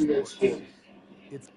sports. It's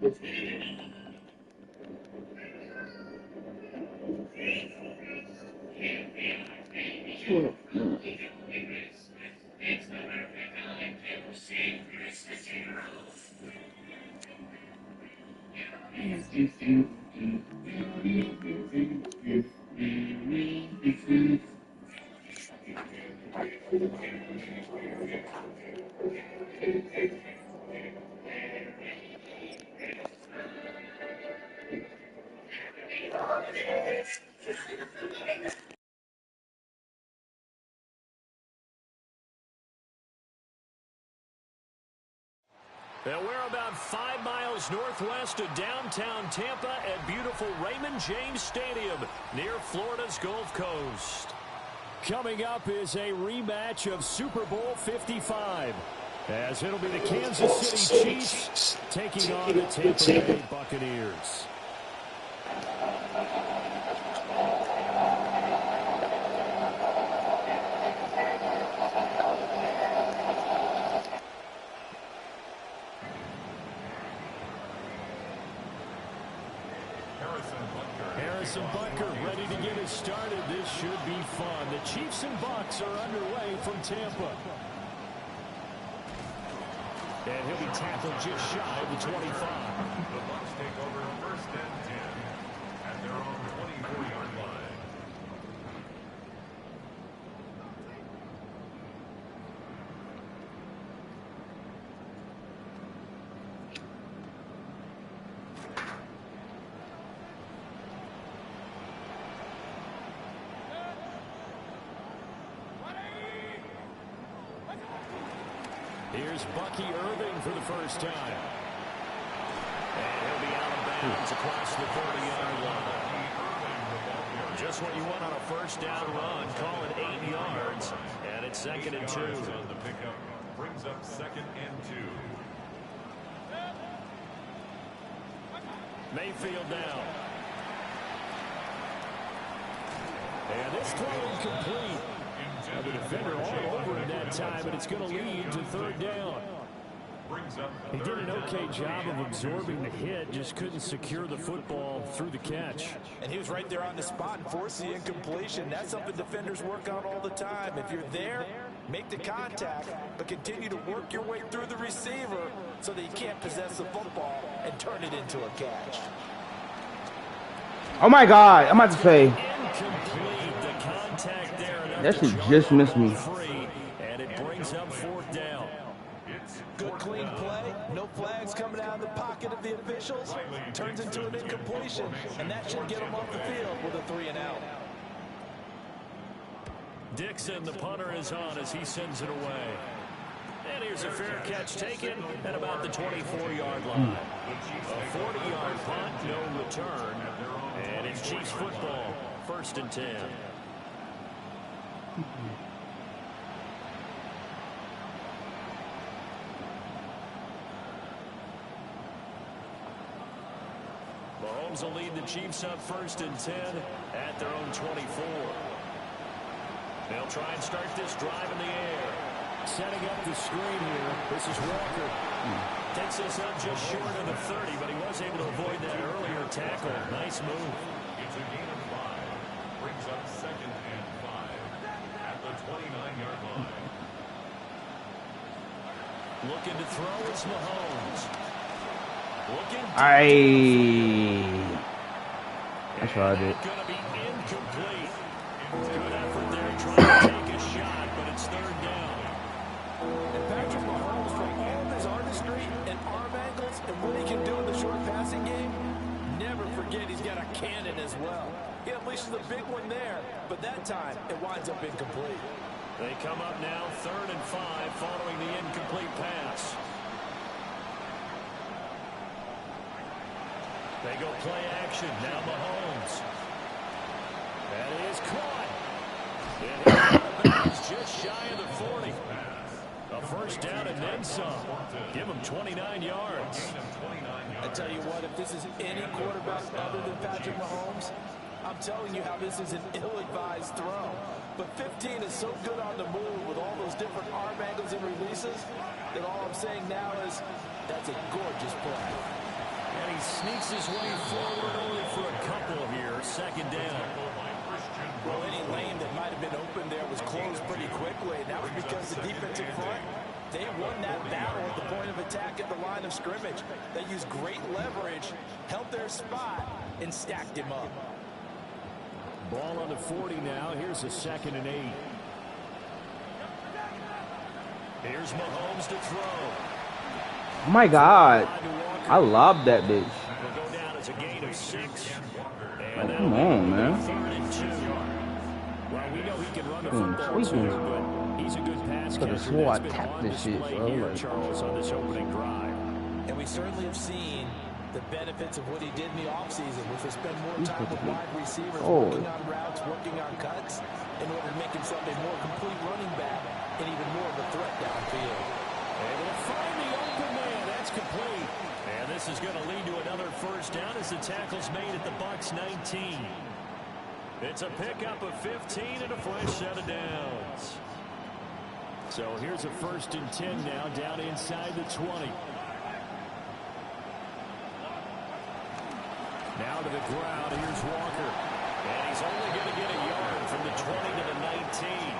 And we're about 5 miles northwest of downtown Tampa at beautiful Raymond James Stadium near Florida's Gulf Coast. Coming up is a rematch of Super Bowl 55, as it'll be the Kansas City Chiefs taking on the Tampa Bay Buccaneers. Butker ready to get it started. This should be fun. The Chiefs and Bucs are underway from Tampa. And he'll be tackled just shy of the 25. The Bucs take over first and 10 at their own 24-yard line. Here's Bucky Irving for the first time. And he'll be out of bounds across the 30-yard line. Just what you want on a first down run. Call it 8 yards. And it's 2nd and 2. On the pickup brings up 2nd and 2. Mayfield down. And this throw incomplete. The defender all over him that time, but it's going to lead to 3rd down. He did an okay job of absorbing the hit, just couldn't secure the football through the catch. And he was right there on the spot and forced the incompletion. That's something defenders work on all the time. If you're there, make the contact, but continue to work your way through the receiver so that you can't possess the football and turn it into a catch. Oh my God, I'm about to say. Incomplete. The contact there. That shit just missed me. And it brings up 4th down. Good clean play. No flags coming out of the pocket of the officials. Turns into an incompletion. And that should get them off the field with a 3-and-out. Dixon, the punter, is on as he sends it away. And here's a fair catch taken at about the 24-yard line. A 40-yard punt, no return. And it's Chiefs football, 1st and 10. Mahomes will lead the Chiefs up 1st and 10 at their own 24. They'll try and start this drive in the air. Setting up the screen here. This is Walker. Takes this up just short of the 30, but he was able to avoid that earlier tackle. Nice move. It's a gain of 5. Brings up 2nd and 5 at the 29-yard line. Looking to throw is Mahomes. Looking. That's what I did. Going to be incomplete. Good effort there trying to take a shot, but it's 3rd down. And Patrick Mahomes, for all of his artistry and arm angles and what he can do in the short passing game, never forget he's got a cannon as well. He unleashes a big one there, but that time it winds up incomplete. They come up now 3rd and 5 following the incomplete pass. They go play action. Now Mahomes. That is caught. And he's just shy of the 40. A first down and then some. Give him 29 yards. I tell you what, if this is any quarterback other than Patrick Mahomes, I'm telling you how this is an ill-advised throw. But 15 is so good on the move with all those different arm angles and releases that all I'm saying now is that's a gorgeous play. And he sneaks his way forward only for a couple here. Second down. Well, any lane that might have been open there was closed pretty quickly, and that was because the defensive front, they won that battle at the point of attack at the line of scrimmage. They used great leverage, held their spot, and stacked him up. Ball on the 40 now. Here's a 2nd and 8. Here's Mahomes to throw. Oh my God. I love that bitch. Will go down as a gain of 6. Oh, come on, man. 3rd and 2. Well, we know he can run the football too, but he's a good pass catcher. Could've swore I That's been tapped on this shit, display bro. here, Like, Charles, on this opening drive. And we certainly have seen the benefits of what he did in the offseason, which was spend more time with wide receivers, working on routes, working on cuts, in order to make himself a more complete running back and even more of a threat downfield. Able to find the open man. That's complete. And this is going to lead to another first down as the tackle's made at the Bucs 19. It's a pickup of 15 and a fresh set of downs. So here's a 1st and 10 now, down inside the 20. Now to the ground, here's Walker. And he's only going to get a yard from the 20 to the 19.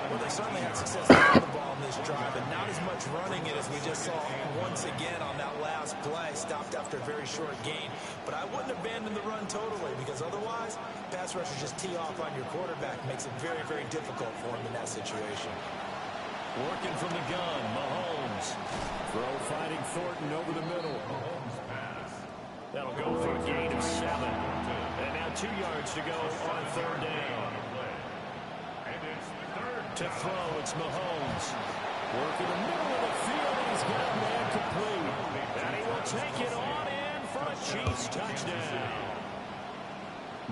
Well, they certainly had success on the ball in this drive, and not as much running it as we just saw once again on that last play. Stopped after a very short gain. But I wouldn't abandon the run totally, because otherwise, pass rushers just tee off on your quarterback. Makes it very, very difficult for him in that situation. Working from the gun, Mahomes. Throw finding Thornton over the middle. That'll go for a gain of 7. And now 2 yards to go on 3rd down. To throw, it's Mahomes. Working the middle of the field, and he's got a man complete. And he will take it on in for a Chiefs touchdown.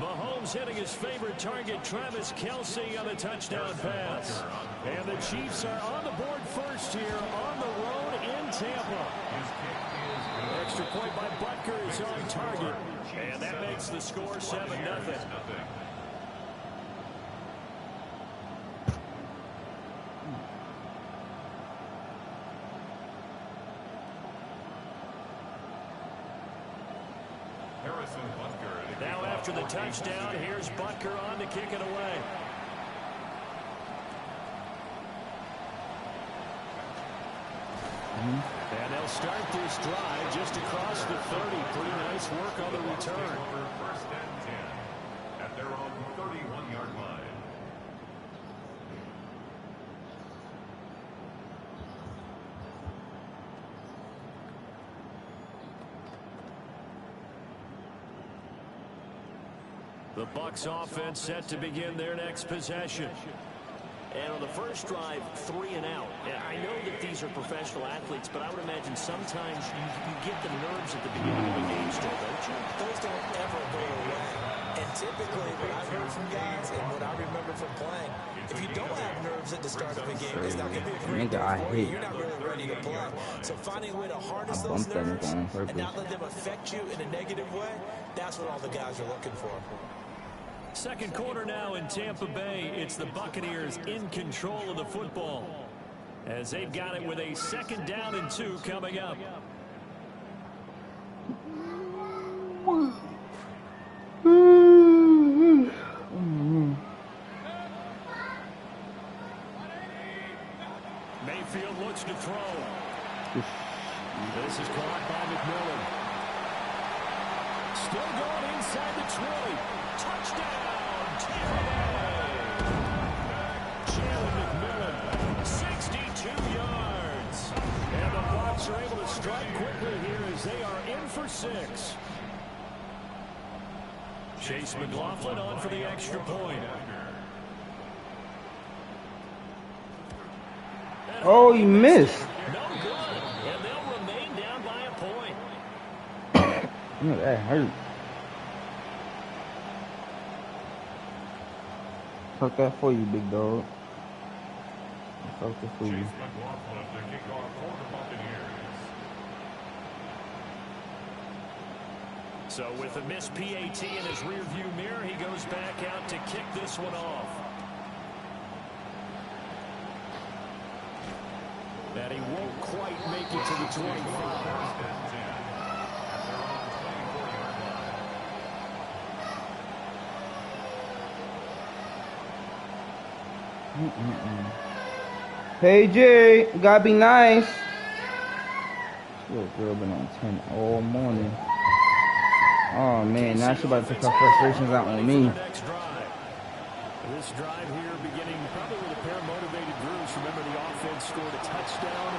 Mahomes hitting his favorite target, Travis Kelce, on a touchdown pass. And the Chiefs are on the board first here on the road in Tampa. Extra point by Butker is on target. And that makes the score 7-0. Now after the touchdown, here's Butker on to kick it away. And they'll start this drive just across the 30. Pretty nice work on the return. 1st and 10 at their own 31-yard line. The Bucs offense set to begin their next possession. And on the first drive, 3 and out. And I know that these are professional athletes, but I would imagine sometimes you get the nerves at the beginning of a game still, don't you? Those don't ever go away. And typically, what I've heard from guys and what I remember from playing, if you don't have nerves at the start of a game, it's not going to be a great game for you. You're not really ready to play. So finding a way to harness those nerves and not let them affect you in a negative way, that's what all the guys are looking for. Second quarter now in Tampa Bay. It's the Buccaneers in control of the football as they've got it with a 2nd down and 2 coming up. Mayfield looks to throw. This is caught by McMillan. Still going inside the 20. Touchdown, Tampa Bay! Jalen McMillan, 62 yards. And the Bucs are able to strike quickly here as they are in for 6. Chase McLaughlin on for the extra point. Oh, he missed. No good. And they'll remain down by a point. That hurt. Fuck that for you, big dog. Fuck that for you. Chase McLaughlin to kick off for the Buccaneers. So with a missed PAT in his rearview mirror, he goes back out to kick this one off. And he won't quite make it to the 25. Hey Jay, gotta be nice. Little girl been on 10 all morning. Oh man, now she about to take her frustrations out on me. This drive here beginning probably with a pair of motivated Bruce. Remember, the offense scored a touchdown.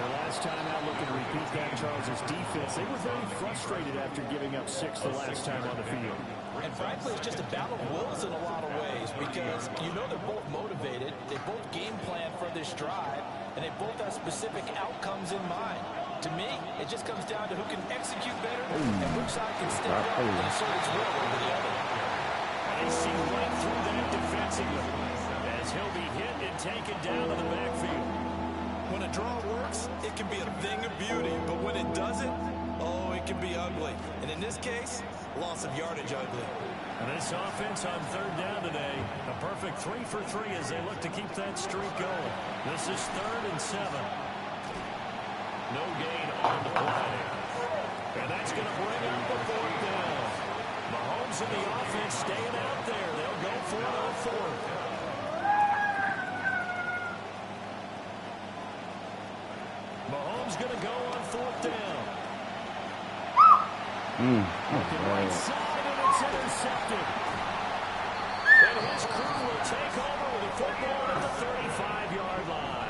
Their last time out, looking to repeat that. Charles' defense, they were very frustrated after giving up 6 the last time on the field. And frankly, it's just a battle of wills in a lot of ways, because you know they're both motivated, they both game plan for this drive, and they both have specific outcomes in mind. To me, it just comes down to who can execute better and which side can step up and assert its will over the other. They see right through that defensively as he'll be hit and taken down to the backfield. When a draw works, it can be a thing of beauty, but when it doesn't, oh, it can be ugly. And in this case, loss of yardage ugly. And this offense on third down today, a perfect 3 for 3 as they look to keep that streak going. This is 3rd and 7. No gain on the play. And that's going to bring up the 4th down. Mahomes and the offense staying out there. They'll go for it on 4th. Mahomes going to go on 4th down. Looking right side, and it's intercepted. And his crew will take over with a football at the 35-yard line.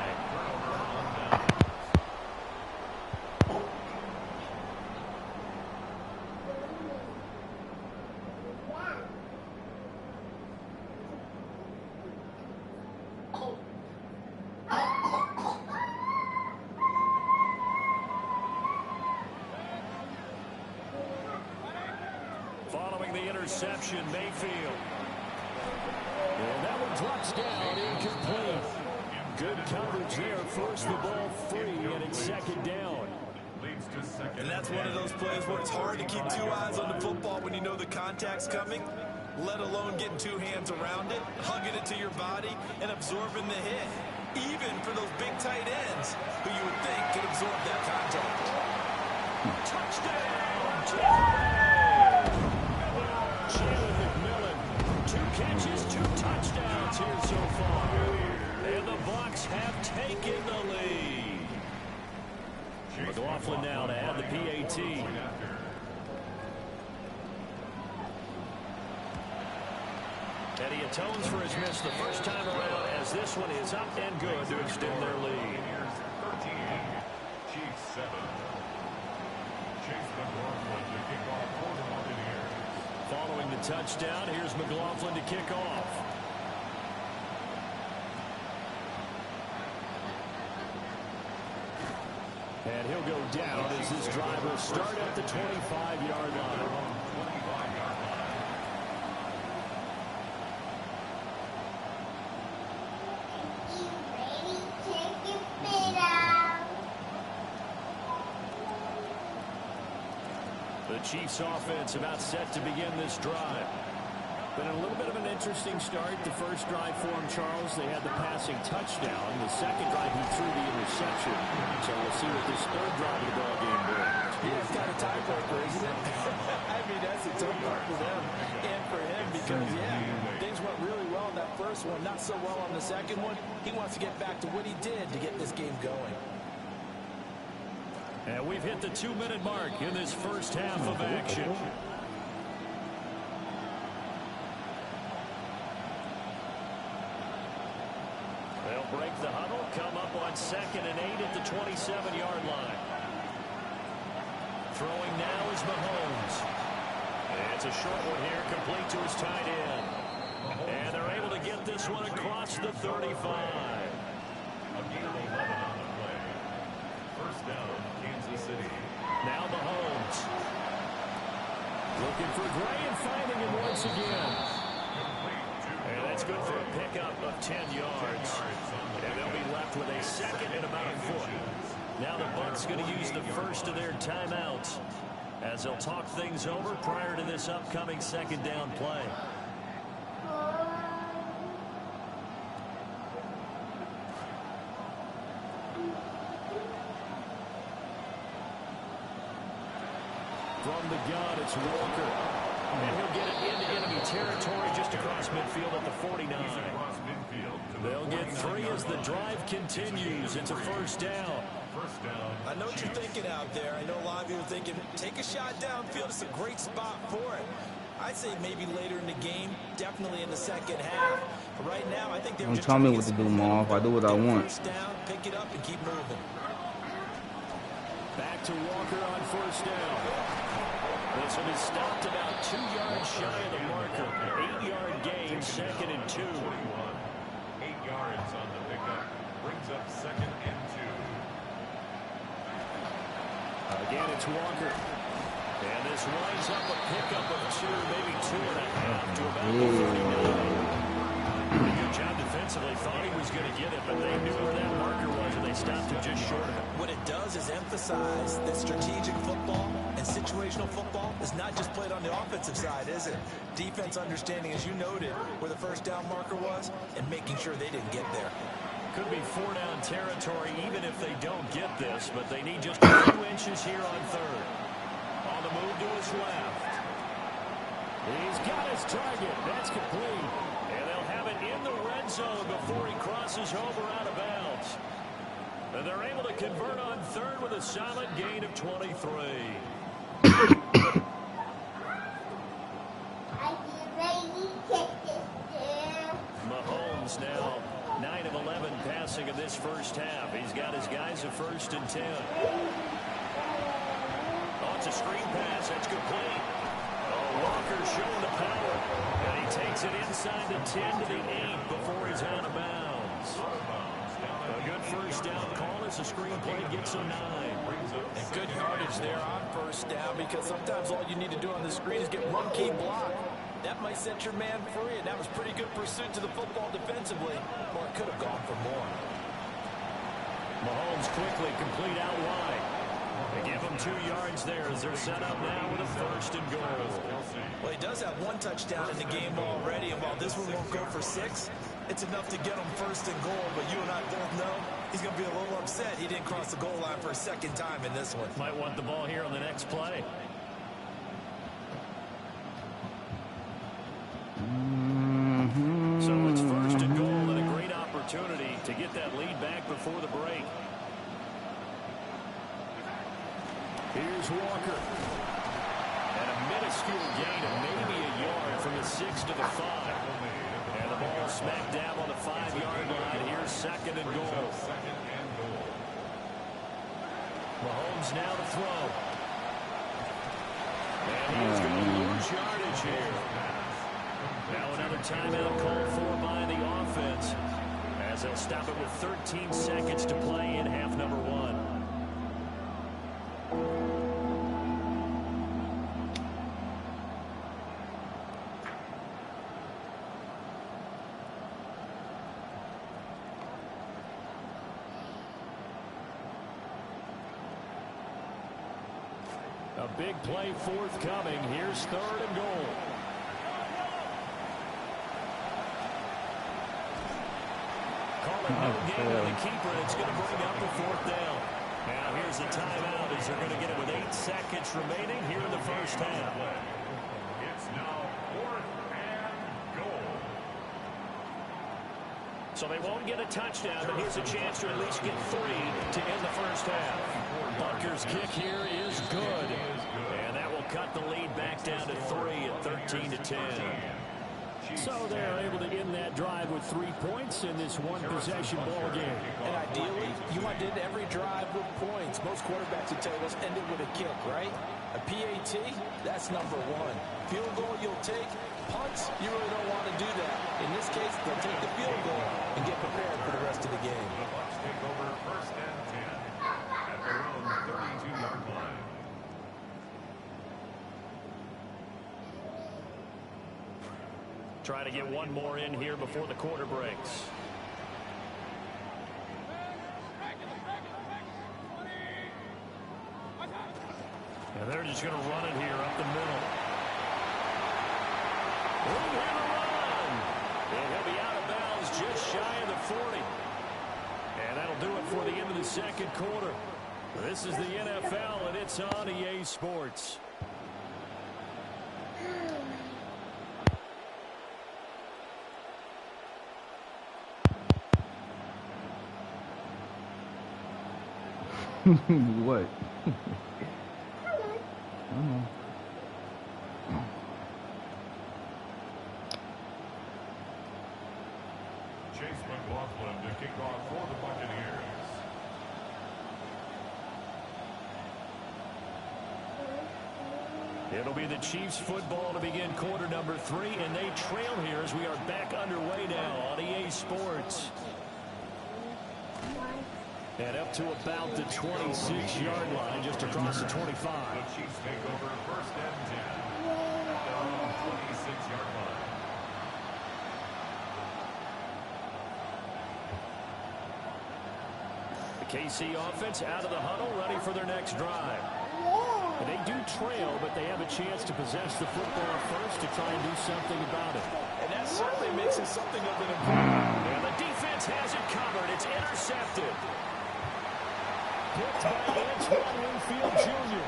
Following the interception, Mayfield. And that one drops down, incomplete. Good coverage there, forced the ball free, and it's 2nd down. And that's one of those plays where it's hard to keep 2 eyes on the football when you know the contact's coming, let alone getting 2 hands around it, hugging it to your body, and absorbing the hit. Even for those big tight ends, who you would think could absorb that contact. Touchdown! Jalen McMillan, 2 catches, 2 touchdowns here so far. And the Bucs have taken the lead. McLaughlin now to add the PAT. And he atones for his miss the first time around, as this one is up and good to extend their lead. Chiefs 7. Chase McLaughlin to kick off quarter in here. Following the touchdown, here's McLaughlin to kick off. And he'll go down as this drive will start at the 25-yard line. The Chiefs offense about set to begin this drive. Been a little bit of an interesting start. The first drive for him, Charles, they had the passing touchdown. The second drive, he threw the interception. So we'll see what this third drive of the ball game brings. Yeah, it's kind of tiebreaker, isn't it? I mean, that's a tough part for them and for him because, things went really well in that first one, not so well on the second one. He wants to get back to what he did to get this game going. And we've hit the 2-minute mark in this first half of action. They'll break the huddle, come up on 2nd and 8 at the 27-yard line. Throwing now is Mahomes. It's a short one here, complete to his tight end. And they're able to get this one across the 35. A gain of 11 on the play. First down, Kansas City. Now Mahomes. Looking for Gray and finding him once again. And that's good for a pickup of 10 yards. And they'll be left with a 2nd and about a foot. Now the Bucs going to use the first of their timeouts. as they'll talk things over prior to this upcoming second down play. From the gun, it's Walker. And he'll get it into enemy territory just across midfield at the 49. They'll get 3 as the drive continues. It's a first down. I know what you're thinking out there. I know a lot of you are thinking, take a shot downfield. It's a great spot for it. I'd say maybe later in the game, definitely in the second half. But right now, I think they're just tell me what to do, Mom. If I do what I want. First down, pick it up, and keep moving. Back to Walker on first down. This one is stopped about 2 yards shy of the marker. 8-yard gain, 2nd and 2. 8 yards on the pickup. Brings up 2nd and 2. Again, it's Walker. And this winds up a pickup of 2, maybe 2.5 to about the 39. Pretty good job defensively. Thought he was going to get it, but they knew where that marker was, and they stopped him just short of it. What it does is emphasize that strategic football and situational football is not just played on the offensive side, is it? Defense understanding, as you noted, where the first down marker was and making sure they didn't get there. Could be 4-down territory even if they don't get this, but they need just a few inches here on third. On the move to his left. He's got his target. That's complete. And they'll have it in the red zone before he crosses over out of bounds. And they're able to convert on third with a solid gain of 23. Mahomes now 9 of 11 passing in this first half. He's got his guys at 1st and 10. Oh, it's a screen pass. That's complete. Oh, Walker showing the power. And he takes it inside the 10 to the 8 before he's out of bounds. A good first down call as the screen play gets him 9. And good yardage there on first down, because sometimes all you need to do on the screen is get one key block. That might set your man free, and that was pretty good pursuit to the football defensively, or it could have gone for more. Mahomes quickly complete out wide. They give him 2 yards there as they're set up now with a 1st and goal. Well, he does have 1 touchdown in the game already, and while this one won't go for 6, it's enough to get him 1st and goal. But you and I both know he's going to be a little upset he didn't cross the goal line for a 2nd time in this one. Might want the ball here on the next play. So it's 1st and goal and a great opportunity to get that lead back before the break. Here's Walker. And a minuscule gain of maybe a yard from the 6 to the 5. And the ball smack dab on the 5-yard line. Here's 2nd and goal. Mahomes now to throw. And he's going to lose yardage here. Now another timeout called for by the offense, as they'll stop it with 13 seconds to play in half number 1. A big play forthcoming. Here's 3rd and goal. Calling no gain on the keeper. It's going to bring up the 4th down. Now here's the timeout as they're going to get it with 8 seconds remaining here in the first half. It's now 4th and goal. So they won't get a touchdown, but here's a chance to at least get 3 to end the first half. Butker's kick here is good. And that will cut the lead back down to 3 at 13 to 10. So they're able to end that drive with 3 points in this one-possession ball game. And ideally, you want to end every drive with points. Most quarterbacks would tell you, let's end it with a kick, right? A PAT, that's number 1. Field goal you'll take. Punts, you really don't want to do that. In this case, they'll take the field goal and get prepared for the rest of the game. The Bucs take over 1st and 10 at their own 32-yard line. Try to get one more in here before the quarter breaks. And they're just going to run it here up the middle. We'll have a run. And he'll be out of bounds just shy of the 40. And that'll do it for the end of the second quarter. This is the NFL, and it's on EA Sports. What? Chase McLaughlin to kick off for the Buccaneers. It'll be the Chiefs football to begin quarter number 3, and they trail here as we are back underway now on EA Sports. And up to about the 26-yard line, just across the 25. The Chiefs take over first and 10. Down on the 26-yard line. The KC offense out of the huddle, ready for their next drive. And they do trail, but they have a chance to possess the football first to try and do something about it. And that certainly makes it something of an improvement. And the defense has it covered. It's intercepted. Picked by Antoine Winfield Jr.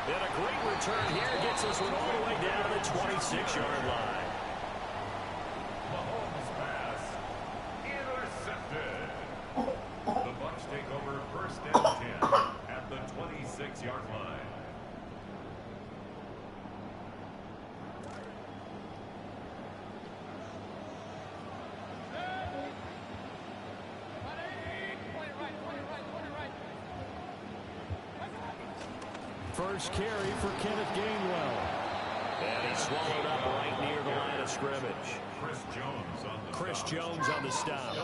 And a great return here gets us one all the way down to the 26-yard line. Mahomes pass intercepted. The Bucs take over first and 10 at the 26-yard line. First carry for Kenneth Gainwell. And he's swallowed up right near the line of scrimmage. Chris Jones on the stop.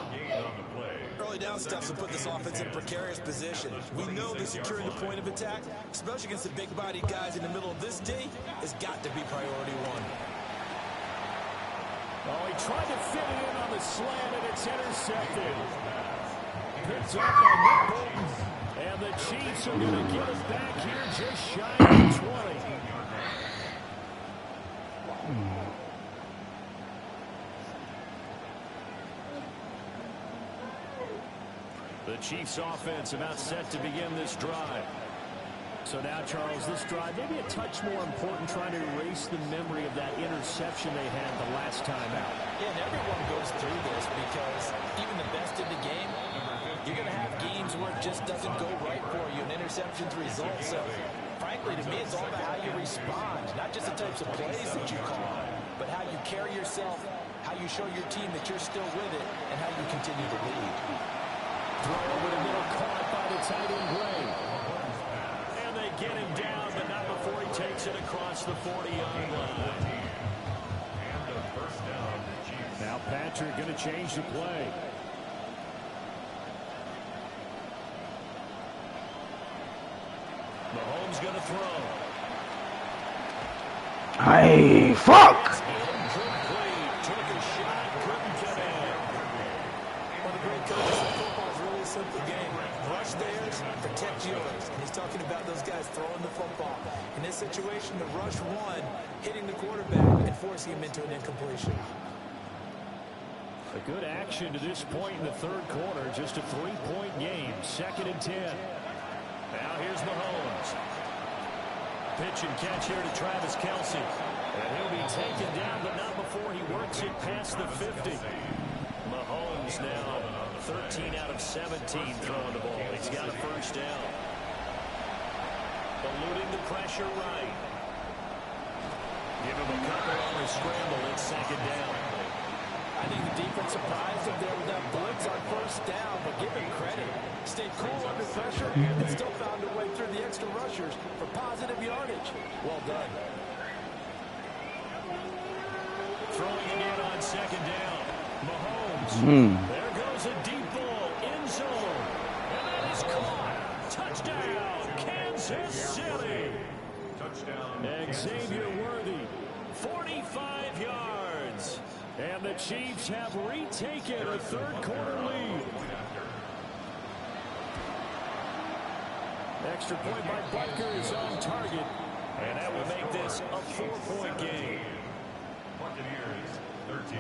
Early down stuff to put this offense in a precarious position. We know that securing the point of attack, especially against the big-bodied guys in the middle of this D, has got to be priority one. Oh, he tried to fit it in on the slant, and it's intercepted. Picked up by Nick Bolton. And the Chiefs are going to get it back here just shy of 20. The Chiefs offense about set to begin this drive. So now, Charles, this drive maybe a touch more important, trying to erase the memory of that interception they had the last time out. Yeah, and everyone goes through this because even the best in the game, you're going to have games where it just doesn't go right for you, and interceptions result. So, frankly, to me, it's all about how you respond, not just the types of plays that you call, but how you carry yourself, how you show your team that you're still with it, and how you continue to lead. Throw over the middle, caught by the tight end Gray. And they get him down, but not before he takes it across the 40-yard line. Now Patrick going to change the play. Mahomes going to throw. Hey, fuck! Took a shot, couldn't get in. One of the great coaches in football is really a simple game. Rush theirs, protect yours. And he's talking about those guys throwing the football. In this situation, the rush one, hitting the quarterback and forcing him into an incompletion. A good action to this point in the third quarter. Just a 3-point game. 2nd and 10. Now here's Mahomes. Pitch and catch here to Travis Kelce. And he'll be taken down, but not before he works it past the 50. Mahomes now 13 out of 17 throwing the ball. He's got a first down. Eluding the pressure right. Give him a couple on the scramble. It's 2nd down. I think the defense surprised him there with that blitz on first down, but give him credit. Stayed cool under pressure and still found a way through the extra rushers for positive yardage. Well done. Throwing again on 2nd down. Mahomes. There goes a deep ball. End zone. And that is caught. Touchdown, Kansas City. Touchdown. Xavier Worthy. 45 yards. And the Chiefs have retaken a third quarter lead. Extra point by Butker is on target. And that will make this a 4-point game. Buccaneers 13.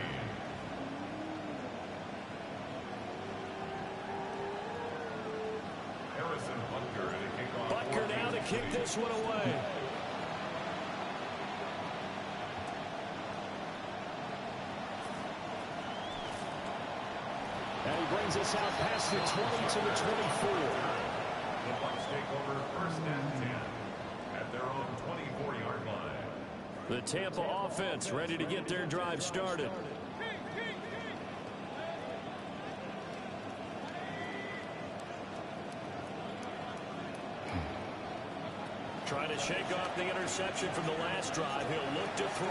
Harrison Butker to kick off. Butker now to kick this one away. And he brings us out past the 20 to the 24. The Bucs take over first and 10 at their own 24-yard line. The Tampa offense ready to get their drive started. Trying to shake off the interception from the last drive. He'll look to throw.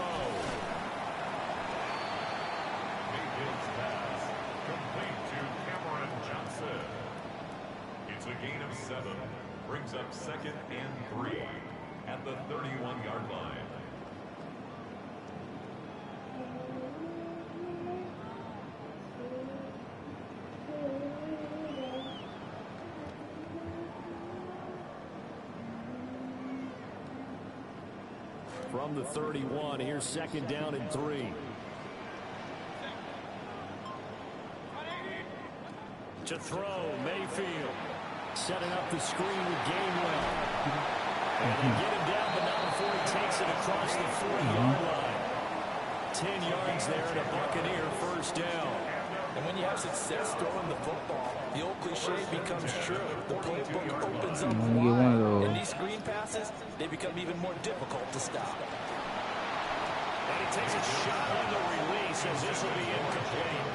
Mayfield's pass complete to Cameron Johnson. It's a gain of 7. Brings up 2nd and 3 at the 31-yard line. From the 31, here's 2nd down and 3. To throw, Mayfield. Setting up the screen with Gainwell. And they get him down, but not before he takes it across the 40-yard line. 10 yards there and a Buccaneer first down. And when you have success throwing the football, the old cliche becomes true. The playbook opens up wide, and these screen passes, they become even more difficult to stop. And he takes a shot on the release as this will be incomplete.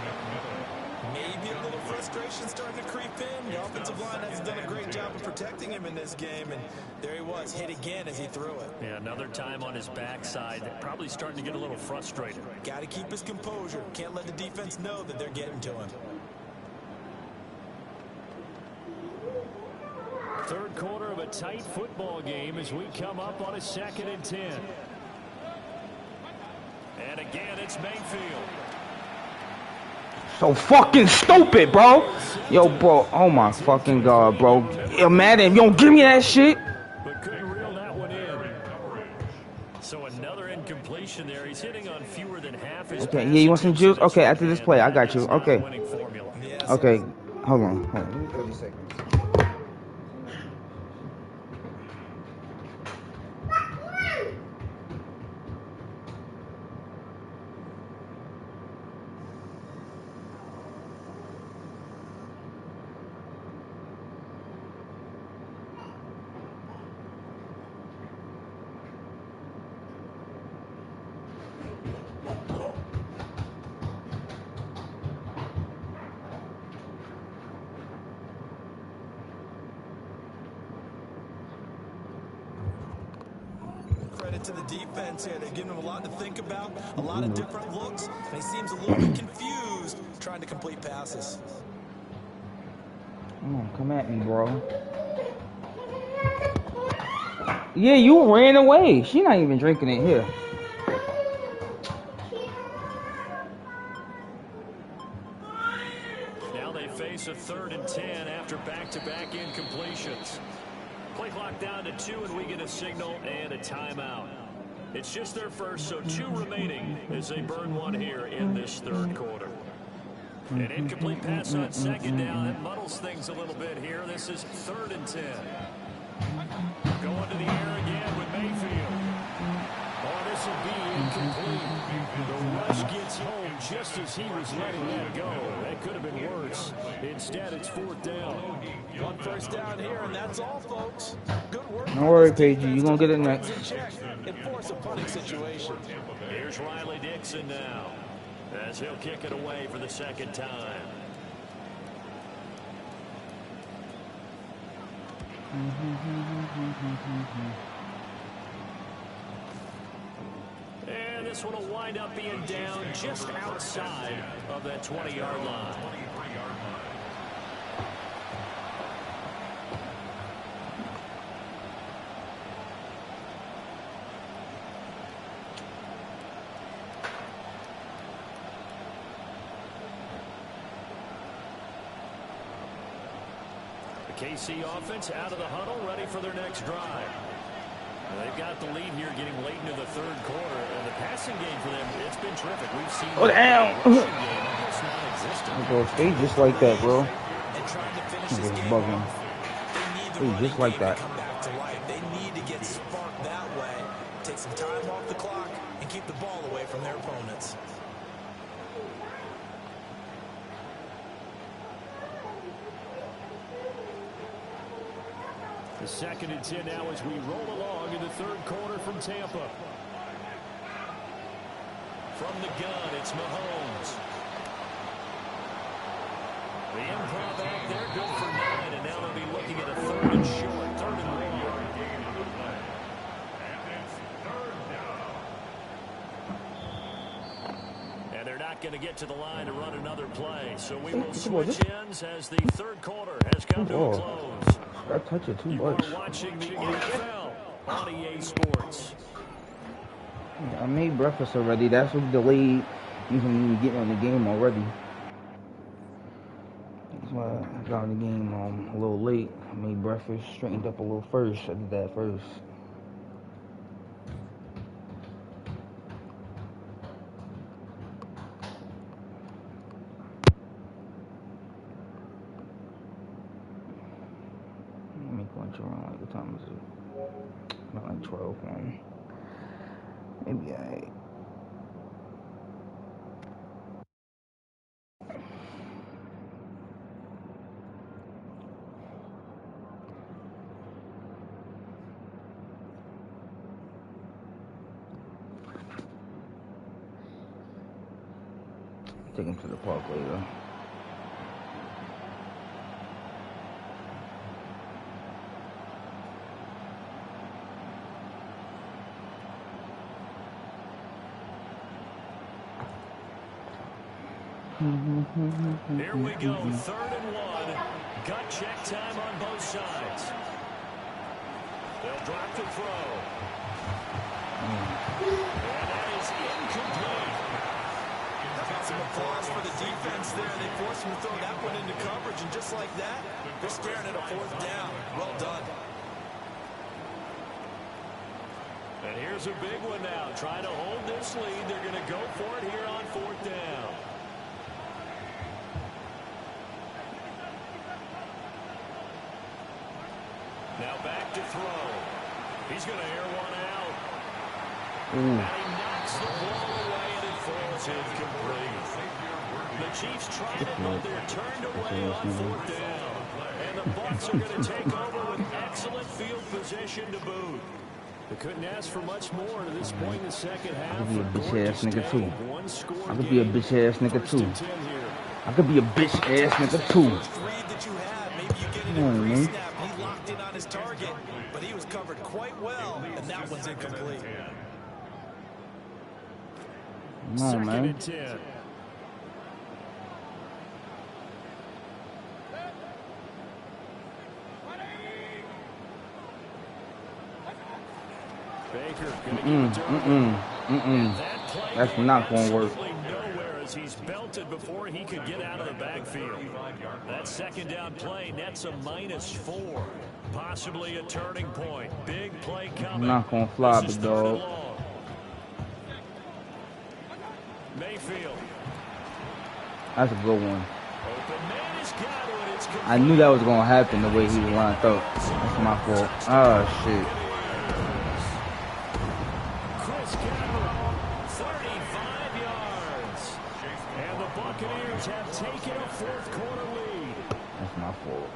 Maybe a little frustration starting to creep in. The offensive line hasn't done a great job of protecting him in this game, and there he was, hit again as he threw it. Yeah, another time on his backside. Probably starting to get a little frustrated. Got to keep his composure. Can't let the defense know that they're getting to him. Third quarter of a tight football game as we come up on a 2nd and 10. And again, it's Mayfield. So fucking stupid, bro. Yo, bro. Oh my fucking god, bro. Yo, Madden, you don't give me that shit. But couldn't reel that one in. So another incompletion there. He's hitting on fewer than half his Okay, yeah, you want some juice? Okay, after this play, I got you. Okay. Okay, hold on. Hold on. 30 seconds. Credit to the defense here. They're giving him a lot to think about, a lot of different looks, and he seems a little bit confused trying to complete passes. Come at me, bro. Yeah, you ran away. She not even drinking it here. Now they face a 3rd and 10 after back-to-back incompletions. Play clock down to 2, and we get a signal and a timeout. It's just their first, so 2 remaining as they burn one here in this 3rd quarter. An incomplete pass on 2nd down. That muddles things a little bit here. This is 3rd and 10. Going to the air again with Mayfield. Oh, this will be incomplete. The rush gets home just as he was letting that go. That could have been worse. Instead, it's 4th down. One first down here, and that's all, folks. Good work. Don't worry, Pagey. You're going to get it next. And force a punting situation. Here's Riley Dixon now, as he'll kick it away for the 2nd time. And this one will wind up being down just outside of that 20-yard line. KC offense out of the huddle, ready for their next drive. They've got the lead here getting late into the third quarter. And the passing game for them, it's been terrific. We've seen oh, damn. rushing game almost non-existent. Bro, stay just like that, bro. And trying to finish this Just game bugging. off. They need the Hey, running just like game that. to come back to life. They need to get sparked that way. Take some time off the clock and keep the ball away from their opponents. The 2nd and 10 now as we roll along in the third quarter from Tampa. From the gun, it's Mahomes. The improv act there, good for 9, and now they'll be looking at a 3rd and short, 3rd and 1. And they're not going to get to the line to run another play, so we will switch ends as the third quarter has come to a close. I touch it too You much. are watching the NFL on EA Sports. I made breakfast already. That's what delayed me from getting on the game already. That's why I got on the game a little late. I made breakfast, straightened up a little first. I did that first. Make lunch around like what time is it? Not like 12:01. Maybe I. Take him to the park later. Here we go, 3rd and 1. Gut check time on both sides. They'll drop to throw. And that is incomplete. Some applause for the defense there. They forced him to throw that one into coverage, and just like that, they're staring at a 4th down. Well done. And here's a big one now. Trying to hold this lead. They're going to go for it here on 4th down. Now back to throw. He's going to air one out. And he knocks the ball away, and it falls incomplete. The Chiefs try it, but they're turned away on 4th down. And the Bucs are going to take over with excellent field position to boot. They couldn't ask for much more at this point in the second half. I could be a bitch ass nigga too. I could be be a bitch ass nigga too. I could be a bitch ass nigga too. Read that you have. Maybe you get it Come on, in man. pre-snap. He locked in on his target, but he was covered quite well, and that one's incomplete. Come on, man. 2nd and 10. Baker going to get That's not going to work. Nowhere as he's belted before he could get out of the backfield. That 2nd down play nets a -4. Possibly a turning point. Big play coming. Not going to fly, This is big 3rd dog. and long. Mayfield. That's a good one. Open man has got it. It's I knew that was going to happen the way he was lined up. That's my fault. Oh, shit. Chris Carroll, 35 yards. And the Buccaneers have taken a 4th quarter lead. That's my fault.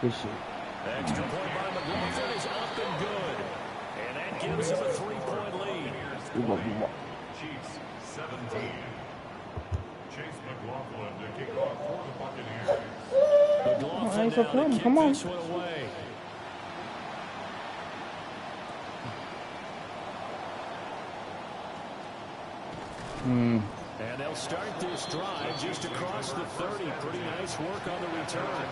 Good shit. Extra point by McLaughlin is up and good. And that gives them a 3-point lead. Chiefs 17. Chase McLaughlin to kick off for the Buccaneers. McLaughlin so now come, to kick come on. this one away. And they'll start this drive just across the 30. Pretty nice work on the return.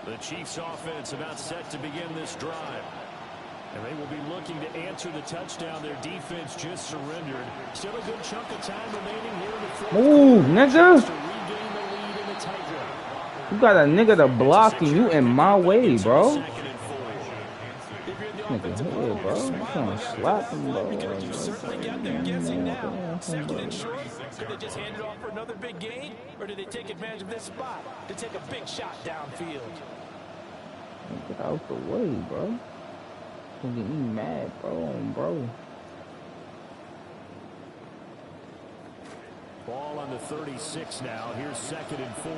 The Chiefs offense about set to begin this drive. And they will be looking to answer the touchdown their defense just surrendered. Still a good chunk of time remaining here in the fourth Move, quarter. nigga. To regain the lead in the tightrope. You got a nigga to block and you in my way, bro. Nigga here, bro. I'm trying to slap him, bro. Because you certainly got them guessing now. Second and short, could they just hand it off for another big gain? Or did they take advantage of this spot to take a big shot downfield? Get out the way, bro. Don't get me mad, bro. Ball on the 36 now. Here's 2nd and 4.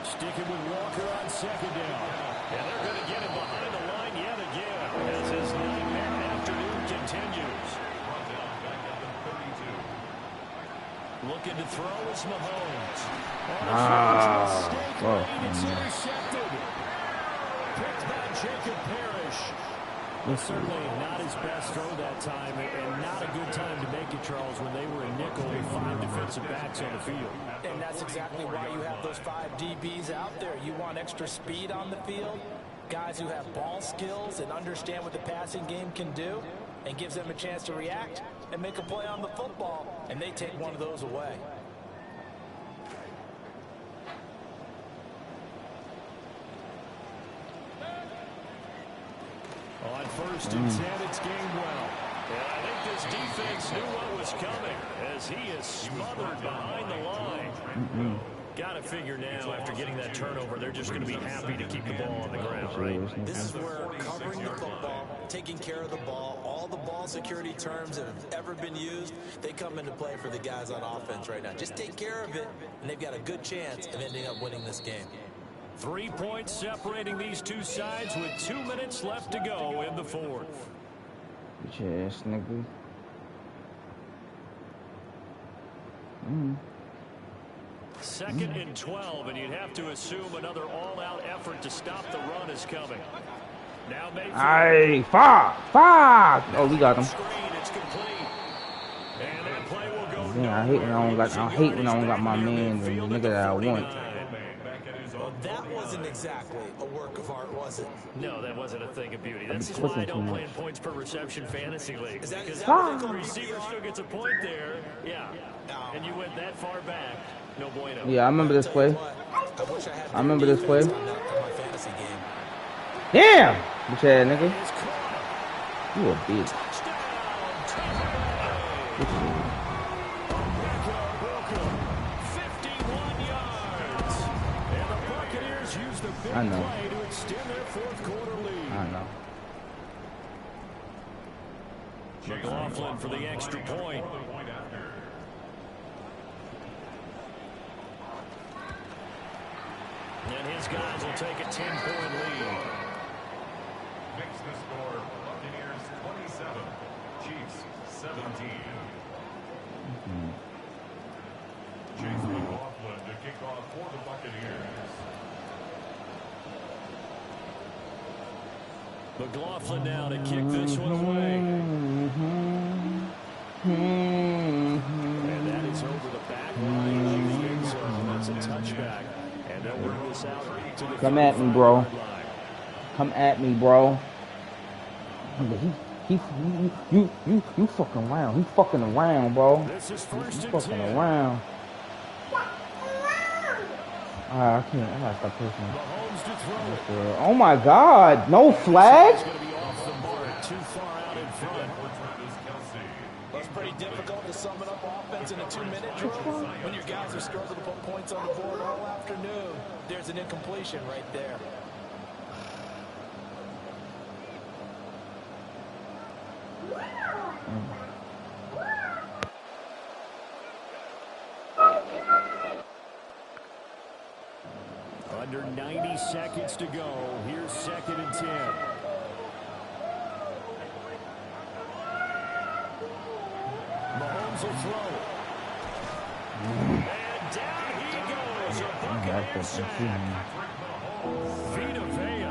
Sticking with Walker on 2nd down. And they're going to get him behind the line yet again as his nightmare afternoon continues. Looking to throw is Mahomes. It's intercepted. Picked by Jacob Parrish. Certainly not his best throw that time, and not a good time to make it, Charles, when they were in nickel with 5 defensive backs on the field. And that's exactly why you have those 5 DBs out there. You want extra speed on the field, guys who have ball skills and understand what the passing game can do, and gives them a chance to react and make a play on the football, and they take one of those away. On 1st and 10, it's Gainwell. And I think this defense knew what was coming as he is smothered behind the line. Got to figure now, after getting that turnover, they're just going to be happy to keep the ball on the ground, right? This is where covering the football, taking care of the ball, all the ball security terms that have ever been used, they come into play for the guys on offense right now. Just take care of it, and they've got a good chance of ending up winning this game. 3 points separating these two sides with 2 minutes left to go in the 4th. Bitch ass nigga. 2nd and 12, and you'd have to assume another all-out effort to stop the run is coming. Now Mayfield. Aye, fuck. Oh, we got him. It's complete. And that play will go. Yeah, I hate when I don't got my man, the nigga that I want. Well, that wasn't exactly a work of art, was it? No, that wasn't a thing of beauty. This is why I don't play in points per reception fantasy leagues. Because the receiver still gets a point there. Yeah. And you went that far back. No bueno. Yeah, I remember this play. I remember this play. Damn! Bitch ass nigga. You a bitch. I know. To extend their 4th quarter lead. I know. McLaughlin for the extra point. And his guys will take a 10-point lead. Makes the score Buccaneers 27, Chiefs 17. Chase McLaughlin to kick off for the Buccaneers. McLaughlin now to kick this one away. And that is over the back line of the end zone. That's a touchback. And they'll bring this out to the Come at me, bro. Come at me, bro. You fucking around. He fucking around, bro. This is 1st He's and fucking 10. around. I can't. I gotta stop pushing. Mahomes to throw it. Oh my God! No flag. It's going to be off the mark. Too far out in front. It's pretty difficult to sum it up offense in a 2-minute drill when your guys have struggled to put points on the board all afternoon. There's an incompletion right there. Under 90 seconds to go. Here's 2nd and 10. Mahomes will throw. And down he goes. A Buccaneers sack. Vita Vea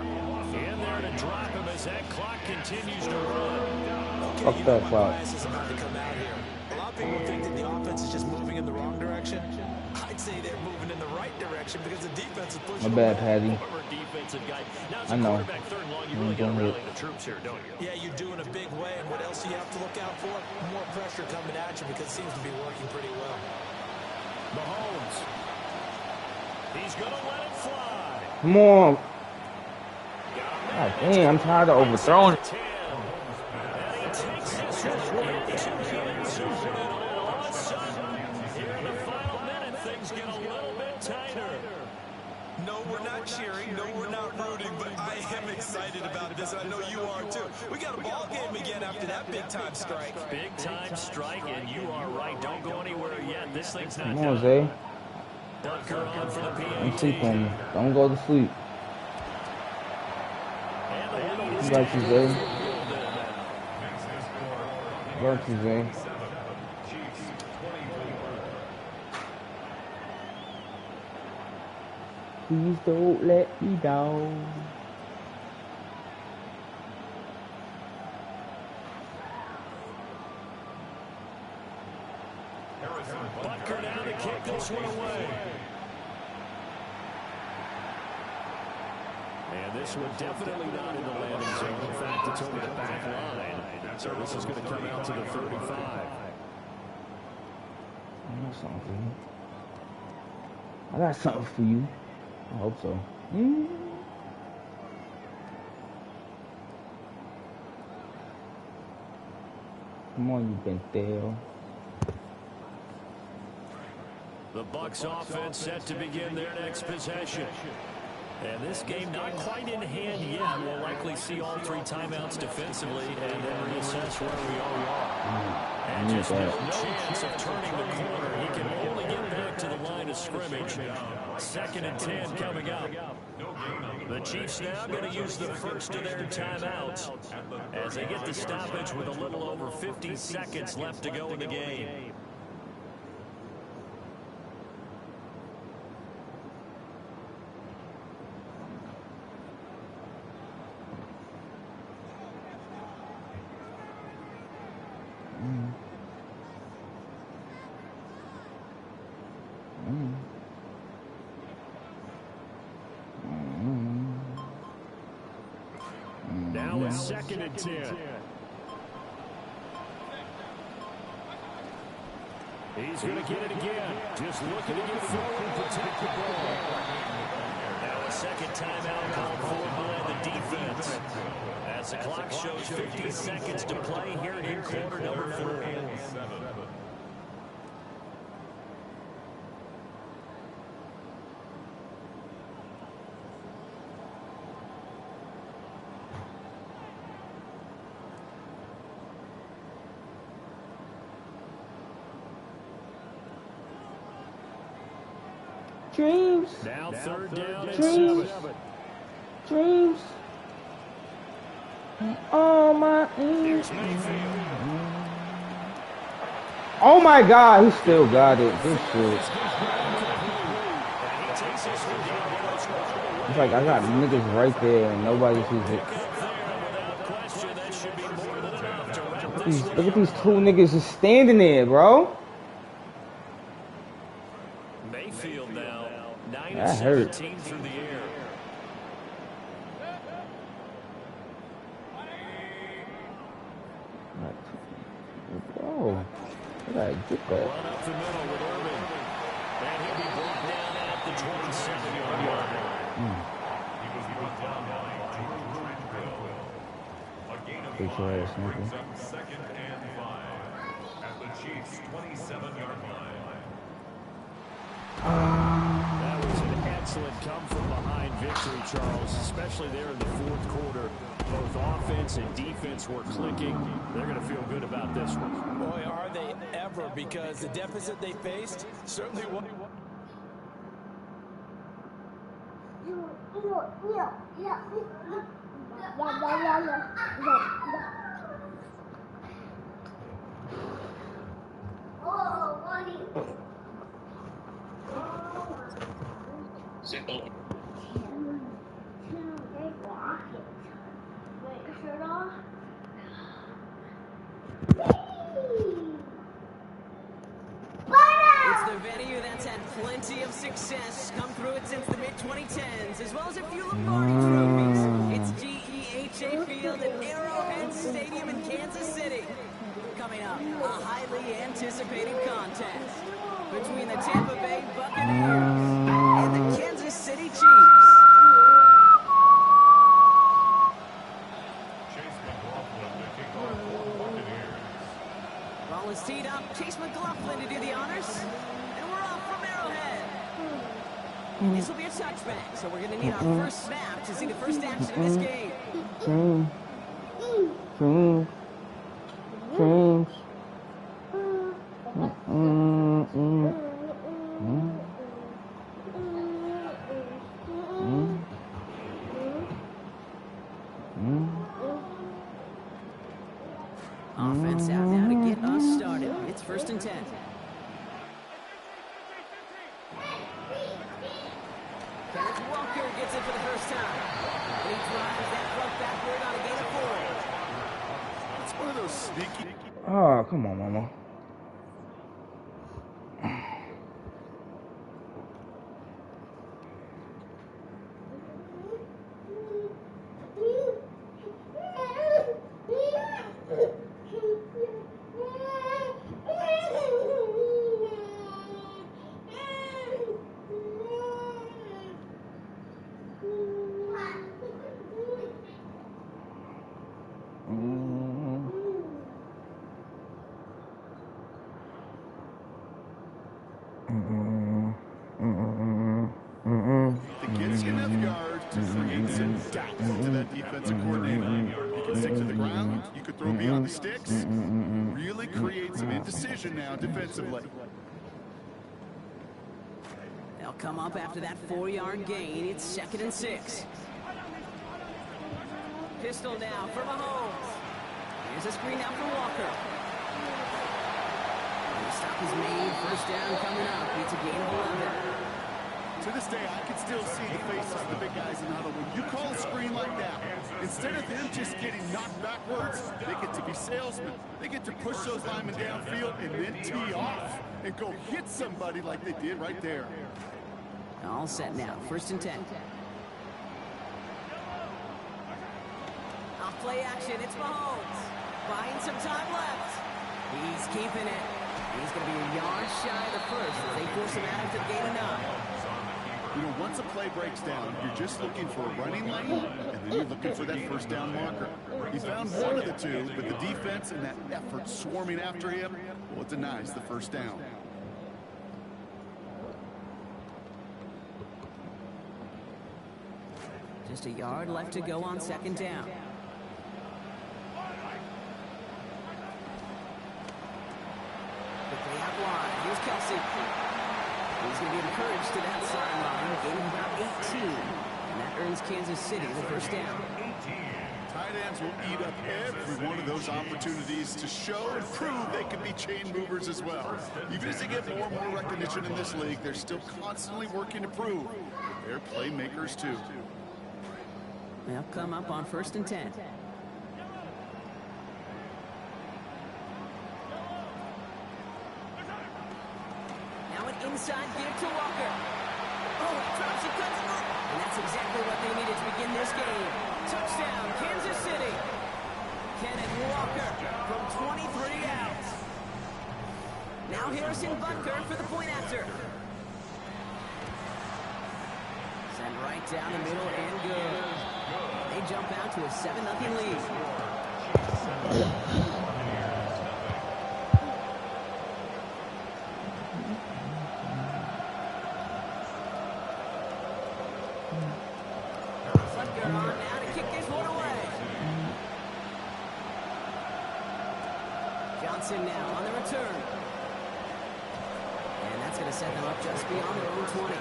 in there to drop him as that clock continues to run. Fuck that clock. Is about to come out here. A lot of people think that the offense is just moving in the wrong direction. I'd say they're moving in the right direction because the defense is pushing. My bad, Patty. Former defensive guy. Now, as I a know. quarterback, third and long, you really got to rally the troops here, don't you? Yeah, you do in a big way. And what else do you have to look out for? More pressure coming at you because it seems to be working pretty well. Mahomes. He's going to let it fly. Come on. God damn, I'm tired of overthrowing it. And he takes this one into his own. And all of a sudden, here in the final minute, things get a little bit tighter. No, we're not cheering. No, we're not rooting. But I am excited about this, and I know you are too. We got a ball game again after that big-time strike. Big-time strike, and you are right. Don't go anywhere yet. This thing's not Come done. on, Zay. Butker on for the Don't sleep PAT. on me. Don't go to sleep. And the lead is Got you, Zay. Makes the score Got you, Zay. 7. Chiefs 24. Please don't let me down. Butker now to kick this one away. And this one definitely not in the landing zone. In fact, it's over the back line. So this is going to come out to the 35. I got something for you. I got something for you. I hope so. Come on, you bent tail. The Bucs offense set to begin their next possession. And this game not quite in hand yet. We'll likely see all three timeouts defensively and then reassess where we are. And just no chance of turning the corner. He can only get back to the line of scrimmage. 2nd and 10 coming up. The Chiefs now going to use the first of their timeouts as they get the stoppage with a little over 50 seconds left to go in the game. Now it's 2nd and 10. He's going to get it again. Just looking to get forward and protect the ball. Now a second timeout called for by the defense. As the clock shows 50 seconds to play here in quarter number 4. Dreams. Now 3rd down and Dreams. 7. Dreams. Oh my. Here's Mayfield. Oh my God, he still got it. This shit. It's like I got niggas right there and nobody sees it. Look at these 2 niggas just standing there, bro. Mayfield now 9 That of hurt. 17 through the air. Bro, I gotta get that. Run up the middle with Irvin. And he'll be brought down at the 27-yard line. He was brought down by Drew Tranquil. A gain of Get your ass, 5 brings nigga. up 2nd and 5 at the Chiefs' 27-yard line. That was an excellent come-from-behind victory, Charles, especially there in the 4th quarter. Both offense and defense were clicking. They're going to feel good about this one. Boy, are they ever, because the deficit they faced certainly was. legacy of success come through it since the mid-2010s, as well as a few Lombardi trophies. It's GEHA Field at Arrowhead Stadium in Kansas City. Coming up, a highly anticipated contest between the Tampa Bay Buccaneers and the Kansas City Chiefs. Ball is teed up. Chase McLaughlin to do the honors. And we're off from Arrowhead. And this will be a touchback, so we're going to need our first snap to see the first action in this game. Offense out now to get us started. It's 1st and 10. Kenneth Walker gets it for the first time. And he drives that front backward on a gain of 4. It's one of those sneaky. Oh, come on, mama. That gets you enough yards to create some doubts to that defensive coordinator. You can stick to the ground. You could throw beyond the sticks. Really create some indecision now defensively. They'll come up after that 4-yard gain. It's 2nd and 6. Pistol now for Mahomes. Here's a screen out for Walker. The stop is made. 1st down coming up. It's a gain of 11. To this day, I can still see the faces of the big guys in the huddle. When you call a screen like that, instead of them just getting knocked backwards, they get to be salesmen. They get to push those linemen downfield and then tee off and go hit somebody like they did right there. All set now. 1st and 10. Off play action. It's Mahomes. Buying some time left. He's keeping it. He's going to be a yard shy of the first as they force him out after the gain of 9. You know, once a play breaks down, you're just looking for a running lane, and then you're looking for that 1st down marker. He found one of the two, but the defense and that effort swarming after him, well, it denies the 1st down. Just a yard left to go on 2nd down. Quickly out wide. Here's Kelsey. He's going to be encouraged to that sideline. Gain of about 18. And that earns Kansas City the 1st down. Tight ends will eat up every one of those opportunities to show and prove they can be chain movers as well. Even as they get more and more recognition in this league, they're still constantly working to prove that they're playmakers too. They'll come up on 1st and 10. Now an inside give to Walker. Oh, he drops, he cuts it. And that's exactly what they needed to begin this game. Touchdown, Kansas City. Kenneth Walker from 23 out. Now Harrison Butker for the point after. Send right down the middle and good. They jump out to a 7-0 lead. Butker on now to kick this one away. Johnson now on the return. And that's going to set them up just beyond their own 20.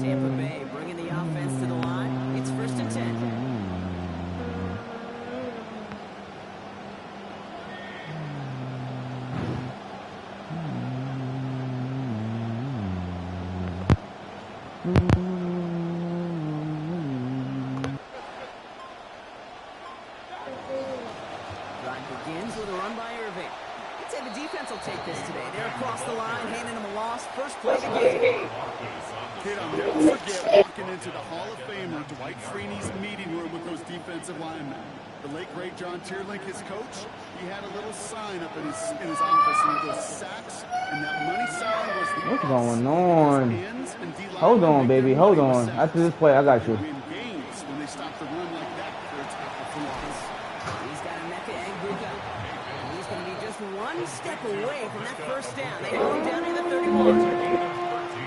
Tampa Bay bringing the offense to the line. It's 1st and 10. Drive begins with a run by Irving. I'd say the defense will take this today. They're across the line, handing him a loss. First play of the game. Kid, I'll never forget walking into the Hall of Famer Dwight Freeney's meeting room with those defensive linemen. The late, great John Tierlink, his coach, he had a little sign up in his office, and it goes sacks, and that money sign was the What's going on? Hold on, baby. Hold on. After this play, I got you. Win games when they stop the run like that for a tackle for loss. He's got a Mecca Egbuka. And he's going to be just one step away from that first down. They hold him down to the 31.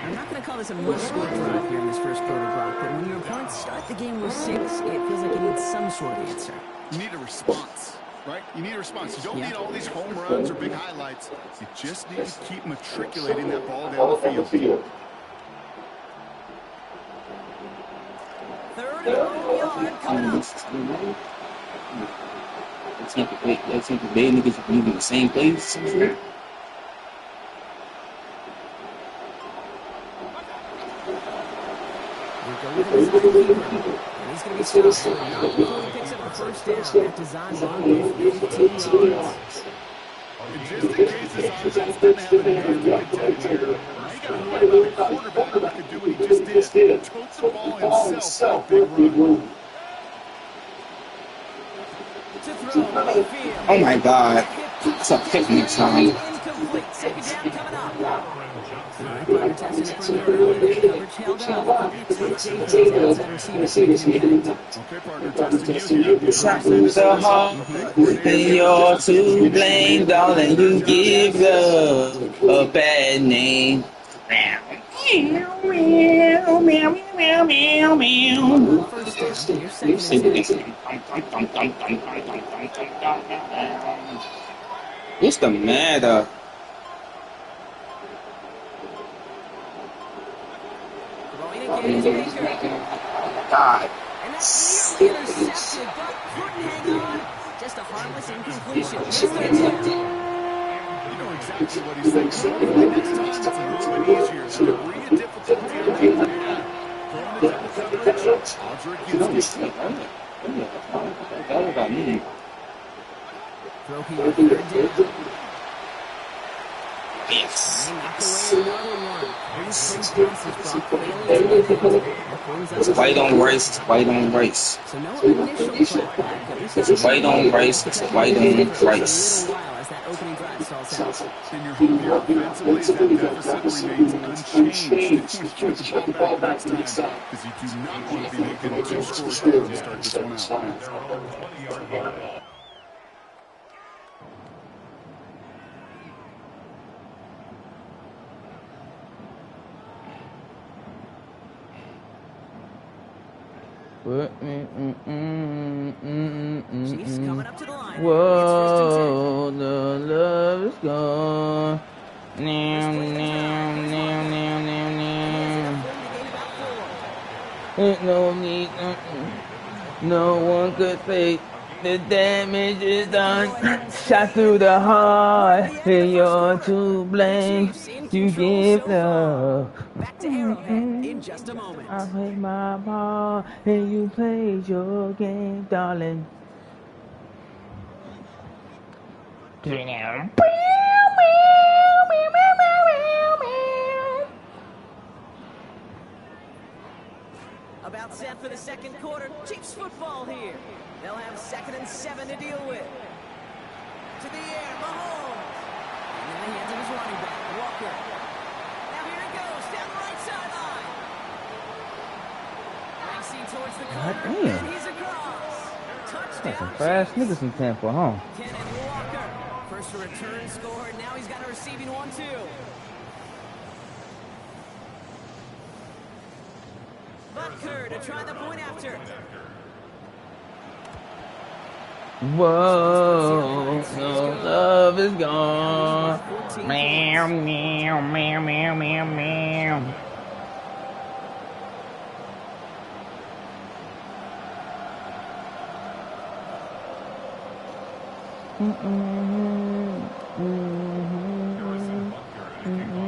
I'm not going to call this a must-score drive here in this first quarter, Brock, but when your opponents start the game with 6, it feels like you need some sort of answer. You need a response, right? You need a response. You don't need all these home runs or big highlights. You just need to keep matriculating that ball down the field. Third and long yard coming up. That's like the bad niggas believe in the same place. He's going to be stopped. Not before he picks up the first down. That design run goes 15 yards. And just in case his offense doesn't have an answer to contend here, now you got to worry about a quarterback who could do what he just did. Tote the ball himself for a big run. To throw, Mayfield. Oh my God. It's a picnic time. Incomplete. Second down coming up. They're testing it from the early. Coverage held up. Okay, partner, testing you here. Something so hard, and you're to blame, darling. You give love a bad name. What's the matter? God. And that's nearly intercepted, but couldn't hang on. Just a harmless incompletion. You know exactly what he's thinking. Next time, it's a little bit easier. The degree of difficulty on the coverage, odds are against you. Throw here, third down. Yes. It's white on rice, it's white on rice. It's white on rice, it's white on rice. In your home here offensively, that deficit remains unchanged when you get the ball back the next time. Because you do not want to be making 2 scores here to start this one out. Chiefs coming up to the line. Whoa, the love is gone. Now. Ain't no need, no one could say the damage is done. Shot through the heart, and you're to blame. You give love. Back to Arrowhead in just a moment. I played my part, and you played your game, darling. About set for the second quarter. Chiefs football here. They'll have 2nd and 7 to deal with. To the air, Mahomes. And in the hands of his running back, Walker. Now here he goes, down the right sideline. Racing towards the corner, and he's across. Touchdown. Some fast niggas in Tampa, huh? Kenneth Walker. First return scored. Now he's got a receiving 1-2. Butker to try the point after. Whoa, no love is gone. Meow, meow, meow, meow, meow, meow.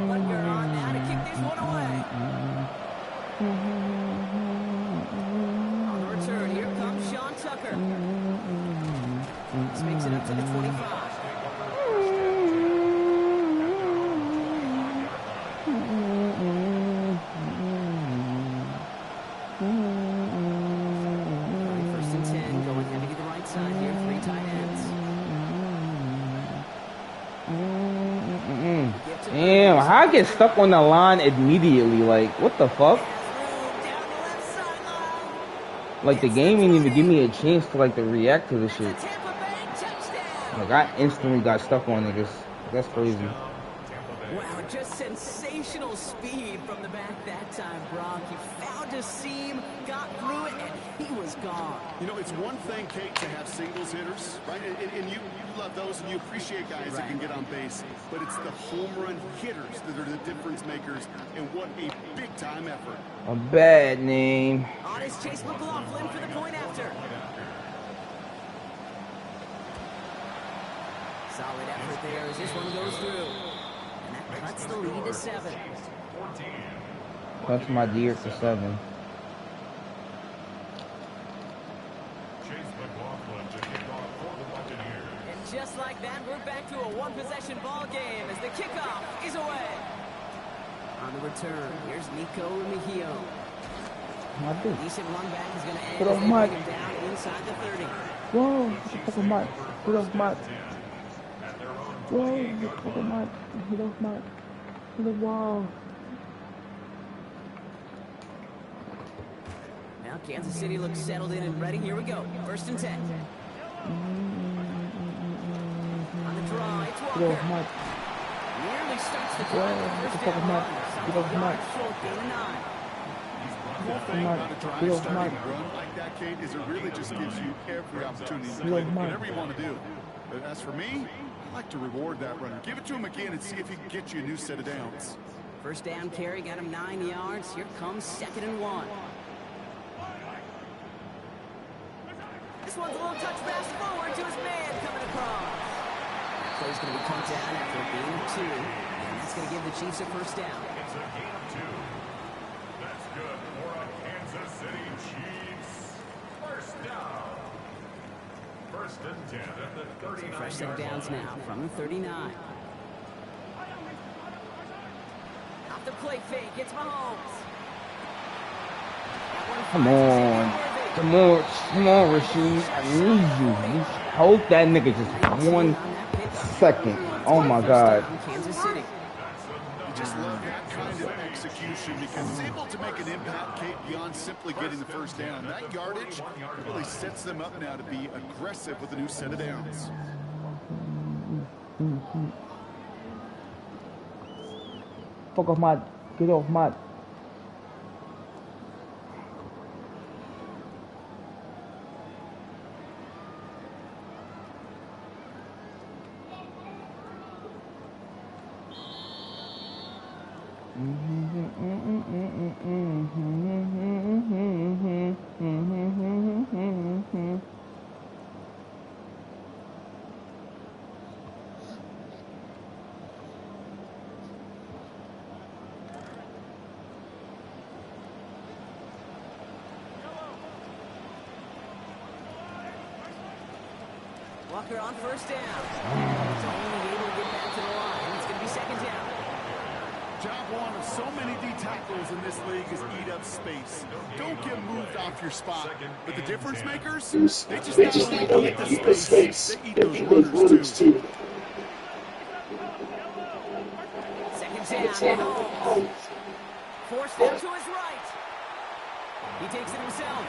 Butker on now to kick this one away. This makes it up to the 25. First and 10, going heavy to the right side here, 3 tight ends. Damn, how I get stuck on the line immediately? Like, what the fuck? Like, the game didn't even give me a chance to, like, to react to this shit. Like, I instantly got stuck on niggas. That's crazy. Wow, just sensational speed from the back that time, Brock. He found a seam, got through it, and he was gone. You know, it's one thing, Kate, to have singles hitters, right? And you love those, and you appreciate guys that can get on base. But it's the home run hitters that are the difference makers, and what a big-time effort. A bad name. On his Chase McLaughlin for the point after. Solid effort there as this one goes through. And that cuts the lead to 7. That's my deer for 7. And just like that, we're back to a one-possession ball game as the kickoff is away. On the return, here's Nico Remigio. Decent run back is going to end as they bring him down inside the 30. Whoa, get off my, get off my. Whoa, get off my, get off my, get off wall. Now Kansas City looks settled in and ready. Here we go. First and 10. On the draw, it's Walker. Nearly starts the drive. First down run. Get off my. The whole thing about a drive starting run like that, Kate, is it really just gives you every opportunity to play whatever you want to do. But as for me, I like to reward that runner. Give it to him again and see if he can get you a new set of downs. First down carry, got him 9 yards. Here comes 2nd and 1. This one's a little touch pass forward to his man coming across. That play's going to be cut down after a gain of 2. And that's going to give the Chiefs a first down. It's a gain of 2. That's good for a Kansas City Chiefs. First down. First and 10 at the 39. Fresh set of downs now from the 39. Off the play fake, it's Mahomes. Come on. Come on, Rasheed. I need you. Hold that nigga just 1 second. Oh my God. Kansas City. You just love that kind of execution because it's able to make an impact, Kate, beyond simply getting the first down. That yardage really sets them up now to be aggressive with a new set of downs. Fuck off my, get off my. Walker on first down. He's only able to get back to the line. It's going to be 2nd down. Job one of so many D tackles in this league is eat up space. Don't get moved off your spot. But the difference makers, they just not only eat the space, they eat those runners too. 2nd down. Forced down to his right. He takes it himself.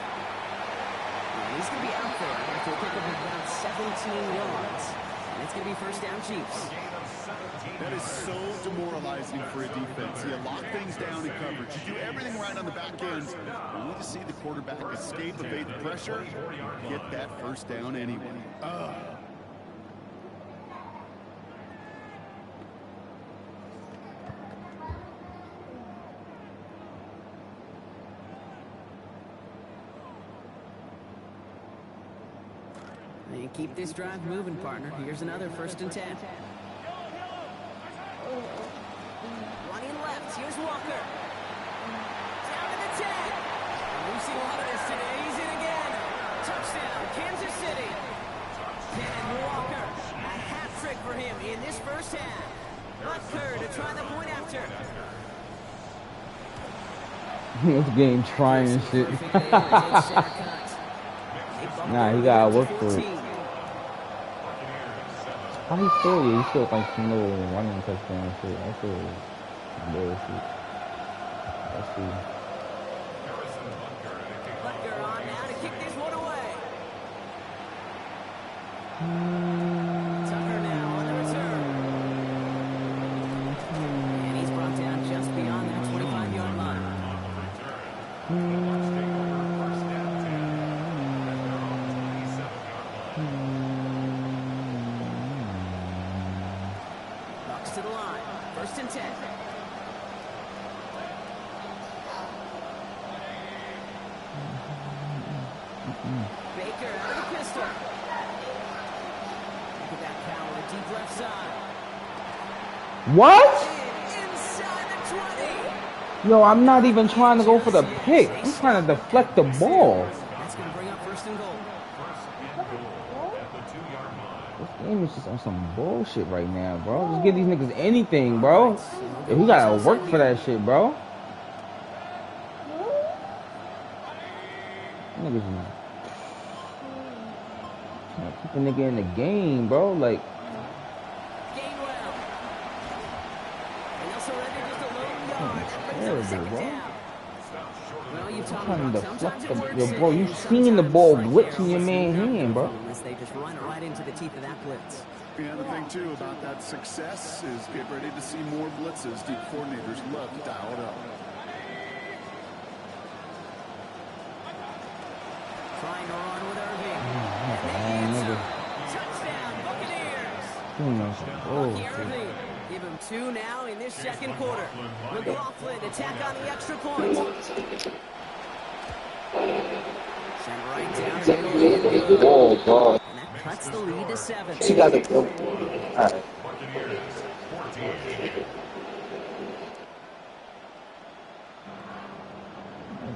He's going to be out there after a pickup of about 17 yards. And it's going to be first down Chiefs. That is so demoralizing for a defense. You lock things down in coverage. You do everything right on the back end. Only to see the quarterback escape, evade the pressure, get that first down anyway. And keep this drive moving, partner. Here's another 1st and 10. Running left. Here's Walker. Down to the 10. We've seen a lot of this today. He's in again. Touchdown, Kansas City. And Walker, a hat trick for him in this first half. Butker to try the point after. This game trying and shit. Nah, he gotta work for it. How he still? Yeah, he still like some little running touchdown and shit. That's a bullshit. Let's see. Butker on now to kick this one away. Tucker now on the return. And he's brought down just beyond that 25-yard line. Bucks to the line. 1st and 10. Baker out of the pistol. Look at that power, deep left side. What? Inside the 20. Yo, I'm not even trying to go for the pick. I'm trying to deflect the ball. That's going to bring up 1st and goal. This game is just on some bullshit right now, bro. Just give these niggas anything, bro. Yo, he gotta work for that shit, bro. Niggas is trying to keep a nigga in the game, bro. Like, Gainwell. And they'll surrender just a lone yard. That brings up a second down. Well, you talk trying to about deflect sometimes it the works. yo, bro. You seen the ball glitch in your man's hand, bro. Unless they just run right into the teeth of that blitz. Yeah, the thing, too, about that success is get ready to see more blitzes. Deep coordinators love to dial it up. Trying to run with Irving. And they answer. Touchdown, Buccaneers. Lucky Irving. Give him 2 now in this second quarter. McLaughlin attack on the extra point. Send right down. And that cuts the lead to 7. She got it. All right.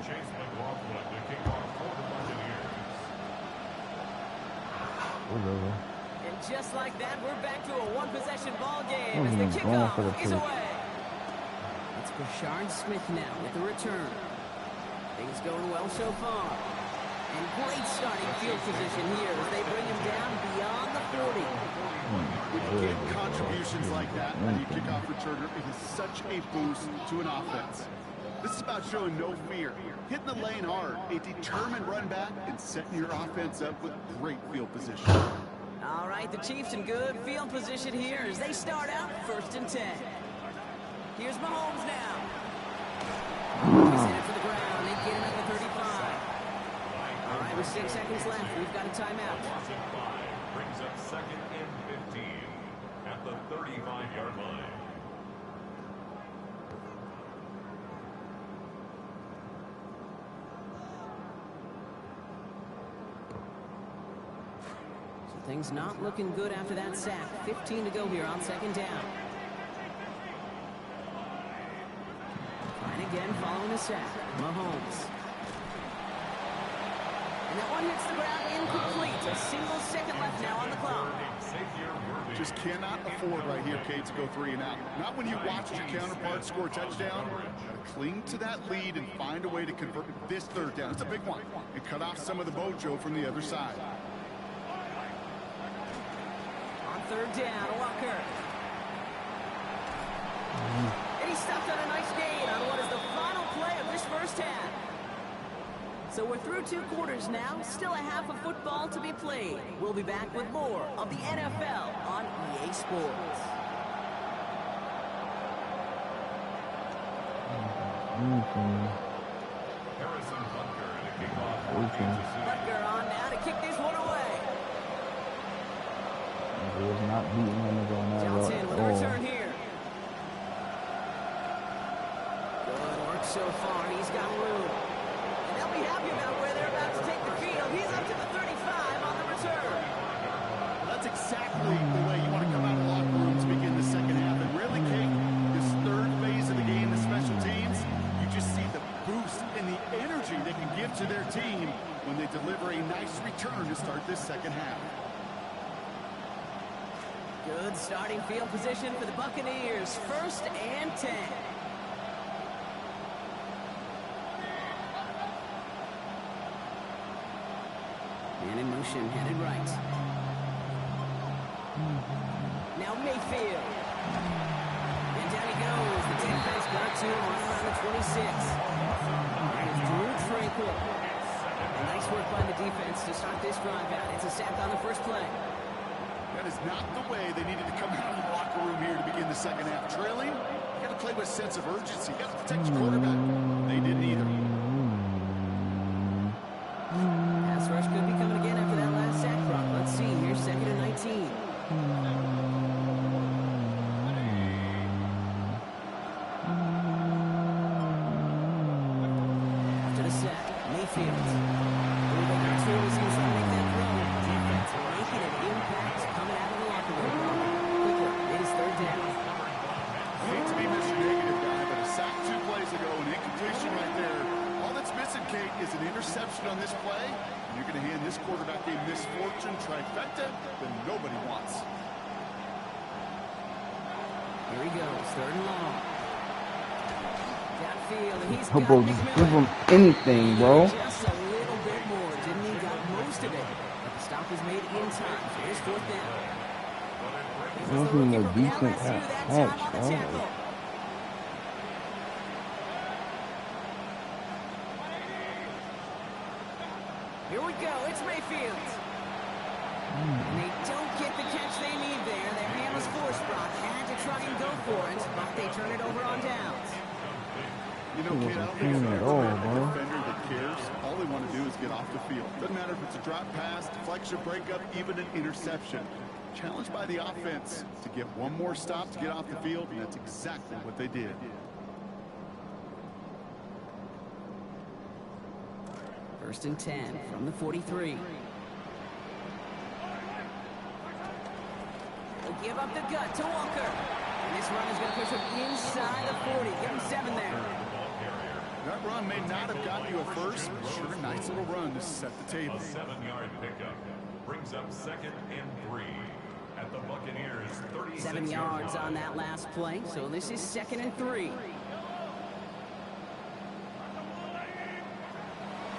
Chase McLaughlin to kick off for the Buccaneers. And just like that, we're back to a one-possession ball game as the kickoff is away. It's Brashard Smith now with the return. Things going well so far. And great starting field position here as they bring him down beyond the 40. When you get contributions like that, when you kick off returner, it is such a boost to an offense. This is about showing no fear, hitting the lane hard, a determined run back, and setting your offense up with great field position. All right, the Chiefs in good field position here as they start out 1st and 10. Here's Mahomes now. He's headed for the ground. They get him at the 35. All right, with 6 seconds left, we've got a timeout. Brings up 2nd and 15 at the 35-yard line. Things not looking good after that sack. 15 to go here on 2nd down. And again, following a sack, Mahomes. And that one hits the ground incomplete. A single second left now on the clock. Just cannot afford right here, Kate, to go 3 and out. Not when you watch your counterpart score a touchdown. Cling to that lead and find a way to convert this 3rd down. It's a big one. And cut off some of the mojo from the other side. 3rd down, Walker. And he stopped on a nice gain on what is the final play of this first half. So we're through 2 quarters now, still a half of football to be played. We'll be back with more of the NFL on EA Sports. Harrison Butker to kick off. Butker on now to kick this one away. He was not beating him on that. Johnson with a return here. Good work so far. He's got room. And they'll be happy about where they're about to take the field. He's up to the 35 on the return. That's exactly the way you want to come out of the locker room to begin the second half. And really, Kate, this 3rd phase of the game, the special teams, you just see the boost and the energy they can give to their team when they deliver a nice return to start this second half. Good starting field position for the Buccaneers. 1st and 10. Man in motion, headed right. Now Mayfield. And down he goes. The defense got to him right around the 26. And it's Drew Tranquil. Nice work by the defense to start this drive out. It's a sack on the first play. That is not the way they needed to come out of the locker room here to begin the second half. Trailing, you got to play with a sense of urgency. You got to protect your quarterback. They didn't either. Pass rush could be coming again after that last sack drop. Let's see. Here's 2nd and 19. After the sack, Mayfield. Is an interception on this play, and you're going to hand this quarterback a misfortune trifecta that nobody wants. Here he goes, 3rd and long. Downfield, and he's Hope got just give him anything, bro. just a little bit more, didn't he? Got most of it, but the stop was made in time. So here's 4th down. This is a decent catch, bro. Here we go, it's Mayfield. And they don't get the catch they need there. Their hand was forced, Brock. Had to try and go for it, but they turn it over on downs. You know, kid, I don't think I've ever met a defender that cares. All they want to do is get off the field. Doesn't matter if it's a drop pass, deflection, breakup, even an interception. Challenged by the offense to get one more stop to get off the field, and that's exactly what they did. First and 10 from the 43. They'll give up the gut to Walker. And this run is going to push him inside the 40. Give him 7 there. That run may not have got you a first, but sure, nice little run to set the table. A 7-yard pickup brings up 2nd and 3 at the Buccaneers 36. 7 yards on that last play. So this is 2nd and 3.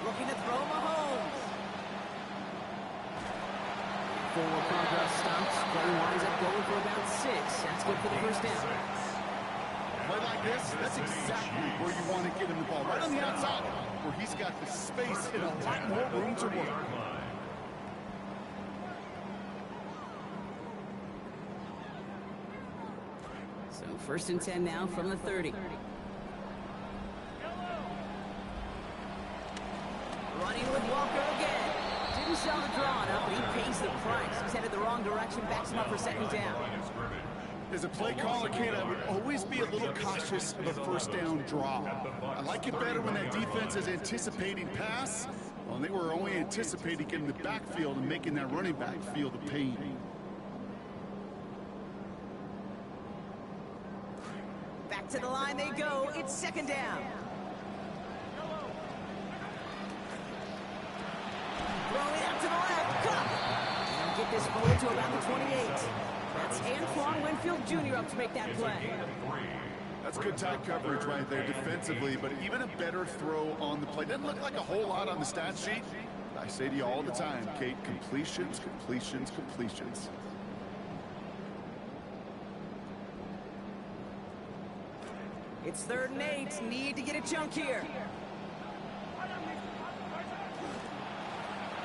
Looking to throw Mahomes. Forward progress stops. Play winds up going for about 6. That's good for the first down. Play like this, that's exactly where you want to get him the ball. Right on the outside, where he's got the space and a lot more room to work. So 1st and 10 now from the 30. Running with Walker again. Didn't sell the draw enough, but he pays the price. He's headed the wrong direction, backs him up for 2nd down. As a play caller, kid, I would always be a little cautious of a first down draw. I like it better when that defense is anticipating pass. Well, they were only anticipating getting the backfield and making that running back feel the pain. Back to the line they go. It's 2nd down. Throwing out to the left. Cup. And get this forward to about the 28. That's Antoine Winfield Jr. up to make that play. That's good tight coverage right there defensively, but even a better throw on the play. Doesn't look like a whole lot on the stat sheet. I say to you all the time, Kate, completions, completions, completions. It's 3rd and 8. Need to get a chunk here.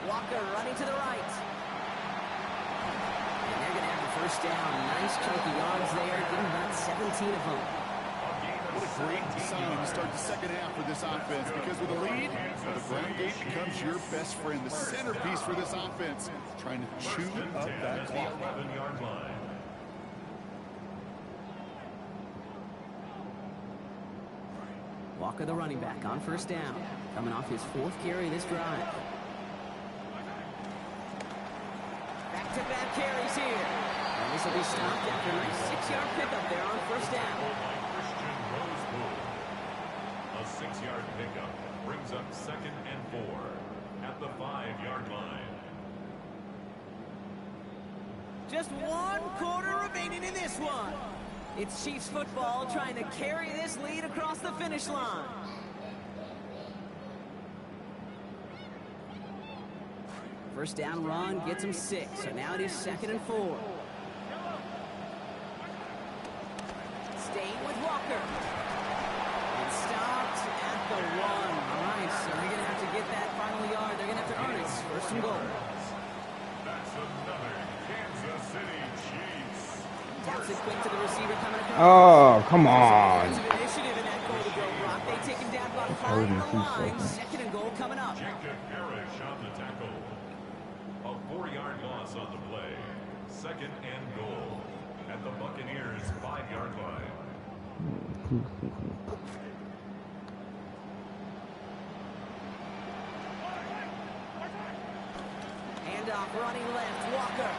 Walker running to the right. And they're going to have the first down. Nice chunky yards there. Getting about 17 of them. What a great sign to start the second half for this offense, because with a lead, the ground game becomes your best friend, the centerpiece for this offense, trying to chew up that clock. Walker, the running back, on first down. Coming off his 4th carry this drive. Back-to-back carries here. And this will be stopped after a nice 6-yard pickup there on first down. A 6-yard pickup brings up 2nd and 4 at the 5-yard line. Just 1 quarter remaining in this one. It's Chiefs football trying to carry this lead across the finish line. First down run gets him 6, so now it is 2nd and 4. Staying with Walker. And stopped at the 1. All right, so they're going to have to get that final yard. They're going to have to earn it. 1st and goal. That's another Kansas City Chiefs. Taps it quick to the receiver coming across. Oh, come on. Initiative in that goal to go, Brock. They take him down about 5 on the line. 2nd and goal coming up. Jacob Parrish on the tackle. A 4-yard loss on the play. 2nd and goal at the Buccaneers' 5-yard line. Handoff running left, Walker.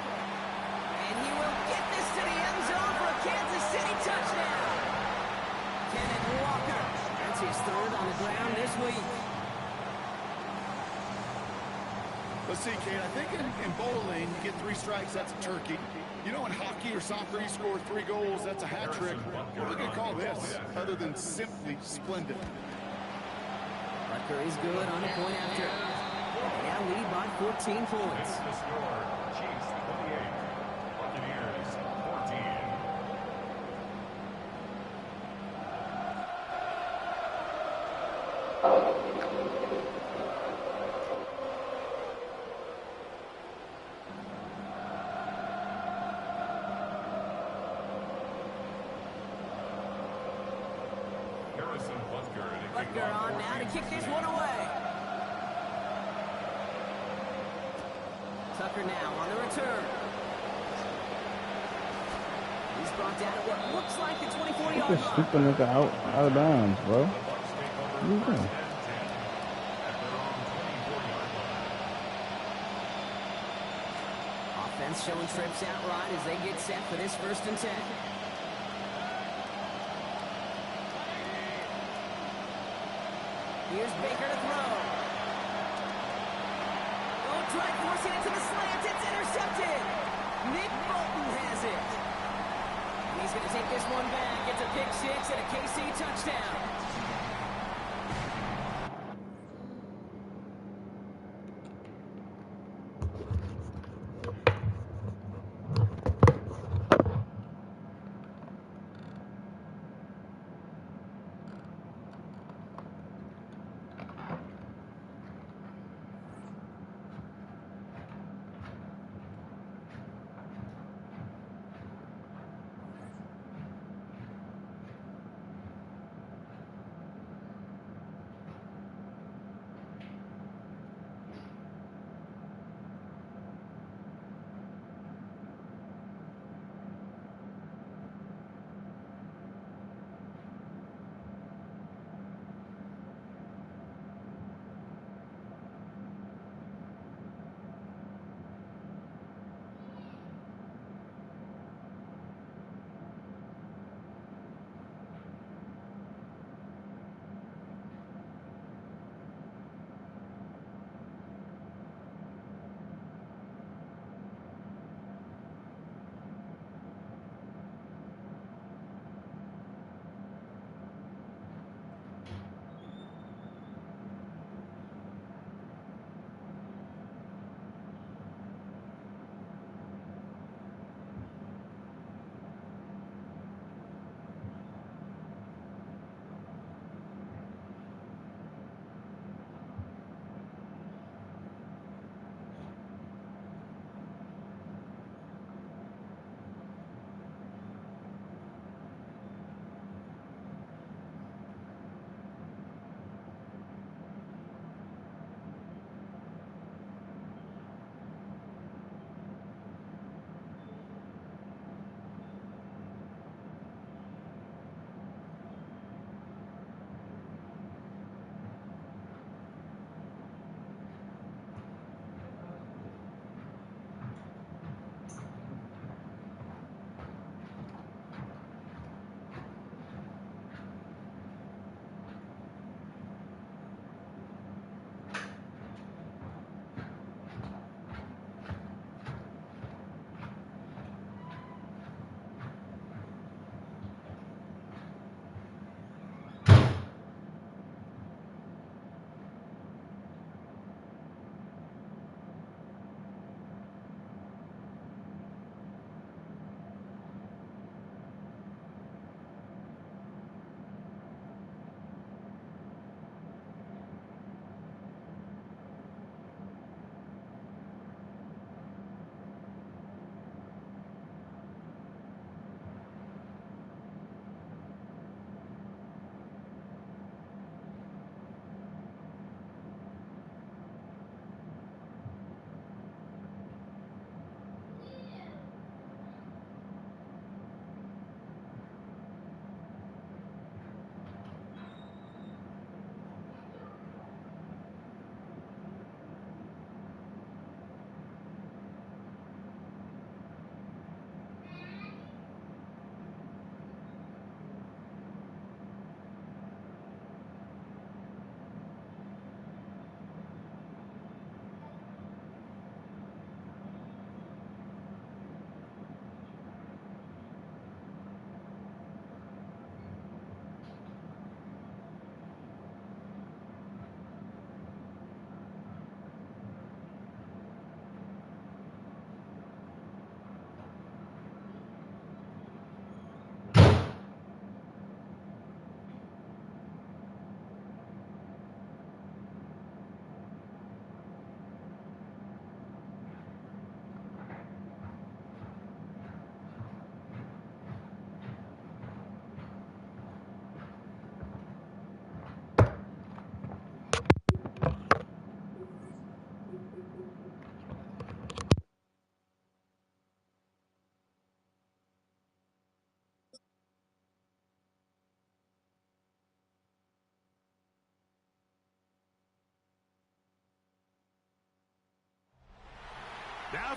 And he will get this to the end zone for a Kansas City touchdown. Kenneth Walker. That's his 3rd on the ground this week. Let's see, Kate, I think in bowling, you get 3 strikes, that's a turkey. You know, in hockey or soccer, you score 3 goals, that's a hat trick. What are we going to call this, other than simply splendid? Butker is good on the point after. They now lead by 14 points. The score, Chiefs 28, Buccaneers 14. Butker on now to kick this one away. Tucker now on the return. He's brought down at what looks like the 24-yard line. Just scooping it out of bounds, bro. What are you doing? Offense showing trips out right as they get set for this 1st and 10. Here's Baker to throw. Oh, try forcing it to the slant. It's intercepted. Nick Bolton has it. And he's going to take this one back. It's a pick 6 and a KC touchdown.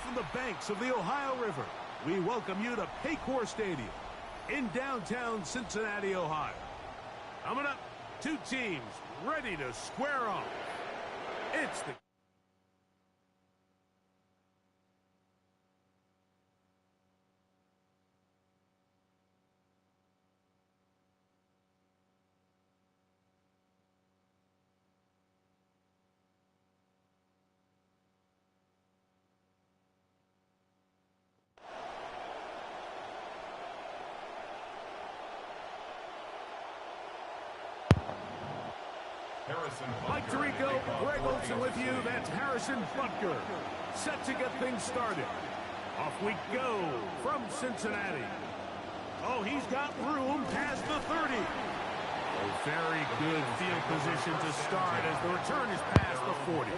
from the banks of the Ohio River, we welcome you to Paycor Stadium in downtown Cincinnati, Ohio. Coming up, two teams ready to square off. It's the Mike Tirico, Greg Olson with you. That's Harrison Butker. Set to get things started. Off we go from Cincinnati. Oh, he's got room past the 30. Oh, very good field position to start as the return is past the 40.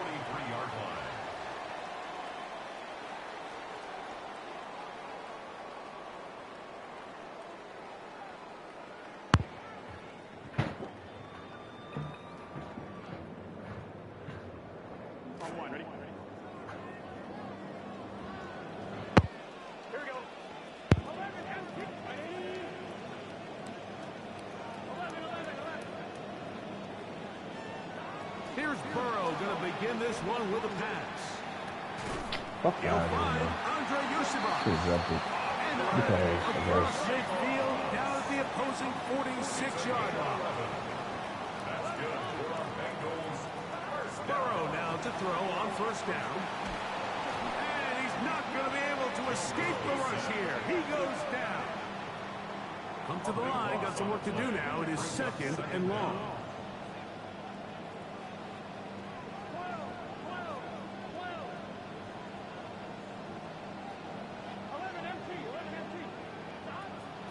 Here's Burrow going to begin this one with a pass. Fuck He'll out of find here. Andre Yusufov. Because, I guess. Midfield down at the opposing 46-yard line. Burrow now to throw on first down. And he's not going to be able to escape the rush here. He goes down. Come to the line. Got some work to do now. It is second and long.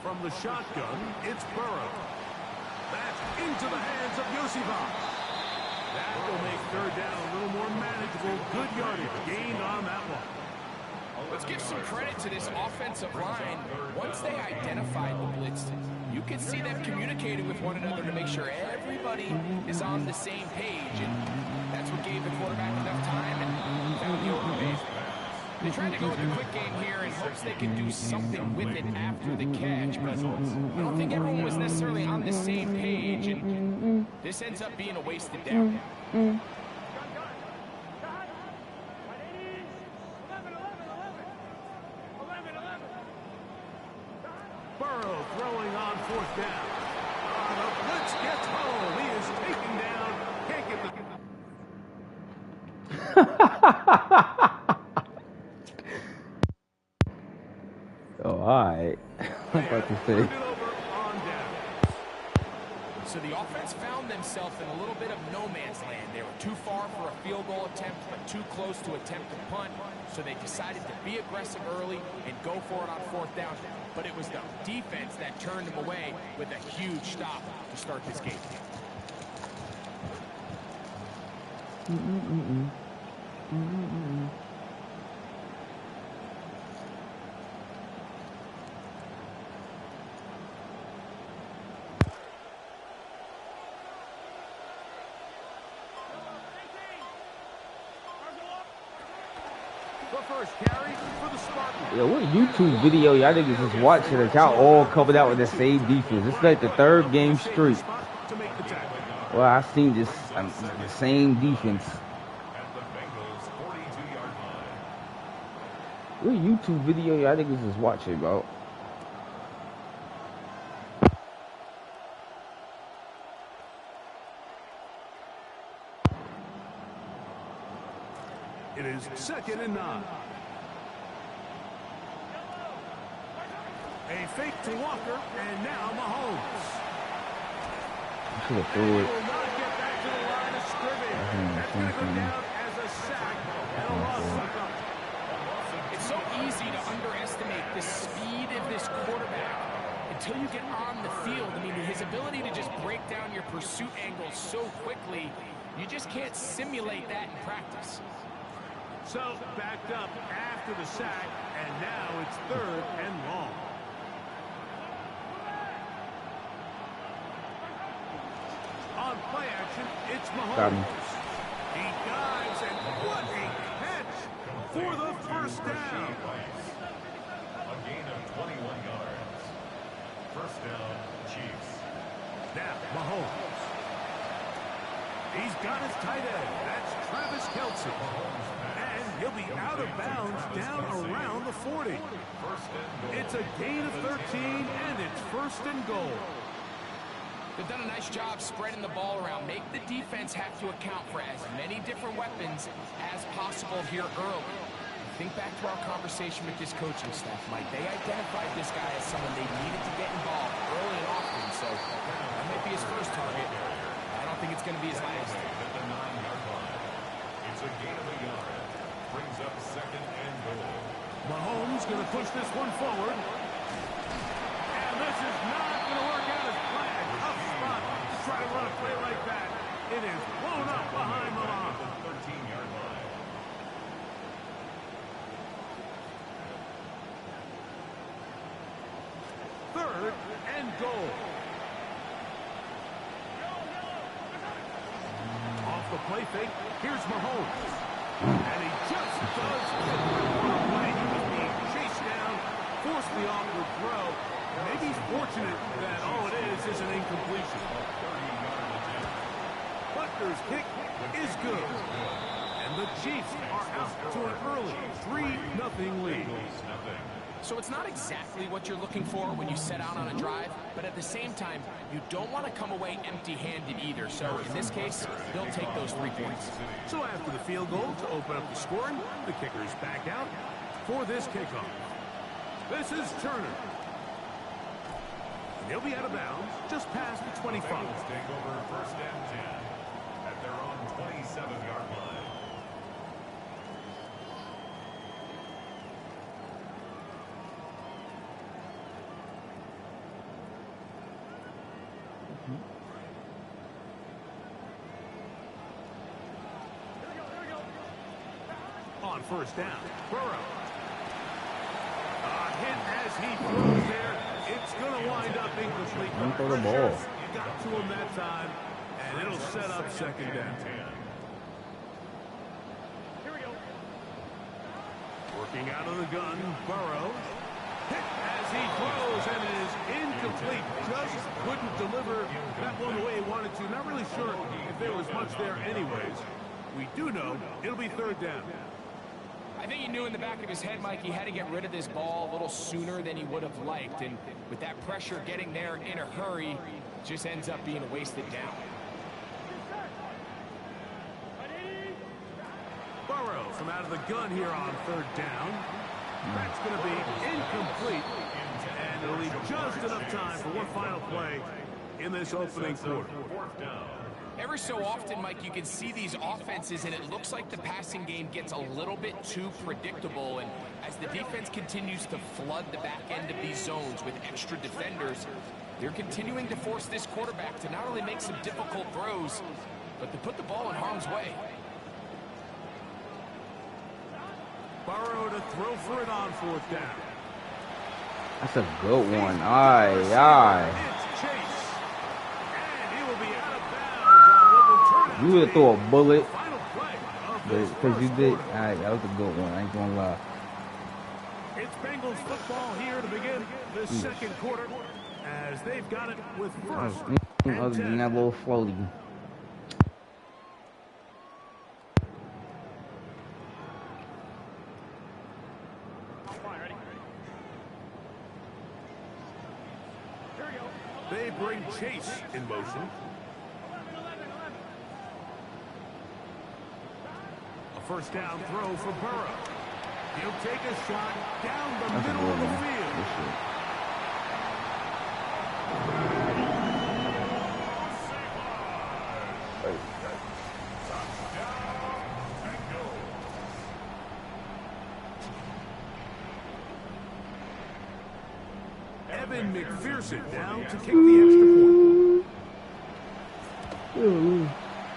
From the shotgun, it's Burrow. That's into the hands of Yosifov. That will make third down a little more manageable. Good yardage gained on that one. Let's give some credit to this offensive line. Once they identified the blitz, you could see them communicating with one another to make sure everybody is on the same page. And that's what gave the quarterback enough time and found the open base. They tried to go with the quick game here in hopes they could do something with it after the catch, but I don't think everyone was necessarily on the same page, and this ends up being a wasted down. Burrow throwing on fourth down. The blitz gets home. He is taken down. Can't get the... Oh, alright. I'm about to say. So the offense found themselves in a little bit of no man's land. They were too far for a field goal attempt, but too close to attempt a punt. So they decided to be aggressive early and go for it on fourth down. But it was the defense that turned them away with a huge stop to start this game. Yo, what YouTube video y'all niggas just watching that y'all all covered out with the same defense? It's like the third game straight. Well, I seen this the same defense. What YouTube video y'all niggas is watching, bro? It is second and 9. A fake to Walker, and now Mahomes. Should have threw it. Will not get back to the line of scrimmage. That's going to go down as a sack and a loss of a couple. It's so easy to underestimate the speed of this quarterback until you get on the field. I mean, his ability to just break down your pursuit angles so quickly, you just can't simulate that in practice. So, backed up after the sack, and now it's third and long. On play action, it's Mahomes. He dives, and what a catch for the first down. down. A gain of 21 yards. First down, Chiefs. Now, Mahomes. He's got his tight end. That's Travis Kelce. And he'll be out of bounds down around the 40. It's a gain of 13, and it's first and goal. They've done a nice job spreading the ball around. Make the defense have to account for as many different weapons as possible here early. Think back to our conversation with this coaching staff, Mike. They identified this guy as someone they needed to get involved early and often, so that might be his first target. I don't think it's going to be his last. At the 9-yard line. It's a gain of a yard. Brings up second and goal. Mahomes going to push this one forward. And this is not going to work out as planned. Tough spot to try to run a play like that. It is blown up behind the line. 13-yard line. Third and goal. Off the play fake, here's Mahomes. And he just does get the play. He was being chased down, forced the awkward throw. Maybe he's fortunate that all it is an incompletion. Butker's kick is good. And the Chiefs are out to an early 3-0 lead. So it's not exactly what you're looking for when you set out on a drive, but at the same time, you don't want to come away empty-handed either. So in this case, they'll take those 3 points. So after the field goal to open up the scoring, the kicker's back out for this kickoff. This is Turner. And he'll be out of bounds just past the 25. Take over first and 10 at their own 27-yard line. On first down, Burrow. A hit as he throws there. It's going to wind up incomplete. Don't throw the ball. Got to him that time, and it'll set up second down. Working out of the gun, Burrow. Hit as he throws, and it is incomplete. Just couldn't deliver that one the way he wanted to. Not really sure if there was much there anyways. We do know it'll be third down. I think he knew in the back of his head, Mike, he had to get rid of this ball a little sooner than he would have liked. And with that pressure getting there in a hurry, just ends up being a wasted down. Burrow from out of the gun here on third down. That's going to be incomplete. And it'll leave just enough time for one final play in this opening quarter. Every so often, Mike, you can see these offenses, and it looks like the passing game gets a little bit too predictable. And as the defense continues to flood the back end of these zones with extra defenders, they're continuing to force this quarterback to not only make some difficult throws, but to put the ball in harm's way. Burrow to throw for it on fourth down. That's a good one. Aye, aye. It's Chase. And he will be out of bounds on what will turn out You would have thrown a bullet, final play of this because you first did. quarter. Alright, that was a good one. I ain't gonna lie. It's Bengals football here to begin the second quarter as they've got it with first and Other than 10. that little floaty. They bring Chase in motion. A first down throw for Burrow. He'll take a shot down the That's a middle good of the one. field. Good shit. Evan McPherson down to kick the extra point.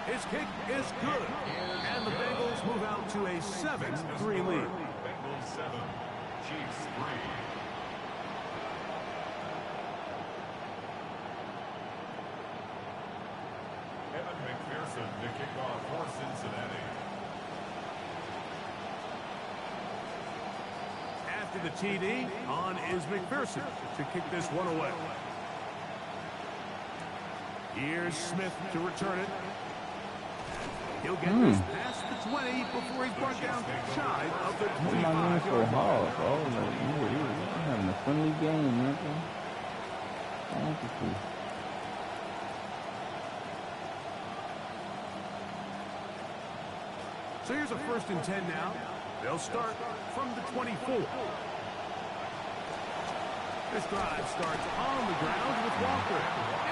His kick is good. And the Bengals move out to a 7-3 lead. Bengals 7, Chiefs 3. Evan McPherson to kick off for Cincinnati. After the TD, on is McPherson to kick this one away. Here's Smith to return it. He'll get this past the 20 before he's brought down shy of the 25. So hard, bro. Like, you having a friendly game, man. So here's a 1st and 10 now. They'll start from the 24. This drive starts on the ground with Walker.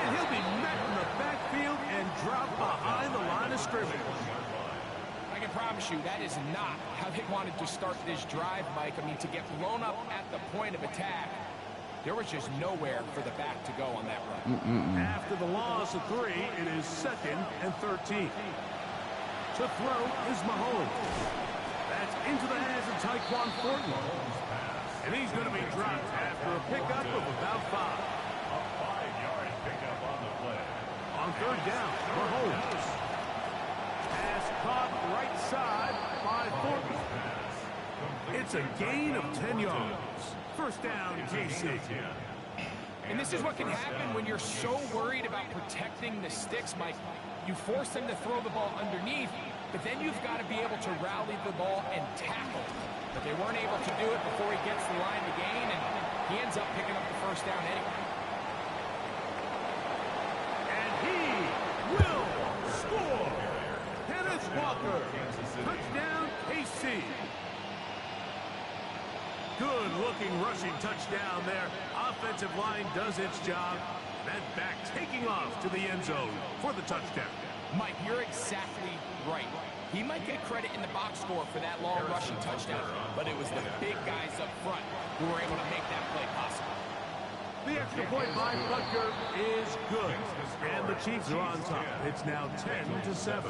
And he'll be met in the backfield and dropped behind the line of scrimmage. I can promise you that is not how they wanted to start this drive, Mike. I mean, to get blown up at the point of attack, there was just nowhere for the back to go on that run. After the loss of 3, it is 2nd and 13. To throw is Mahomes. That's into the hands of Tyquan Thornton. And he's going to be dropped after a pickup of about 5. A 5-yard pickup on the play. On 3rd down, Mahomes. Pass caught right side by Thornton. It's a gain of 10 yards. 1st down, KC. And this is what can happen when you're so worried about protecting the sticks, Mike. You force them to throw the ball underneath, but then you've got to be able to rally the ball and tackle. But they weren't able to do it before he gets the line to gain, and he ends up picking up the 1st down anyway. And he will score. Kenneth Walker. Touchdown, KC. Good-looking rushing touchdown there. Offensive line does its job. That back taking off to the end zone for the touchdown. Mike, you're exactly right. He might get credit in the box score for that long rushing touchdown, but it was the big guys up front who were able to make that play possible. The extra point by Butker is good, and the Chiefs are on top. It's now 10-7.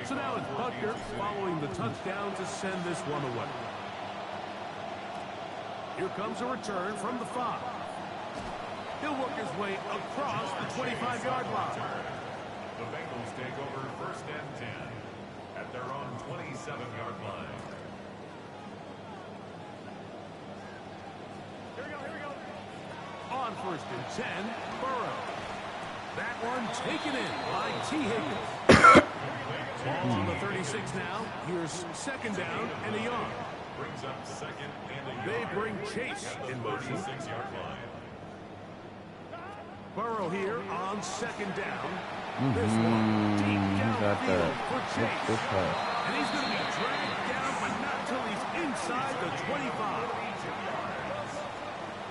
So now it's Butker following the touchdown to send this one away. Here comes a return from the 5. He'll work his way across the 25-yard line. The Bengals take over 1st and 10 at their own 27-yard line. Here we go. On 1st and 10, Burrow. That one taken in by T. Higgins. Ball's on the 36 now. Here's 2nd down and a yard. Brings up 2nd and a yard. They bring Chase in motion. 36-yard line. Burrow here on 2nd down. This one deep downfield for Chase. And he's going to be dragged down, but not till he's inside the 25.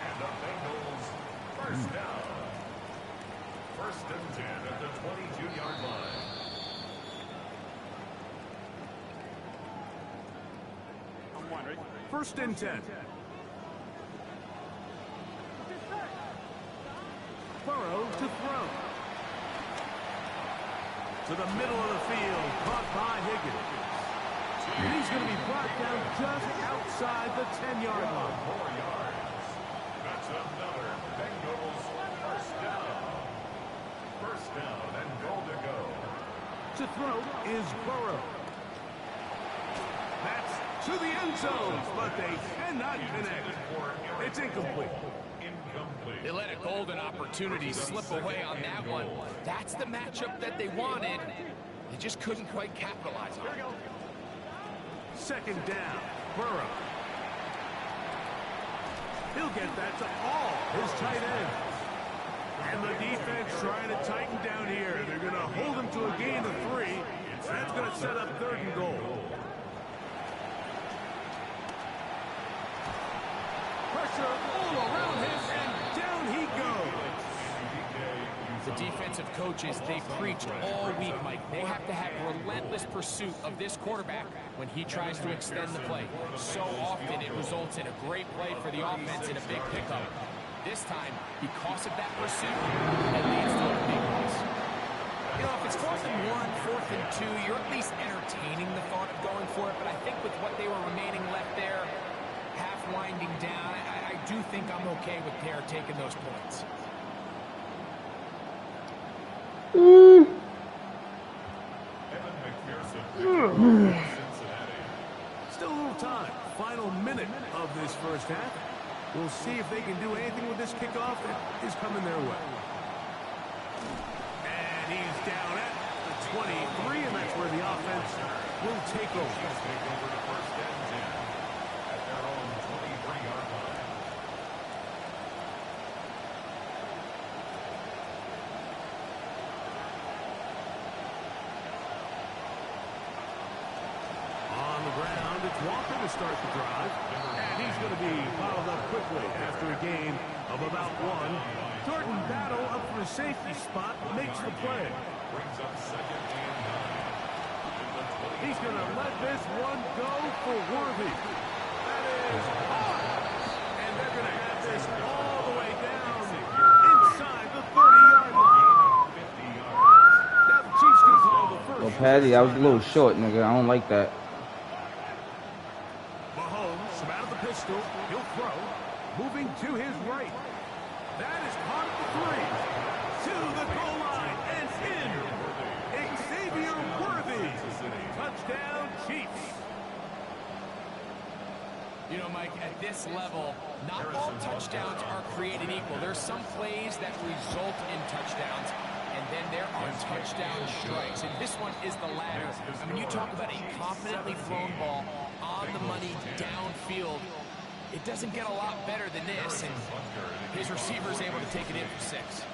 And the Bengals 1st down. 1st and 10 at the 22-yard line. First and 10. Burrow to throw. To the middle of the field, caught by Higgins. And he's going to be brought down just outside the 10-yard line. 4 yards. That's another Bengals 1st down. 1st down and goal to go. To throw is Burrow. That's to the end zone, but they cannot connect. It's incomplete. They let a golden opportunity slip away on that one. That's the matchup that they wanted. They just couldn't quite capitalize on it. 2nd down, Burrow. He'll get that to all his tight ends. And the defense trying to tighten down here. They're going to hold him to a gain of 3. That's going to set up 3rd and goal. Pressure all around him, and down he goes. The defensive coaches, they preach all week, Mike. They have to have relentless pursuit of this quarterback when he tries to extend the play. So often it results in a great play for the offense and a big pickup. This time, because of that pursuit, it leads to a big loss. You know, if it's 4th and 1, 4th and 2, you're at least entertaining the thought of going for it. But I think with what they were remaining left there, half winding down, I do think I'm okay with Pear taking those points. Evan McPherson, Cincinnati. Still a time. Final minute of this first half. We'll see if they can do anything with this kickoff that is coming their way. And he's down at the 23, and that's where the offense will take over. To first and 10 at their own 23-yard line. On the ground, it's Walker to start the drive. And he's going to be fouled up quickly after a gain of about 1. Jordan Battle up for a safety spot, makes the play. Brings up second and 9. He's going to let this one go for Worthy. That is hard. And they're going to have this all the way down inside the 30-yard line. Now the Chiefs can call the first. Well, Patty, I was a little short, nigga. I don't like that. Mahomes from out of the pistol. He'll throw. Moving to his right. That is caught at the 3. To the goal line and in. Xavier Worthy. Touchdown, Chiefs. You know, Mike, at this level, not all touchdowns are created equal. There's some plays that result in touchdowns, and then there are touchdown strikes. And this one is the latter. I mean, you talk about a confidently thrown ball on the money downfield. It doesn't get a lot better than this, and his receiver's able to take it in for 6.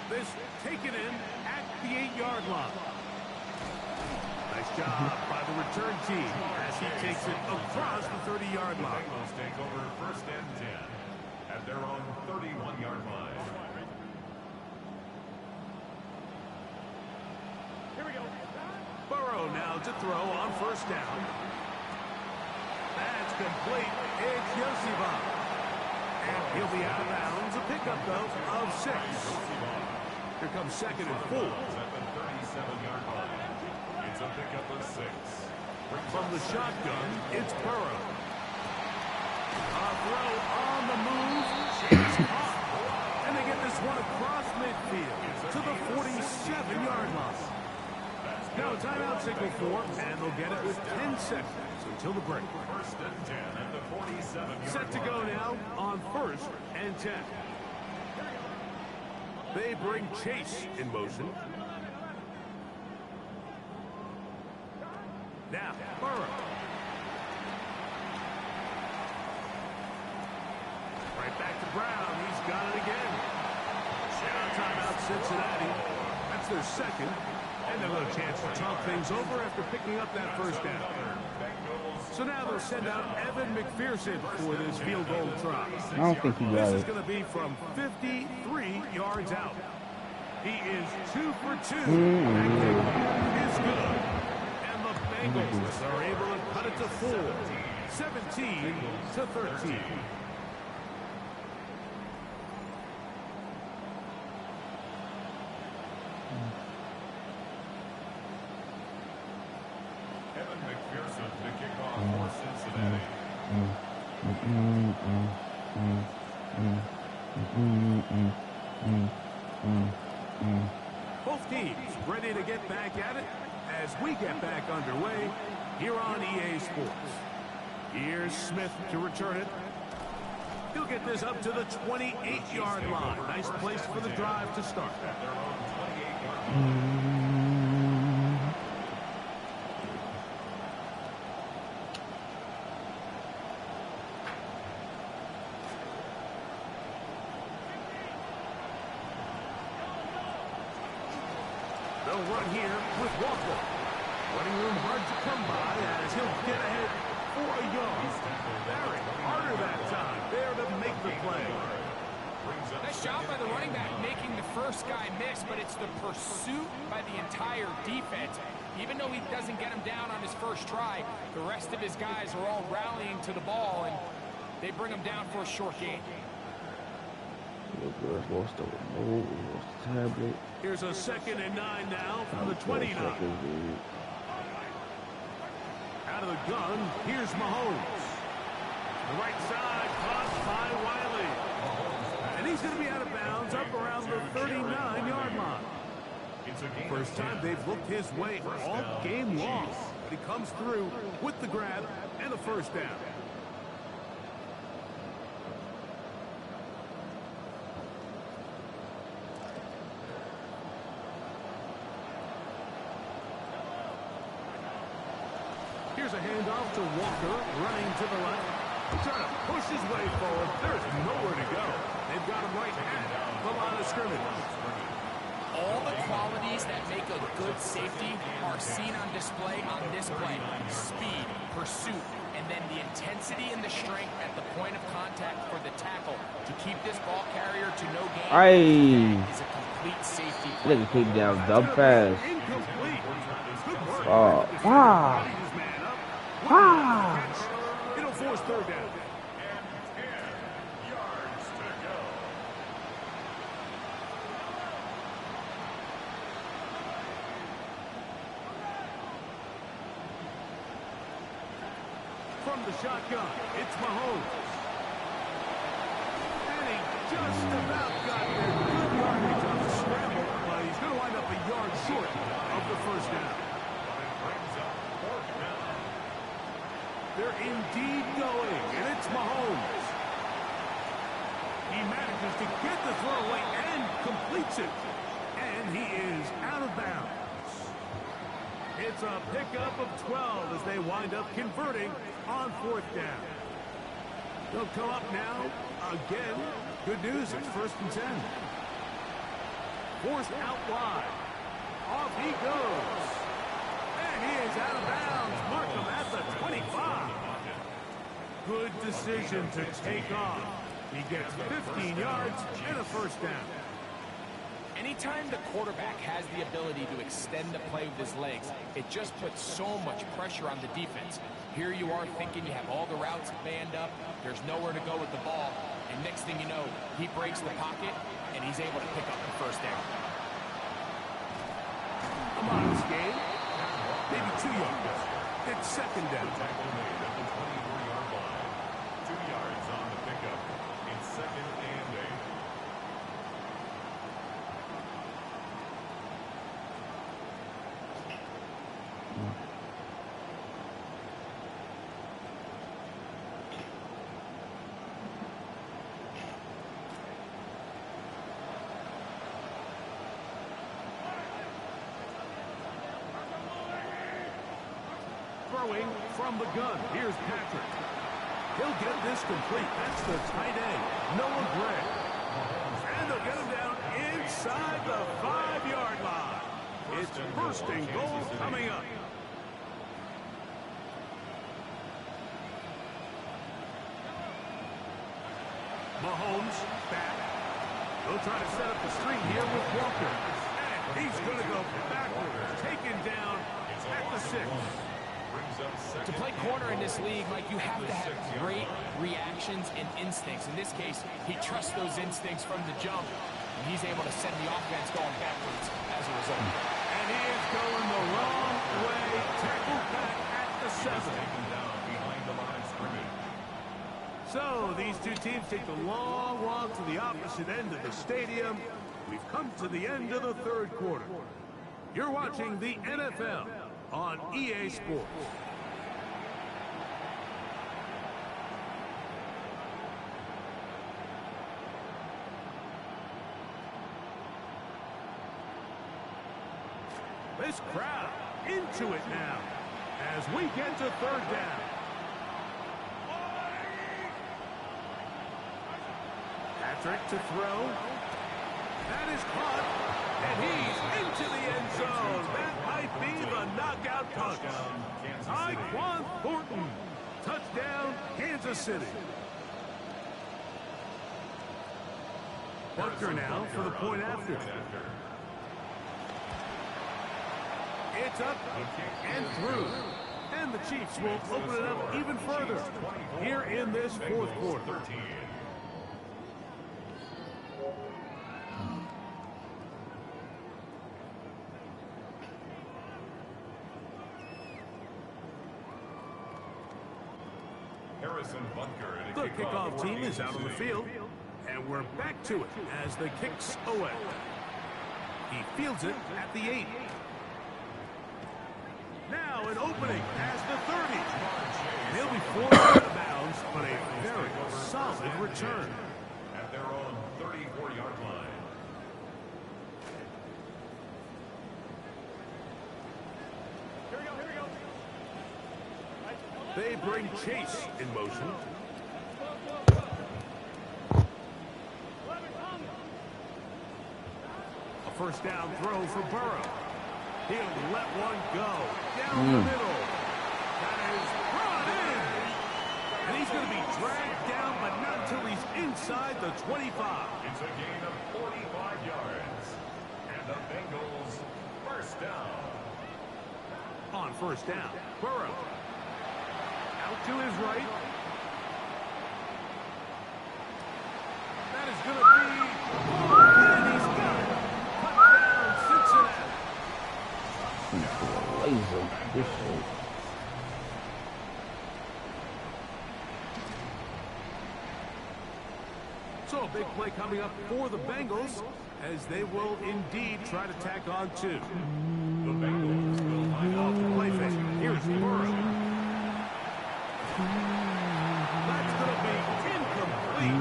This taken in at the 8-yard line. Nice job by the return team as he takes it across the 30-yard line. Bengals take over first and 10 at their own 31-yard line. Here we go. Burrow now to throw on first down. That's complete. It's Yosiva. And he'll be out of bounds. A pickup, though, of 6. Here comes second and 4. At the 37-yard line. It's a pickup of 6. From the shotgun, it's Burrow. A throw on the move. It's caught. And they get this one across midfield to the 47-yard line. Now a timeout signal for, and they'll get it with 10 seconds until the break. First and 10 at the 47-yard Set to go now on first and 10. They bring Chase in motion. Now, Burrow. Right back to Brown. He's got it again. Now timeout Cincinnati. That's their second. And a little chance to talk things over after picking up that first down. So now they'll send out Evan McPherson for this field goal try. I don't think he got This is it. going to be from 53 yards out. He is 2 for 2. That kick is good. And the Bengals are able to cut it to 4. 17 to 13. Evan McPherson to kick off for Cincinnati. Both teams ready to get back at it as we get back underway here on EA Sports. Here's Smith to return it. He'll get this up to the 28-yard line. Nice place for the drive to start. At their own 28-yard line. They'll run here with Walker. Running room hard to come by as he'll get ahead for a yard. Barrett harder that time. There to make the play. Nice job by the running back making the first guy miss, but it's the pursuit by the entire defense. Even though he doesn't get him down on his first try, the rest of his guys are all rallying to the ball, and they bring him down for a short gain. Lost the remote, lost the tablet. Here's a 2nd and 9 now from the 29. Out of the gun, here's Mahomes. The right side, caught by Wiley. And he's going to be out of bounds up around the 39-yard line. First time they've looked his way all game long. But he comes through with the grab and the first down. Here's a handoff to Walker, running to the left. Trying to push his way forward. There's nowhere to go. They've got him right at the line of scrimmage. All the qualities that make a good safety are seen on display on this play. Speed, pursuit, and then the intensity and the strength at the point of contact for the tackle to keep this ball carrier to no gain. That is a complete safety play. Look at keep down dumb fast. Incomplete. Good work. Oh, wow. Wow. It'll force third down. From the shotgun, it's Mahomes. And he just about got there. Good yardage on the scramble, but he's going to wind up a yard short of the first down. They're indeed going, and it's Mahomes. He manages to get the throwaway and completes it. And he is out of bounds. It's a pickup of 12 as they wind up converting on fourth down. They'll come up now again. Good news, it's 1st and 10. Forced out wide. Off he goes. And he is out of bounds. Mark him at the 25. Good decision to take off. He gets 15 yards and a first down. Anytime the quarterback has the ability to extend the play with his legs, it just puts so much pressure on the defense. Here you are thinking you have all the routes manned up, there's nowhere to go with the ball, and next thing you know, he breaks the pocket, and he's able to pick up the first down. A modest game, maybe 2 yards. It's second down. 23-yard line. 2 yards on the pickup. It's 2nd and 8. Throwing from the gun. Here's Patrick. He'll get this complete. That's the tight end, Noah Gray. And they'll get him down inside the 5-yard line. It's 1st and goal coming up. Mahomes back. They'll try to set up the screen here with Walker. And he's going to go backwards. Taken down at the 6. To play corner in this league, Mike, you have to have great reactions and instincts. In this case, he trusts those instincts from the jump, and he's able to send the offense going backwards as a result. And he is going the wrong way. Tackled back at the 7. So these two teams take the long walk to the opposite end of the stadium. We've come to the end of the 3rd quarter. You're watching the NFL on EA Sports. This crowd into it now as we get to 3rd down. Patrick to throw. That is caught, and he's into the end zone. That might be the knockout punch. Tyquan Thornton. Touchdown, Kansas City. Bunker now for the point after. It's up and through. And the Chiefs will open it up even further here in this 4th quarter. The kickoff team is out on the field, and we're back to it as the kicks away. He fields it at the 8. Now an opening as the 30. They'll be forced out of bounds, but a very solid return. At their own 34-yard line. They bring Chase in motion. A first down throw for Burrow. He'll let one go. Down the middle. That is brought in. And he's going to be dragged down, but not until he's inside the 25. It's a gain of 45 yards. And the Bengals first down. On first down, Burrow. Out to his right. That is going to be... and he's got it. Touchdown, Cincinnati. Laser. This shit. So a big play coming up for the Bengals as they will indeed try to tack on 2. The Bengals will line Off up. the play fake. Here's Burrow. That's going to be incomplete.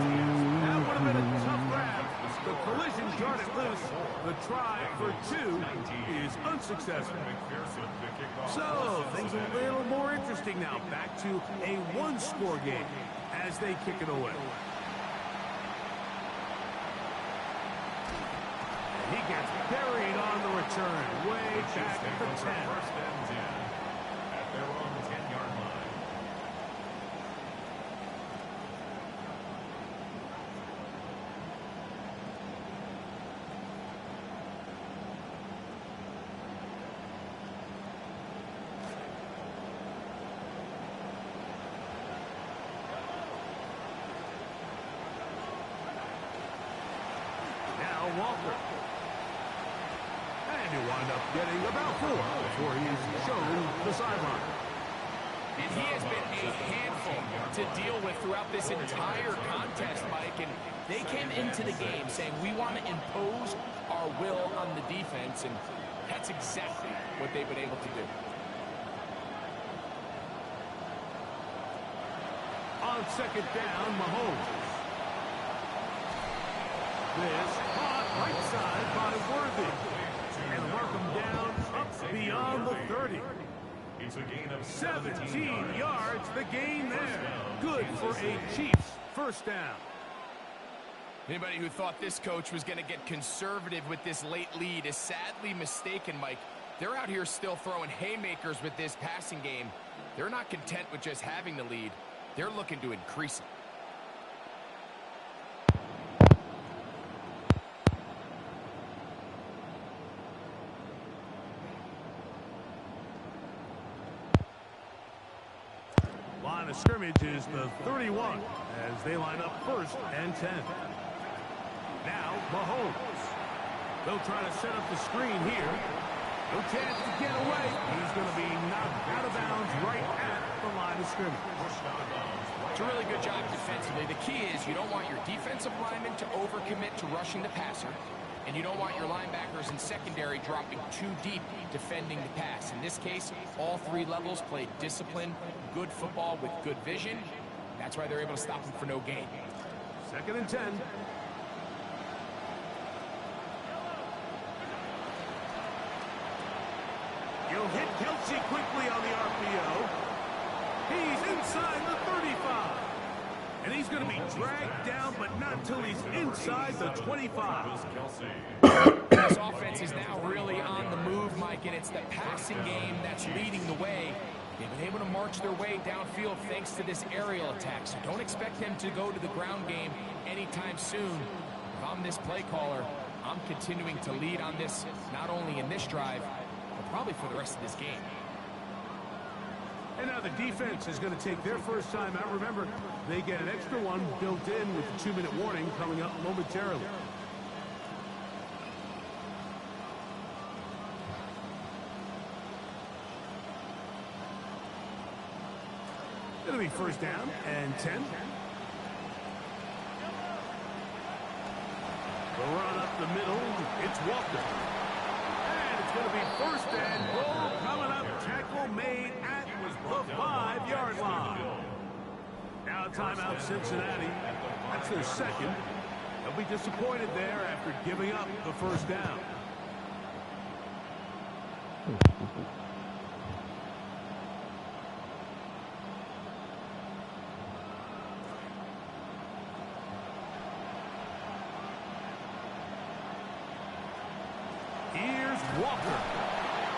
That would have been a tough grab. The collision darted loose. The try for 2 is unsuccessful. So things a little more interesting now. Back to a one-score game as they kick it away. He gets buried on the return. Way back at the 10. First and 10. At their own 10-yard line. Now Walker. And he'll wind up getting about 4 before he's shown the sideline. And he has been a handful to deal with throughout this entire contest, Mike. And they came into the game saying, we want to impose our will on the defense. And that's exactly what they've been able to do. On second down, Mahomes. This caught right side by Worthy. And mark him down up beyond the 30. It's a gain of 17 yards, the gain there. Good for a Chiefs first down. Anybody who thought this coach was going to get conservative with this late lead is sadly mistaken, Mike. They're out here still throwing haymakers with this passing game. They're not content with just having the lead. They're looking to increase it. Line of scrimmage is the 31 as they line up first and 10. Now Mahomes. They'll try to set up the screen here. No chance to get away. He's going to be knocked out of bounds right at the line of scrimmage. It's a really good job defensively. The key is you don't want your defensive linemen to overcommit to rushing the passer, and you don't want your linebackers and secondary dropping too deep defending the pass. In this case, all 3 levels played disciplined, good football with good vision. That's why they're able to stop them for no gain. Second and 10. He'll hit Kelsey quickly on the RPO. He's inside the 35. And he's going to be dragged down, but not until he's inside the 25. This offense is now really on the move, Mike, and it's the passing game that's leading the way. They've been able to march their way downfield thanks to this aerial attack, so don't expect them to go to the ground game anytime soon. If I'm this play caller, I'm continuing to lead on this, not only in this drive, but probably for the rest of this game. And now the defense is going to take their first time out. Remember, they get an extra one built in with the 2-minute warning coming up momentarily. It'll be first down and 10. The run up the middle, it's Walker. timeout, Cincinnati. That's their second. They'll be disappointed there after giving up the first down. Here's Walker.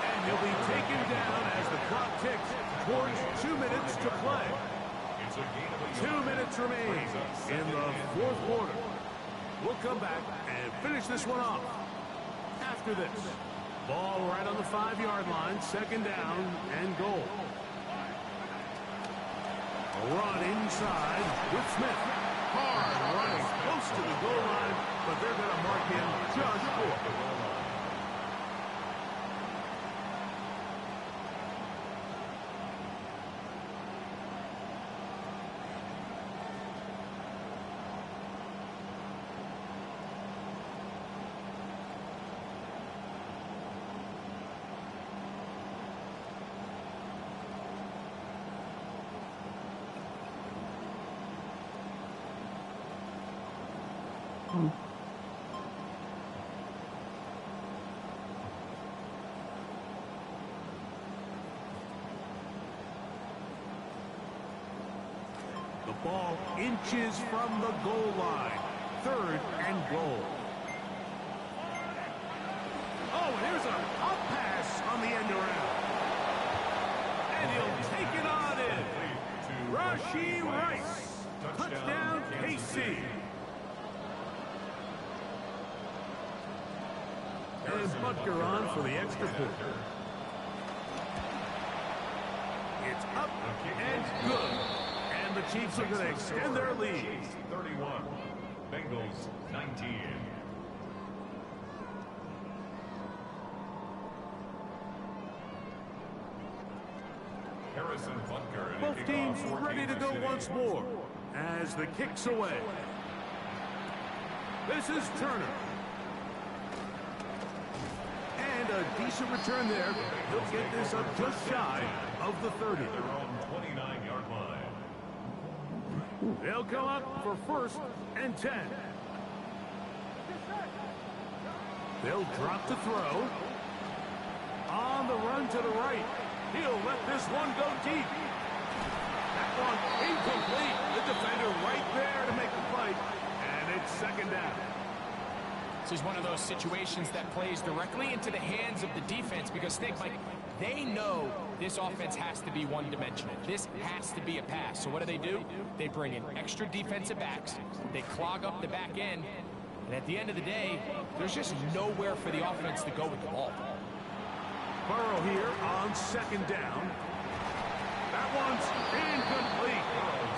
And he'll be taken down as the clock ticks towards 2 minutes to play. 2 minutes remain in the fourth quarter. We'll come back and finish this one off after this. Ball right on the 5-yard line, second down and goal. A run inside with Smith. Hard running close to the goal line, but they're going to mark him just short. The ball inches from the goal line. Third and goal. Oh, and here's a up pass on the end around. And he'll take it on in. Rashee Rice. Touchdown, KC. And Butker on for the extra point. It's up and good. And the Chiefs are going to extend their lead. 31, Bengals 19. Harrison Butker. Both teams ready to go once more as the kick's away. This is Turner. And a decent return there. He'll get this up just shy of the 30. Their own 29-yard line. They'll come up for first and 10. They'll drop to throw. On the run to the right. He'll let this one go deep. That one incomplete. The defender right there to make the fight. And it's second down. This is one of those situations that plays directly into the hands of the defense because, think, Mike, they know this offense has to be one-dimensional. This has to be a pass. So what do? They bring in extra defensive backs. They clog up the back end. And at the end of the day, there's just nowhere for the offense to go with the ball. Burrow here on second down. That one's incomplete.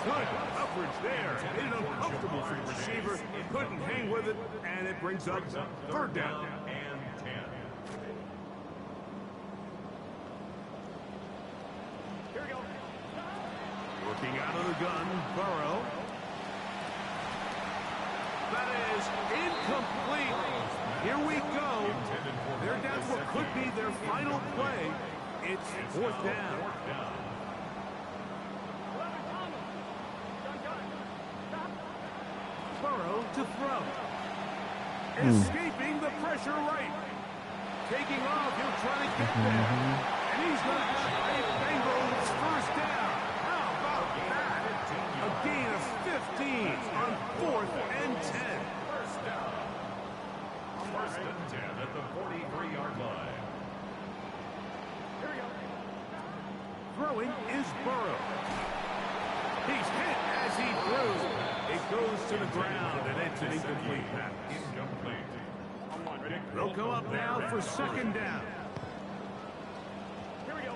Good coverage there. Made it uncomfortable for the receiver. Couldn't hang with it, and it brings up third down. And 10. Here we go. Working out of the gun, Burrow. That is incomplete. Here we go. They're down to what could be their final play. It's fourth down. Burrow to throw. Escaping the pressure right. Taking off, he'll try to get there. And he's going to have a Bengals first down. How about that? A gain of 15 on 4th and 10. First down. First and 10 at the 43-yard line. Here we go. Throwing is Burrow. He's hit as he throws. It goes to the ground, and it's an incomplete pass. Incomplete. They'll come up now for second down. Here we go.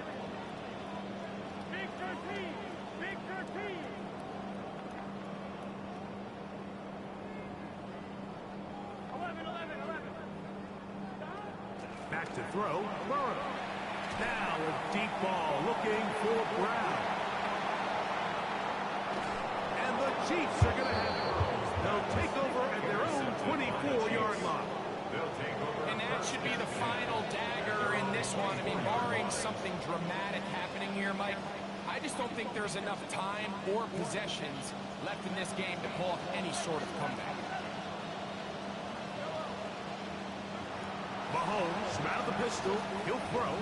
Big 13. Big 13. Back to throw, Burrow. Now a deep ball looking for Brown. And the Chiefs are going to have it. They'll take over at their own 24-yard line. And that should be the final dagger in this one. I mean, barring something dramatic happening here, Mike, I just don't think there's enough time or possessions left in this game to pull off any sort of comeback. Mahomes out of the pistol. He'll throw.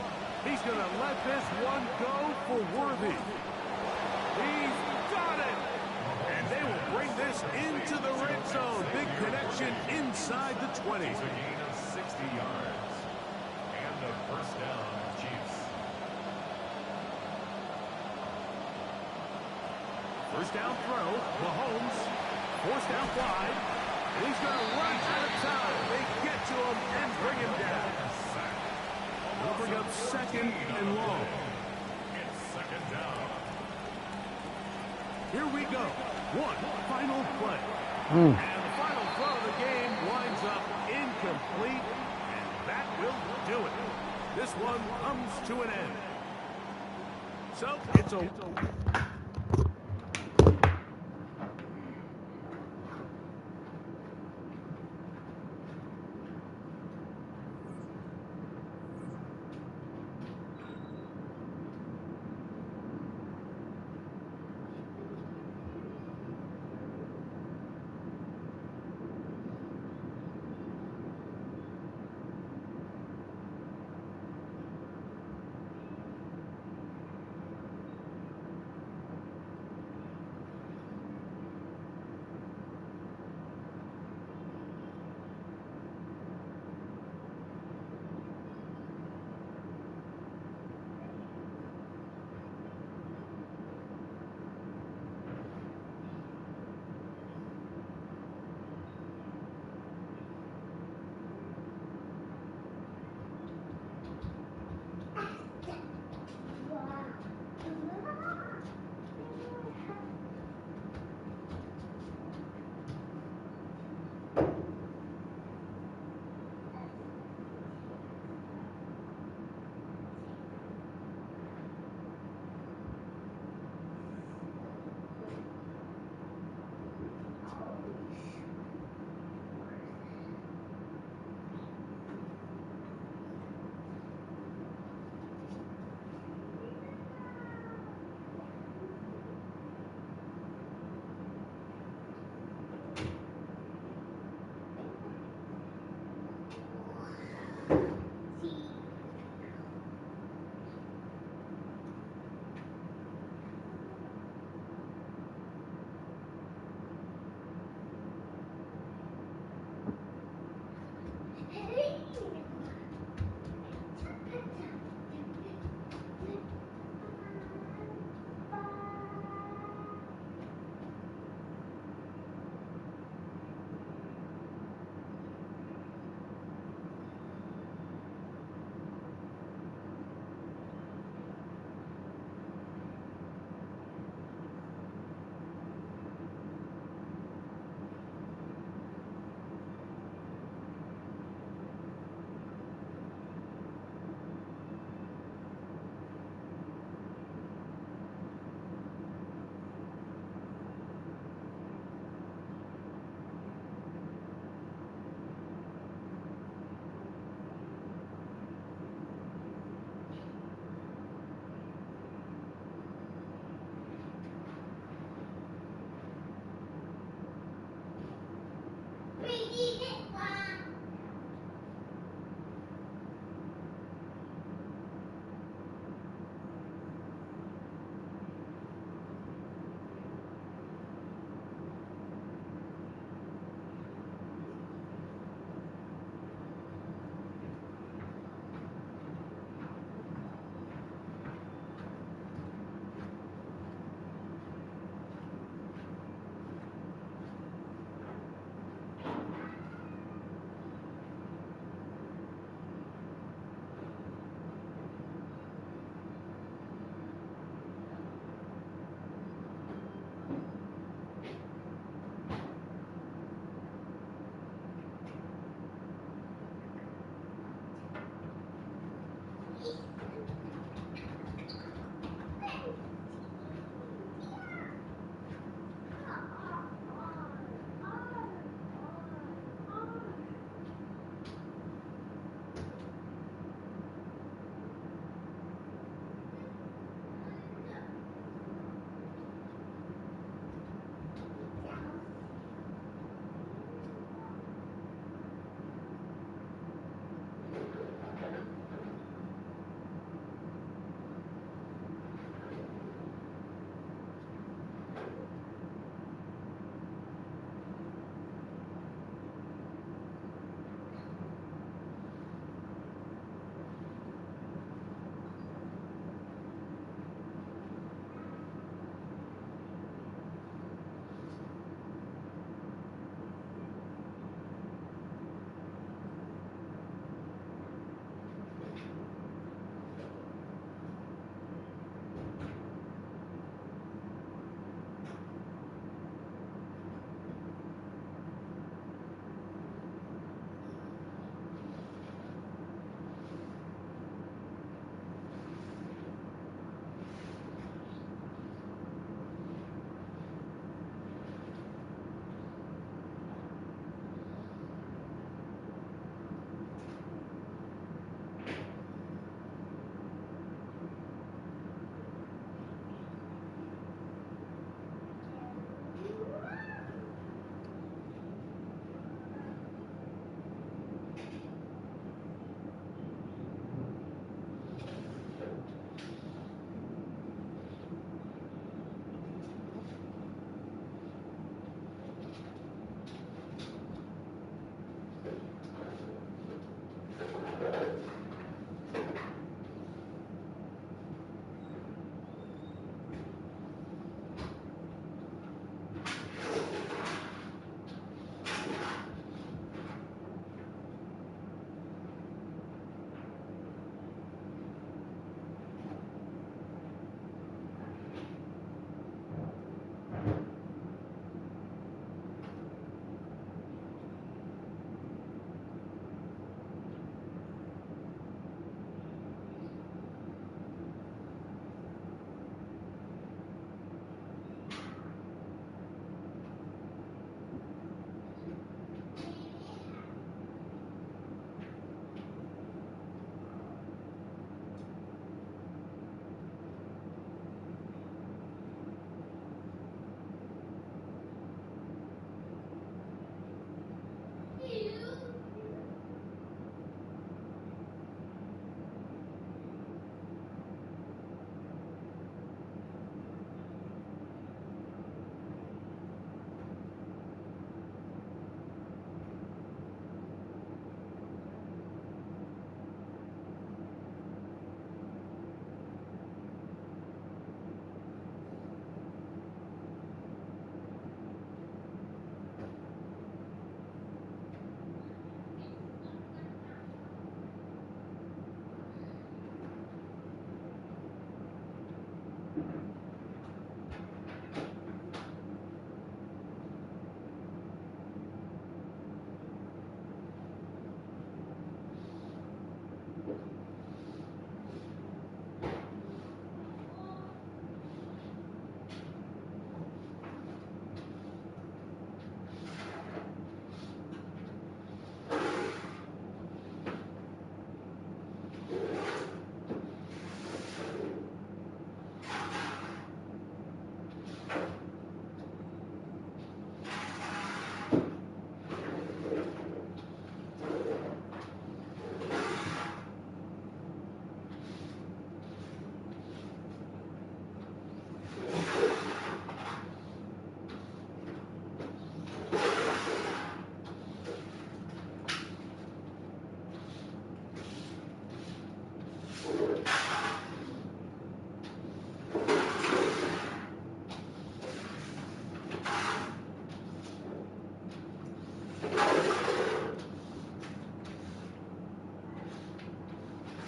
He's going to let this one go for Worthy. He's got it. And they will bring this into the red zone. Big connection inside the 20. It's a gain of 60 yards. And a first down, Chiefs. First down throw. Mahomes. Forced down wide. And he's going to run out of time. They get to him and bring him down. They'll bring up second and long. It's second down. Here we go. One final play. And the final throw of the game winds up incomplete. And that will do it. This one comes to an end. So it's a...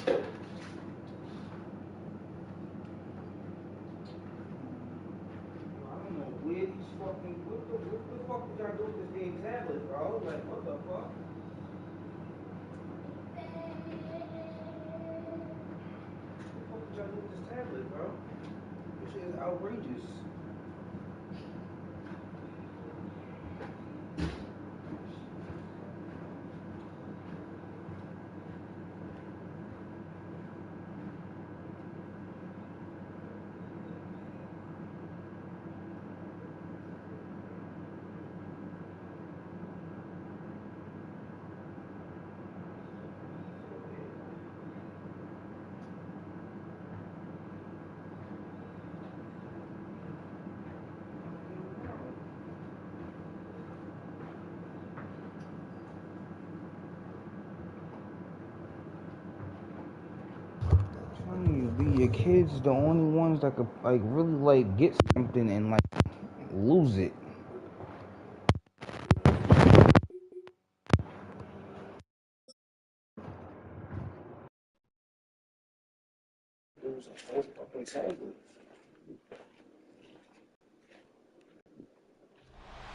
What the fuck did y'all do with this damn tablet, bro? Like, what the fuck? What the fuck did y'all do with this tablet, bro? This shit is outrageous. Your kids the only ones that could like really like get something and like lose it.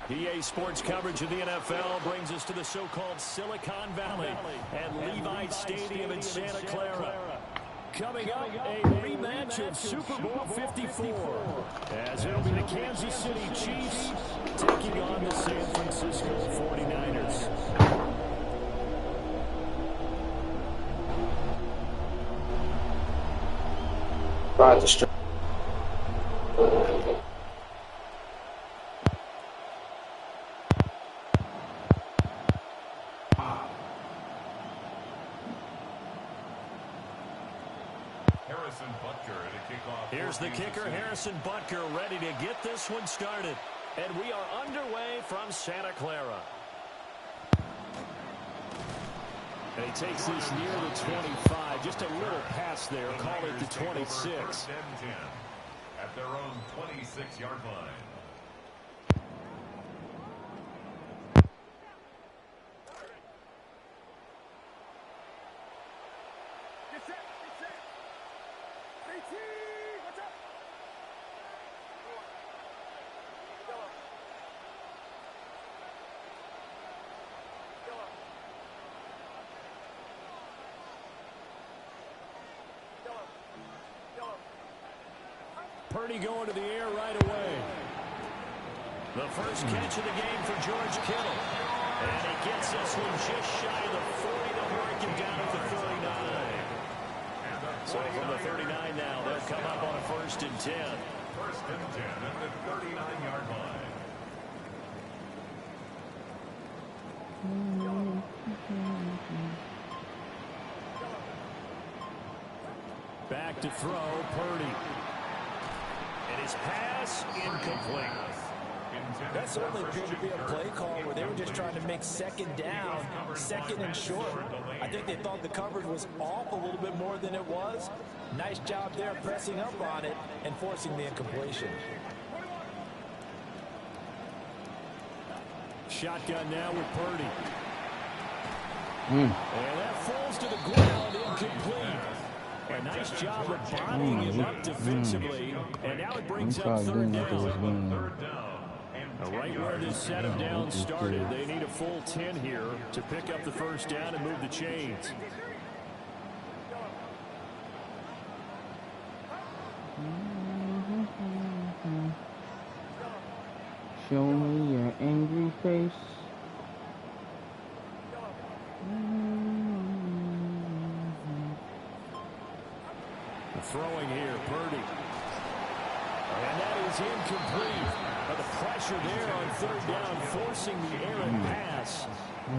EA Sports coverage of the NFL brings us to the so-called Silicon Valley at Levi Stadium in Santa Clara. Coming up, a rematch of Super Bowl 54, as it'll be the Kansas City Chiefs taking on the San Francisco 49ers. Ride the street. Here's the kicker, Harrison Butker, ready to get this one started. And we are underway from Santa Clara. And he takes this near the 25. Just a little pass there. Call it the 26. At their own 26-yard line. Purdy going to the air right away. The first catch of the game for George Kittle. And he gets this one just shy of the 40 to mark him down at the 39. So from the 39 now, they'll come up on a 1st and 10. 1st and 10 at the 39-yard line. Back to throw, Purdy. And his pass incomplete. That certainly appeared to be a play call where they were just trying to make second down, second and short. I think they thought the coverage was off a little bit more than it was. Nice job there pressing up on it and forcing the incompletion. Shotgun now with Purdy. And that falls to the ground, incomplete. A nice job of bodying him up defensively. And now it brings up 3rd down. Right where this set of downs started, they need a full 10 here to pick up the 1st down and move the chains. Show me your angry face. Throwing here, Purdy. And that is incomplete. But the pressure there on 3rd down, forcing the errant pass.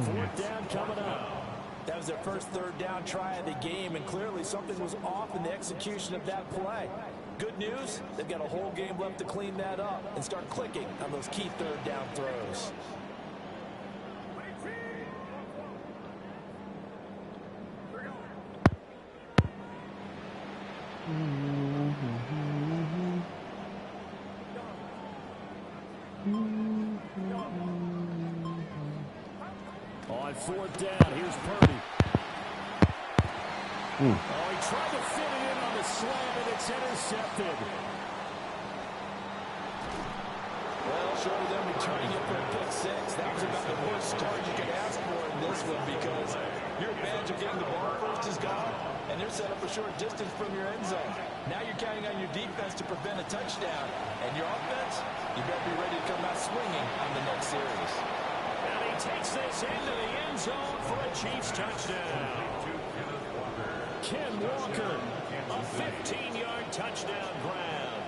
4th down coming up. That was their first 3rd down try of the game, and clearly something was off in the execution of that play. Good news, they've got a whole game left to clean that up and start clicking on those key 3rd down throws. On 4th down, here's Purdy. Oh, tried to fit it in on the slam, and it's intercepted. Well, short of them returning it for a pick six, that was about the worst start you could ask for in this one because your advantage of getting the ball first is gone, and they're set up a short distance from your end zone. Now you're counting on your defense to prevent a touchdown, and your offense, you better be ready to come out swinging on the next series. And he takes this into the end zone for a Chiefs touchdown. Ken Walker, a 15-yard touchdown grab.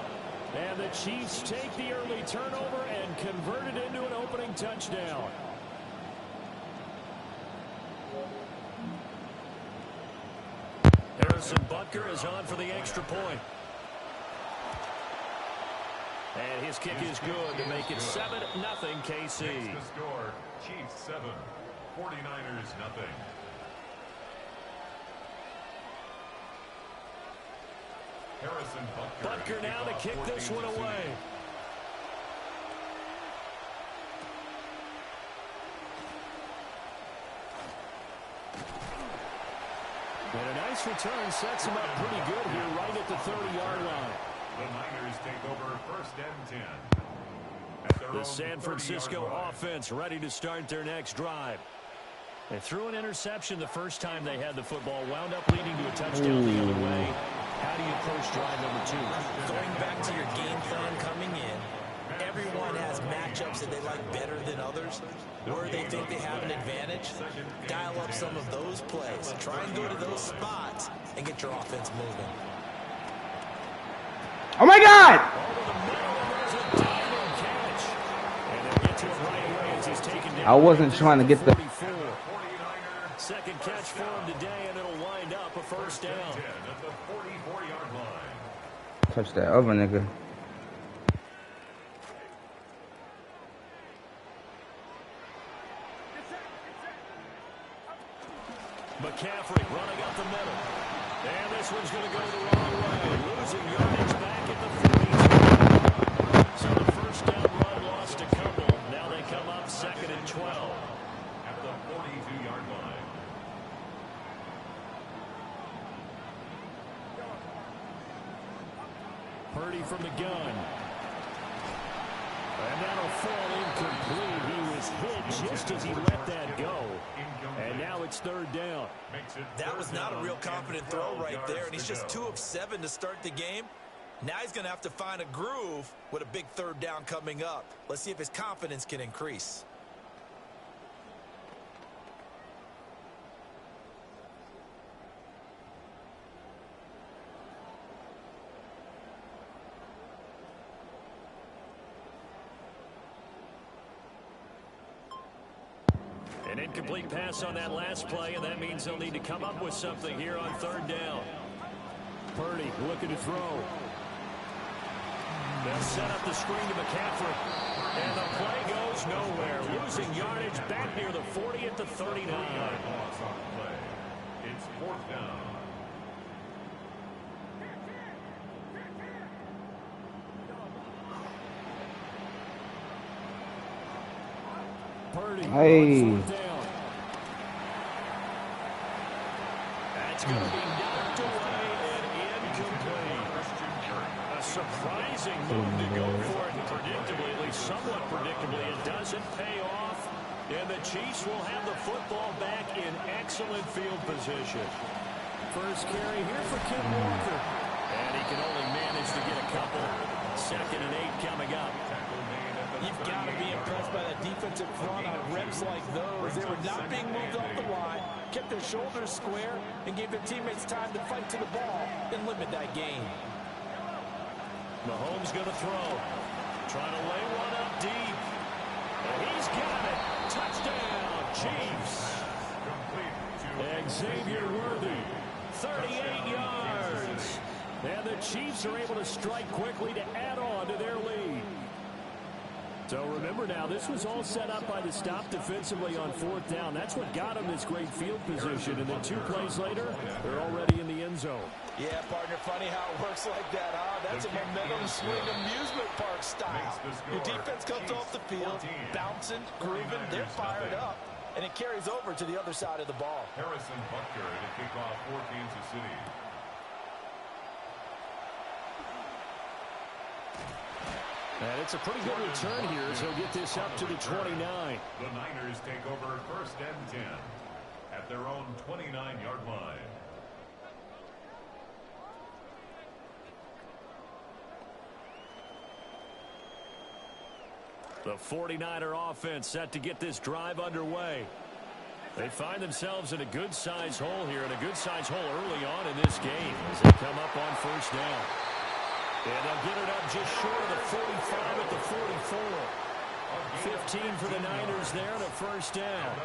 And the Chiefs take the early turnover and convert it into an opening touchdown. Harrison Butker is on for the extra point. And his kick is good to make it 7-0 KC. The score, Chiefs 7, 49ers nothing. Harrison Butker now to kick this one away. And a nice return sets him up pretty good here right at the 30-yard line. The Niners take over first and 10. The San Francisco offense ready to start their next drive. They threw an interception the first time they had the football, wound up leading to a touchdown the other way. How do you approach drive number 2? Going back to your game plan coming in, everyone has matchups that they like better than others, where they think they have an advantage. Dial up some of those plays. Try and go to those spots and get your offense moving. Oh my God! I wasn't trying to get the second catch for him today, and it'll wind up a first down. Touch that other nigga. McCaffrey running up the middle. And this one's going to go the wrong way. Losing yardage back at the 42. So the first down run lost a couple. Now they come up 2nd and 12. At the 42-yard line. Purdy from the gun. And that'll fall incomplete. He was hit just as he let that go. And now it's 3rd down. That was not a real confident throw right there, and he's just 2 of 7 to start the game. Now he's going to have to find a groove with a big 3rd down coming up. Let's see if his confidence can increase. An incomplete pass on that last play, and that means they'll need to come up with something here on 3rd down. Purdy looking to throw. They'll set up the screen to McCaffrey. And the play goes nowhere. Losing yardage back near the 40 at the 39. It's 4th down. Purdy. Hey. That's going to be knocked away and incomplete. A surprising move to go for it predictably, at least somewhat predictably. It doesn't pay off, and the Chiefs will have the football back in excellent field position. First carry here for Ken Walker. And he can only manage to get a couple. 2nd and 8 coming up. You've got to be impressed by that defensive front on reps like those. They were not being moved off the line, kept their shoulders square, and gave their teammates time to fight to the ball and limit that gain. Mahomes going to throw. Trying to lay one up deep. And he's got it. Touchdown, Chiefs. Xavier Worthy, 38 yards. And the Chiefs are able to strike quickly to add on to their lead. So remember now, this was all set up by the stop defensively on 4th down. That's what got them this great field position. And then 2 plays later, they're already in the end zone. Yeah, partner, funny how it works like that, huh? That's a momentum swing amusement park style. Your defense comes off the field, bouncing, grooving, they're fired up, and it carries over to the other side of the ball. Harrison Butker to kick off for Kansas City. And it's a pretty good return here as he'll get this up to the 29. The Niners take over 1st and 10 at their own 29-yard line. The 49er offense set to get this drive underway. They find themselves in a good-sized hole here, and a good-sized hole early on in this game as they come up on 1st down. And they'll get it up just short of the 45 at the 44. 15 for the Niners there and a 1st down.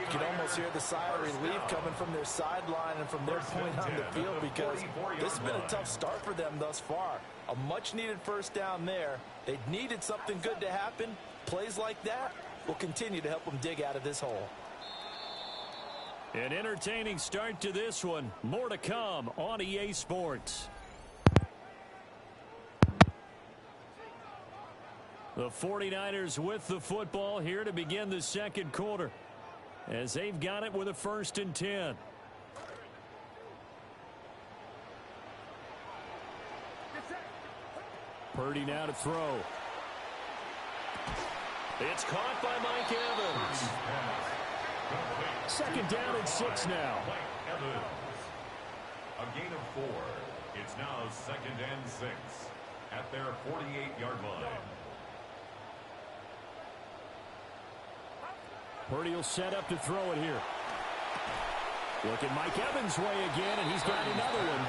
You can almost hear the sigh of relief coming from their sideline and from their point on the field, because this has been a tough start for them thus far. A much-needed 1st down there. They needed something good to happen. Plays like that will continue to help them dig out of this hole. An entertaining start to this one. More to come on EA Sports. The 49ers with the football here to begin the 2nd quarter, as they've got it with a 1st and 10. Purdy now to throw. It's caught by Mike Evans. 2nd down and 6 now. A gain of 4. It's now 2nd and 6 at their 48-yard line. Purdy will set up to throw it here. Look at Mike Evans' way again, and he's got another one.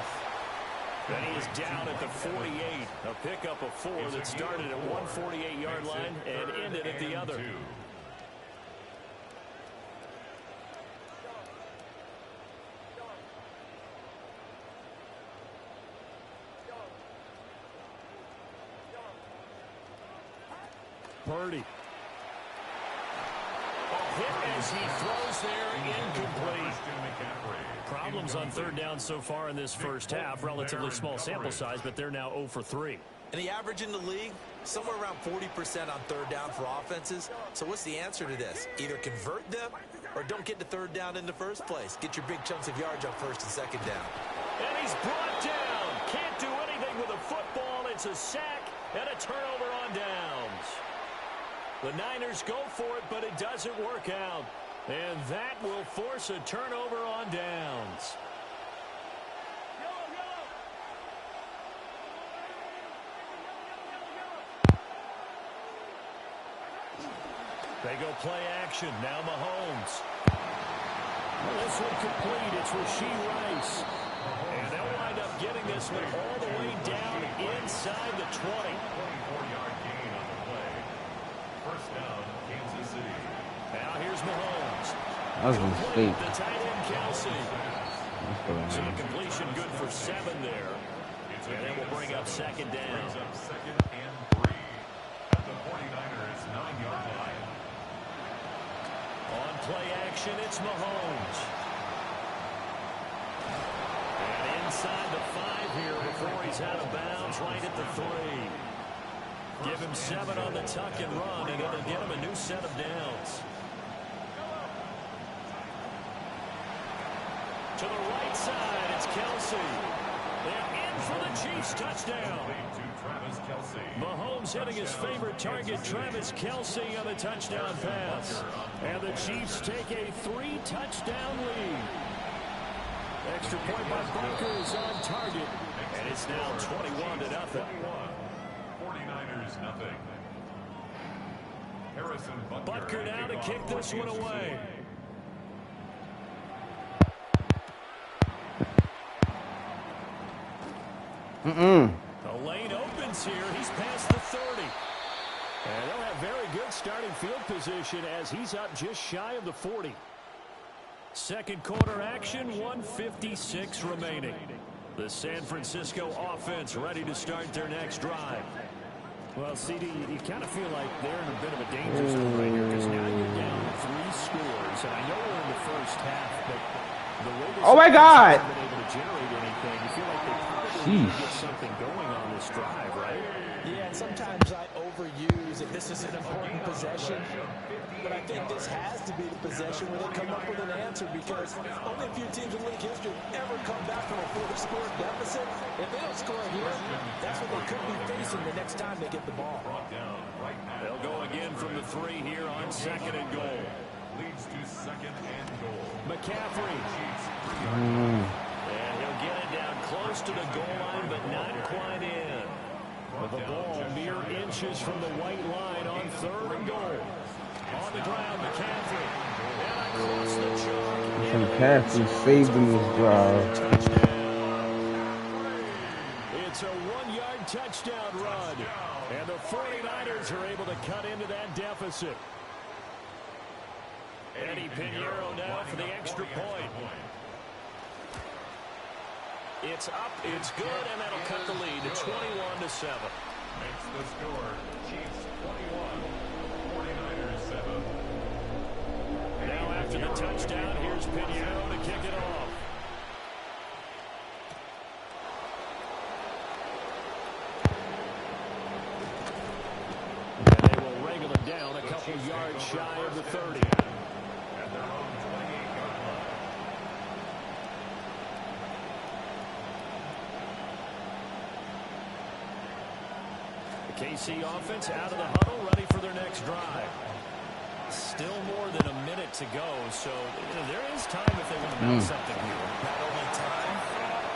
And he is down at the 48. A pickup of 4 that started at one 48-yard line and ended at the other. Purdy. Hit as he throws there, incomplete. Problems on 3rd down so far in this 1st half. Relatively small sample size, but they're now 0 for 3. And the average in the league, somewhere around 40% on 3rd down for offenses. So what's the answer to this? Either convert them or don't get to 3rd down in the first place. Get your big chunks of yards on 1st and 2nd down. And he's brought down. Can't do anything with a football. It's a sack and a turnover on downs. The Niners go for it, but it doesn't work out. And that will force a turnover on downs. They go play action. Now Mahomes. This one complete. It's Rashee Rice. And they'll wind up getting this one all the way down inside the 20. 24-yard gain on the play. 1st down, Kansas City. Now here's Mahomes. That was a mistake. The tight end, Kelsey. So the completion good for 7 there. And then we'll bring up 2nd down. Brings up 2nd and 3 at the 49ers 9-yard line. On play action, it's Mahomes. And inside the 5 here before he's out of bounds, right at the 3. Give him 7 on the tuck and run, and it'll get him a new set of downs. To the right side, it's Kelsey. They're in for the Chiefs touchdown. Mahomes hitting his favorite target, Travis Kelsey, on a touchdown pass. And the Chiefs take a 3-touchdown lead. Extra point by Bunker is on target. And it's now 21-0. 49ers nothing. Harrison Butker now to kick this one away. The lane opens here. He's past the 30. And they'll have very good starting field position as he's up just shy of the 40. 2nd quarter action, 1:56 remaining. The San Francisco offense ready to start their next drive. Well, CD, you kind of feel like they're in a bit of a danger zone right here because now you're down 3 scores. And I know we're in the 1st half, but the way this oh my God! been able to generate anything, you feel like they probably need to get something going on this drive, right? Yeah, and sometimes I overuse if this is an important possession. but I think this has to be the possession where they come up with an answer because only a few teams in league history ever come back from a 40-score deficit. If they don't score here, that's what they could be facing the next time they get the ball. They'll go again from the 3 here on 2nd and goal. Leads to 2nd and goal. McCaffrey. And he'll get it down close to the goal line, but not quite in. With the ball mere inches from the white line on 3rd and goal. On the ground, McCaffrey. And across the chalk. McCaffrey saved in this drive. It's a 1-yard touchdown run. And the 49ers are able to cut into that deficit. Eddie Pinheiro now for the extra point. It's up, it's good, and that'll cut the lead to 21-7. Makes the score. Chiefs 21, 49ers 7. Now after the touchdown, here's Pinheiro to kick it off. And they will wrangle it down a couple yards shy of the 30. At their own 28-yard line. KC offense out of the huddle, ready for their next drive. Still more than a minute to go, so there is time if they want to mount something here. Not only time,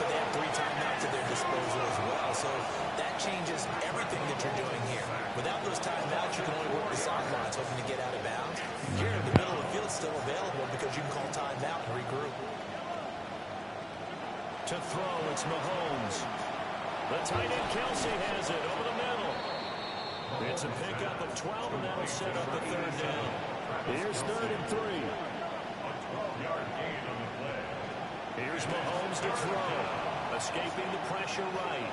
but they have 3 timeouts at their disposal as well, so that changes everything that you're doing here. Without those timeouts, you can only work the sidelines, hoping to get out of bounds. Here, in the middle of the field, still available because you can call timeout and regroup. To throw, it's Mahomes. The tight end Kelsey has it over the middle. It's a pickup of 12, and that'll set up the 3rd down. Here's 3rd and 3. A 12-yard gain on the play. Here's Mahomes to throw. Escaping the pressure right.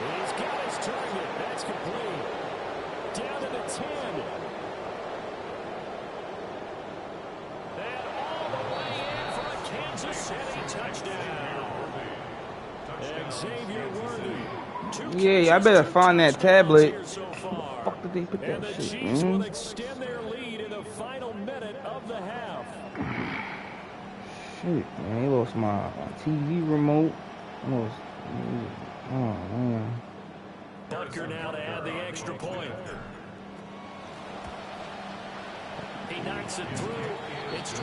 He's got his target. That's complete. Down to the 10. And all the way in for a Kansas City touchdown. Xavier Worthy. Yeah, I better find that tablet. So Fuck did they put and that the shit, Chiefs will man? extend their lead in the final minute of the half. Shit, man, they lost my TV remote. Oh man. Butker now to add the extra point. He knocks it through. It's 28-7.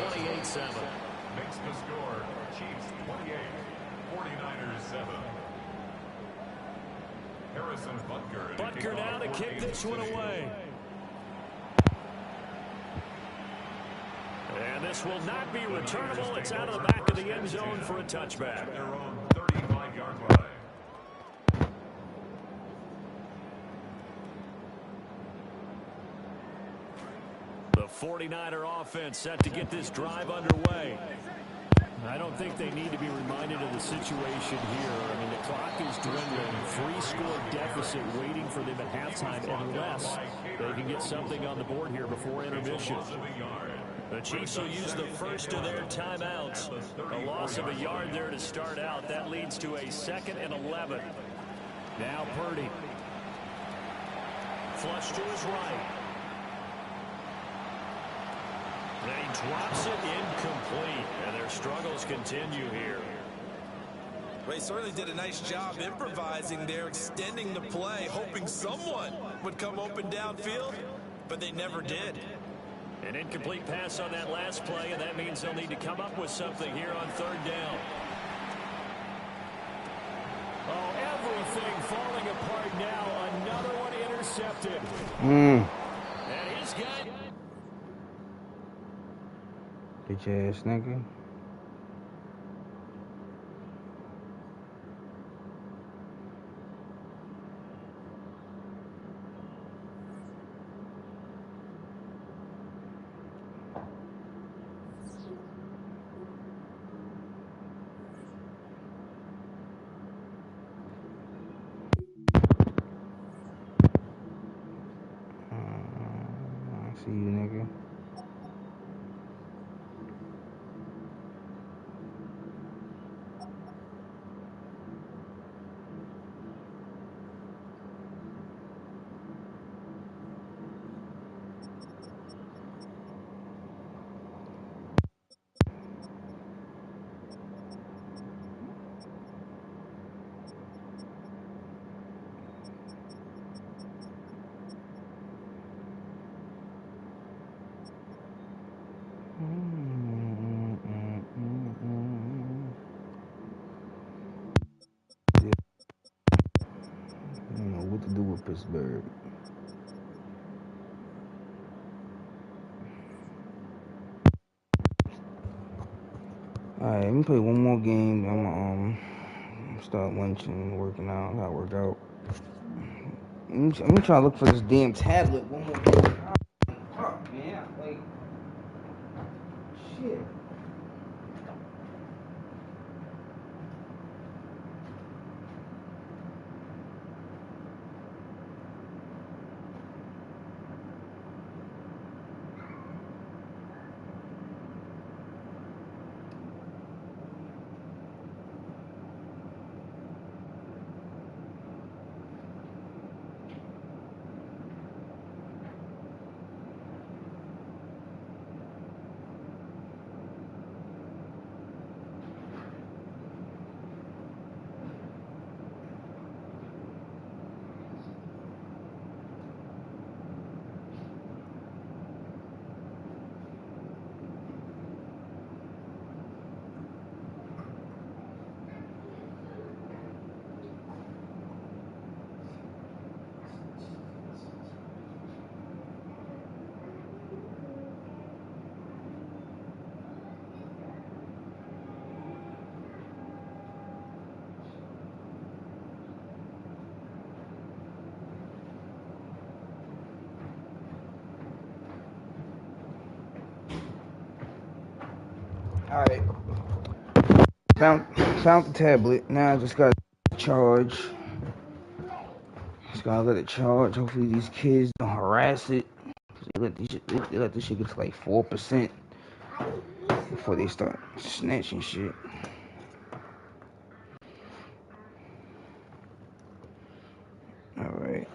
Makes the score. Chiefs 28, 49ers 7. Harrison Butker. Butker now to kick this one away. And this will not be returnable. It's out of the back of the end zone for a touchback. Their own 35-yard line. The 49er offense set to get this drive underway. I don't think they need to be reminded of the situation here. I mean, the clock is dwindling. 3-score deficit waiting for them at halftime unless they can get something on the board here before intermission. The Chiefs will use the first of their timeouts. A loss of a yard there to start out. That leads to a 2nd and 11. Now Purdy. Flush to his right. And he drops it incomplete. And their struggles continue here. They certainly did a nice job improvising there, extending the play, hoping someone would come open downfield, but they never did. An incomplete pass on that last play, and that means they'll need to come up with something here on 3rd down. Oh, everything falling apart now. Another one intercepted. And he's got... Bitch ass nigga. See you, nigga. Pittsburgh. Alright, let me play one more game. I'm gonna start lunching, working out, gotta work out. I'm trying to look for this damn tablet one more time. Fuck, man. Like, shit. Alright. Found the tablet. Now I just gotta charge. Just gotta let it charge. Hopefully these kids don't harass it. They let this shit get to like 4% before they start snatching shit. Alright.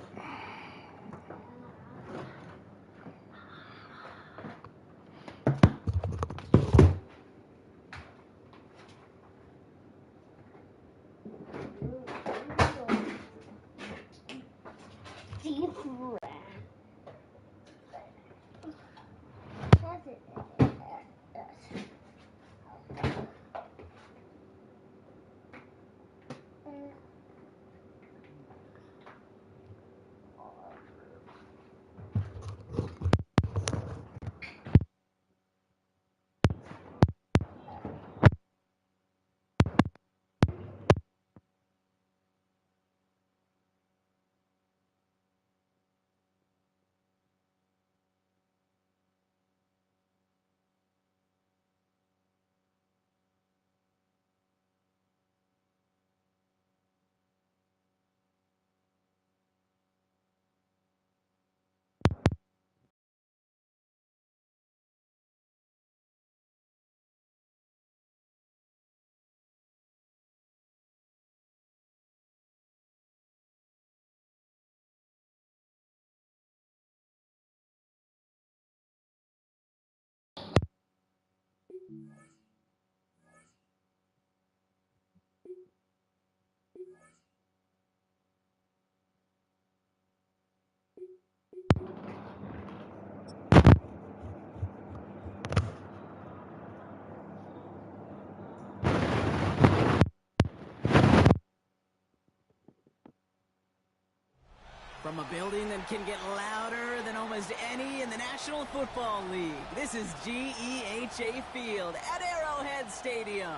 From a building that can get louder than almost any in the National Football League, this is GEHA Field at Arrowhead Stadium.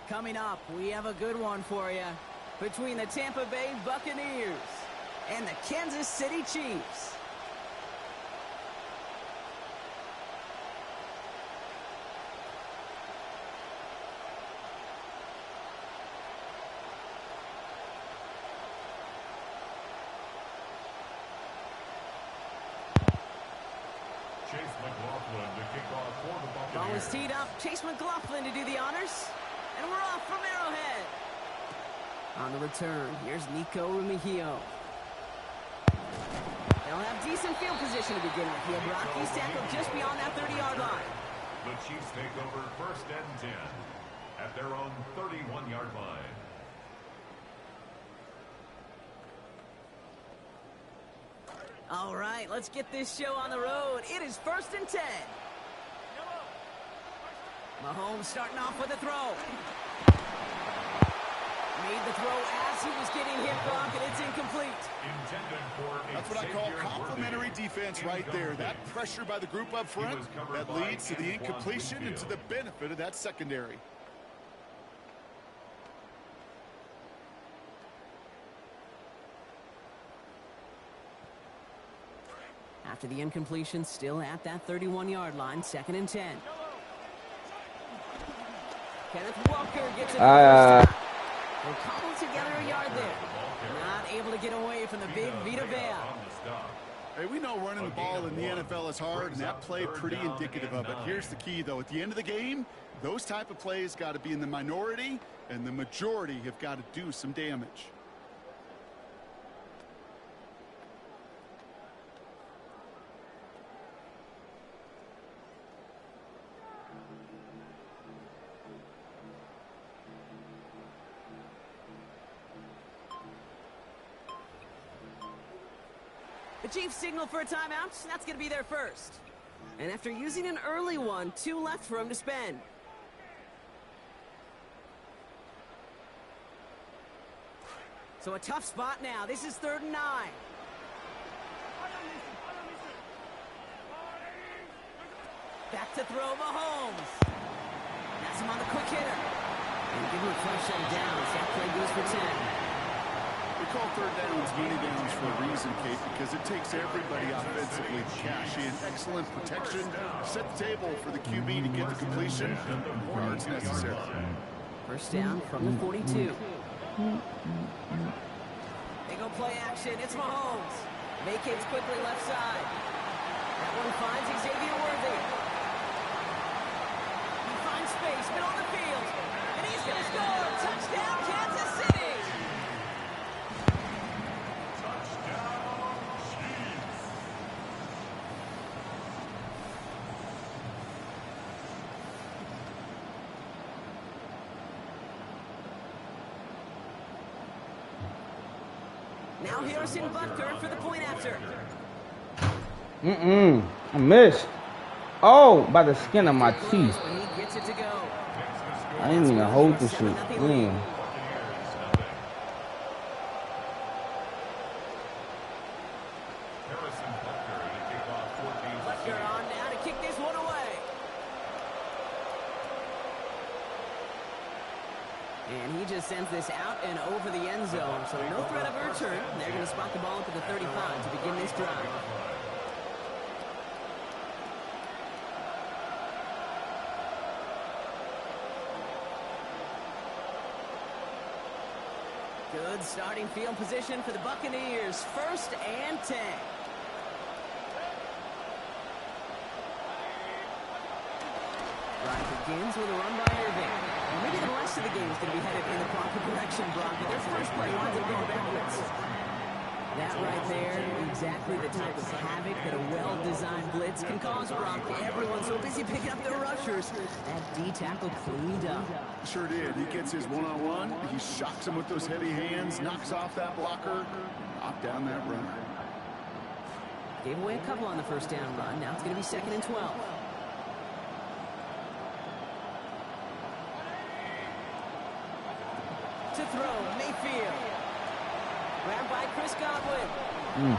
Coming up, we have a good one for you between the Tampa Bay Buccaneers and the Kansas City Chiefs. Ball is teed up. Chase McLaughlin to do the honors. And we're off from Arrowhead. On the return, here's Nico Rumigio. They'll have decent field position to begin with. He'll block. He's tackled just beyond that 30-yard line. The Chiefs take over 1st and 10 at their own 31-yard line. All right, let's get this show on the road. It is 1st and 10. Mahomes starting off with a throw. Made the throw as Yes, he was getting hit, Brock, and it's incomplete. That's what I call complimentary defense right there. That pressure by the group up front, that leads to the incompletion and to the benefit of that secondary. After the incompletion, still at that 31-yard line, 2nd and 10. Kenneth Walker gets it. They cobbled together a yard there. Not able to get away from the big Vita Vea. Hey, we know running the ball in the NFL is hard, and that play pretty indicative of it. Here's the key, though. At the end of the game, those type of plays got to be in the minority, and the majority have got to do some damage. The Chiefs signal for a timeout. That's going to be their first. And after using an early one, 2 left for him to spend. So a tough spot now. This is 3rd and 9. Back to throw Mahomes. That's him on the quick hitter. And give him a fresh set of downs. That play goes for 10. We call 3rd downs many downs for a reason, Kate, because it takes everybody offensively to cash in. Excellent protection. Set the table for the QB to get the completion. Yards necessary. First down from the 42. They go play action. It's Mahomes. Vacates quickly left side. That one finds Xavier Worthy. He finds space, middle of the field. And he's going to score. Touchdown, Kansas City. Now Harrison Butker for the point after. I missed. Oh, by the skin of my teeth. He gets it to go. I didn't even hold the shit. Damn. Butker on now to kick this one away. And he just sends this out and over the end zone. So no threat of a return. They're going to spot the ball up at the 35 to begin this drive. Good starting field position for the Buccaneers. 1st and 10. Drive begins with a run by Irving. And maybe the rest of the game is going to be headed in the proper direction, Brock. But their first play winds up going backwards. That right there, exactly the type of havoc that a well-designed blitz can cause, Brock. Everyone's so busy picking up their rushers. That D tackle cleaned up. Sure did. He gets his one-on-one. He shocks him with those heavy hands, knocks off that blocker, knocked down that runner. Gave away a couple on the first down run. Now it's going to be 2nd and 12. To throw, Mayfield. Grabbed by Chris Godwin.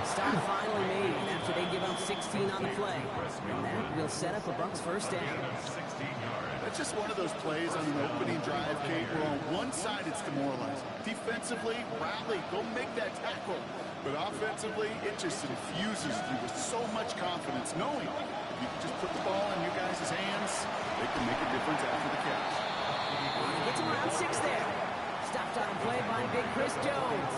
Stop finally made after they give up 16 on the play. And that will set up a Bucs first down. That's just one of those plays on an opening drive, Kate, where on one side it's demoralizing. Defensively, rally, go make that tackle. But offensively, it just infuses you with so much confidence, knowing if you can just put the ball in your guys' hands, they can make a difference after the catch. Gets him around 6 there. Stopped on a play by big Chris Jones.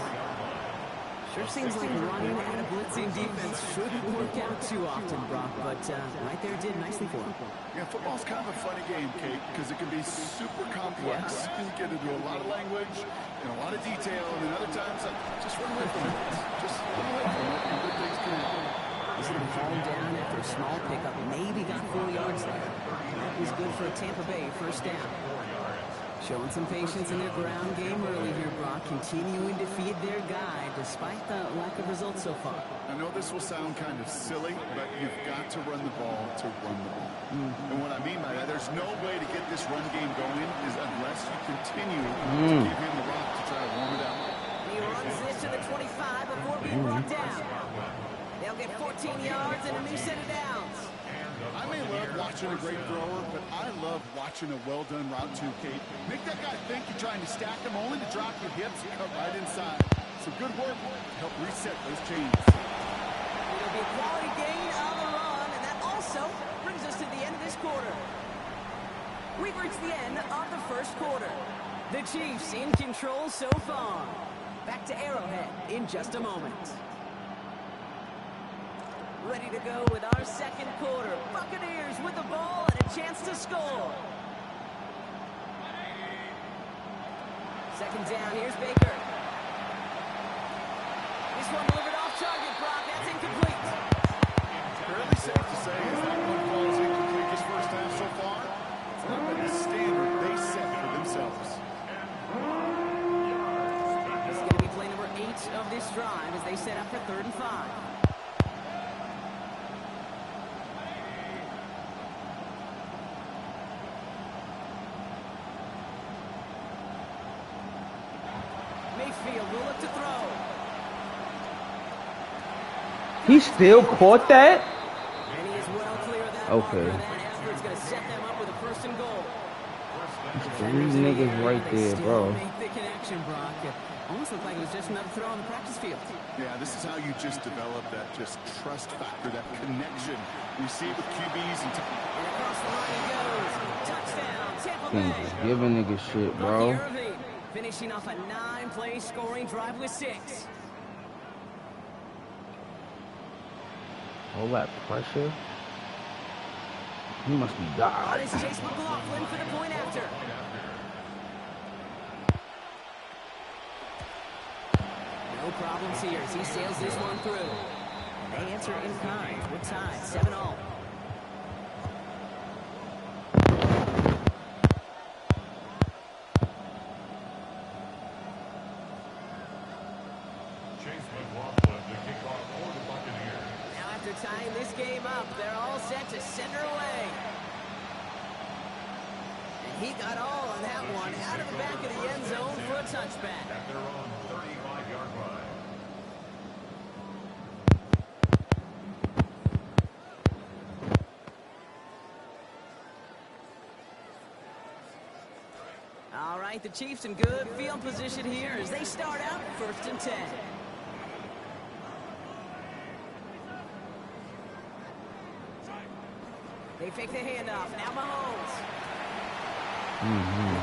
Sure seems like running at a blitzing defense shouldn't work out too often, Brock, but right there did nicely for him. Yeah, football's kind of a funny game, Kate, because it can be super complex. You can get into a lot of language and a lot of detail, and then other times, just run away from it. Just run away from it, and good things can happen. He's going to be falling down after a small pickup. Maybe got 4 yards there. That was good for a Tampa Bay first down. Showing some patience in their ground game early here, Brock. Continuing to feed their guy despite the lack of results so far. I know this will sound kind of silly, but you've got to run the ball to run the ball. And what I mean by that, there's no way to get this run game going is unless you continue to give him the rock to try to warm it up. coach and a great thrower, but I love watching a well-done route too, Kate. Make that guy think you're trying to stack him only to drop your hips and cut right inside. So good work to help reset those chains. It'll be a quality gain on the run, and that also brings us to the end of this quarter. We've reached the end of the first quarter. The Chiefs in control so far. Back to Arrowhead in just a moment. Ready to go with our second quarter. Buccaneers with the ball and a chance to score. Second down, here's Baker. This one delivered off target, Brock. That's incomplete. Fairly safe to say is that one ball is incomplete this first half so far. It's not been the standard they set for themselves. This is going to be play number 8 of this drive as they set up for 3rd and 5. Mayfield will look to throw. He still caught that? And he is well clear of that. Okay. That effort's going to set them up with a 1st and goal. Three niggas right there, bro. Make the connection, Brock. It almost looked like it was just another throw on the practice field. Yeah, this is how you just develop that just trust factor, that connection we see with QBs and across the line he goes. Touchdown, Tampa Bay. Just giving niggas shit, bro. Finishing off a 9-play scoring drive with 6. All that pressure. He must be dying. On his Chase McLaughlin for the point after. No problems here as he sails this one through. They answer in kind. We're tied 7-all. Tying this game up, they're all set to send her away. And he got all on that one out of the back of the end zone for a touchback. At their own 35-yard line. All right, the Chiefs in good field position here as they start out 1st and 10. They fake the handoff. Now Mahomes. The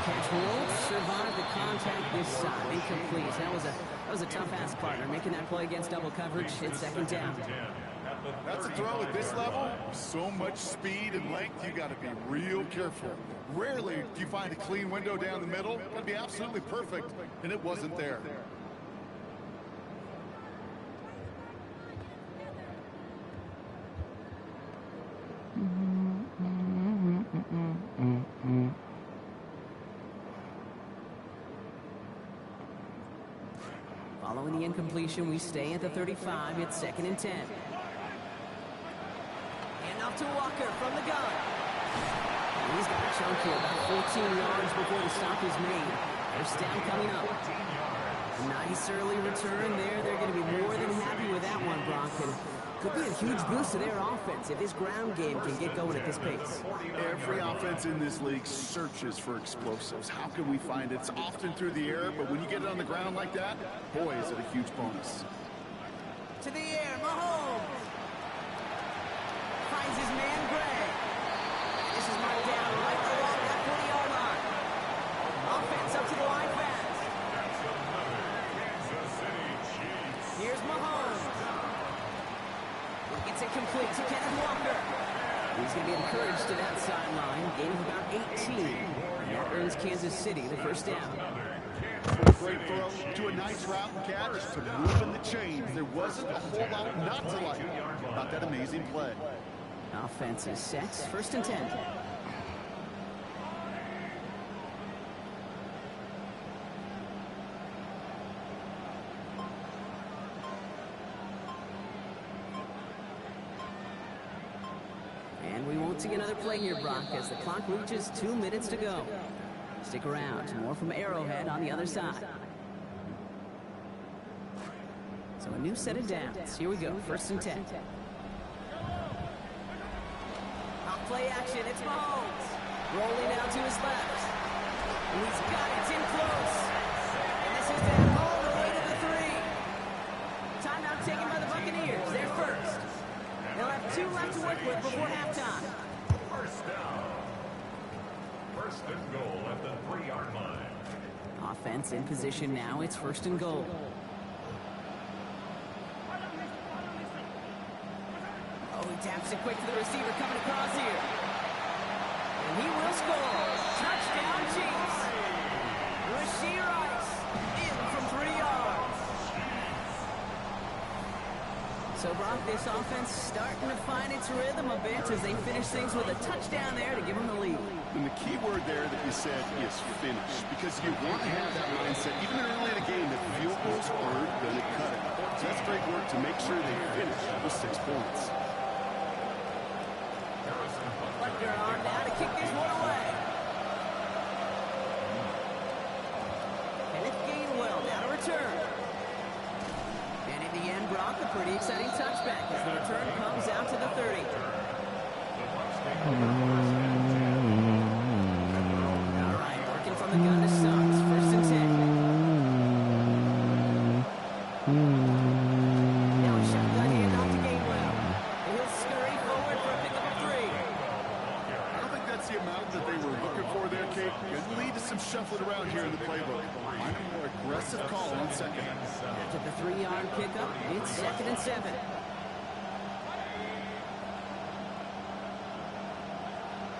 catch won't survive the contact this time. Incomplete. That was a tough ass partner making that play against double coverage. It's 2nd down. That's a throw at this level. So much speed and length, you got to be real careful. Rarely do you find a clean window down the middle. Got to be absolutely perfect, and it wasn't there. Following the incompletion, we stay at the 35. It's 2nd and 10. And off to Walker from the gun. He's got a chunk here, about 14 yards before the stop is made. First down coming up. A nice early return there. They're going to be more than happy with that one, Brock. And could be a huge boost to their offense if this ground game can get going at this pace. Every offense in this league searches for explosives. How can we find it? It's often through the air, but when you get it on the ground like that, boy, is it a huge bonus. To the air, Mahomes. Finds his man, Gray. This is marked down right along that 40-yard line. Offense up to the line fast. Here's Mahomes. It's incomplete to Kenneth Walker. He's going to be encouraged to that sideline. Gain of about 18. And that earns Kansas City the 1st down. Great throw to a nice route and catch to moving the chains. There wasn't a whole lot not to like about that amazing play. Offense is set. 1st and 10. And we won't see another play here, Brock, as the clock reaches 2 minutes to go. Stick around. More from Arrowhead on the other side. So a new set of downs. Here we go. 1st and 10. Off play action. It's Mahomes. Rolling out to his left. And he's got it. It's in close. And this is it all the way to the 3. Timeout taken by the Buccaneers. They're first. They'll have 2 left to work with before halftime. First down. First and goal at the 3-yard line. Offense in position now. It's first and goal. Oh, he taps it quick to the receiver coming across here. And he will score. Touchdown, Chiefs. Rashee Rice in from 3 yards. So, Brock, this offense starting to find its rhythm a bit as they finish things with a touchdown there to give them the lead. And the key word there that you said is finish, because you want to have that mindset, even early in the game, that field goals aren't going to cut it. So that's great work to make sure they finish with 6 points. Butker on now to kick this one away. Kenneth Gainwell now to return. And in the end, Brock, a pretty exciting touchback as the return comes out to the 30. From the gun to start. It's first and 10. Now a shotgun handoff to Gainwell. And he'll scurry forward for a pickup of 3. I don't think that's the amount that they were looking for there, Kate. Could lead to some shuffling around here in the playbook. Find a more aggressive call on second. After the 3-yard pickup, it's second and 7.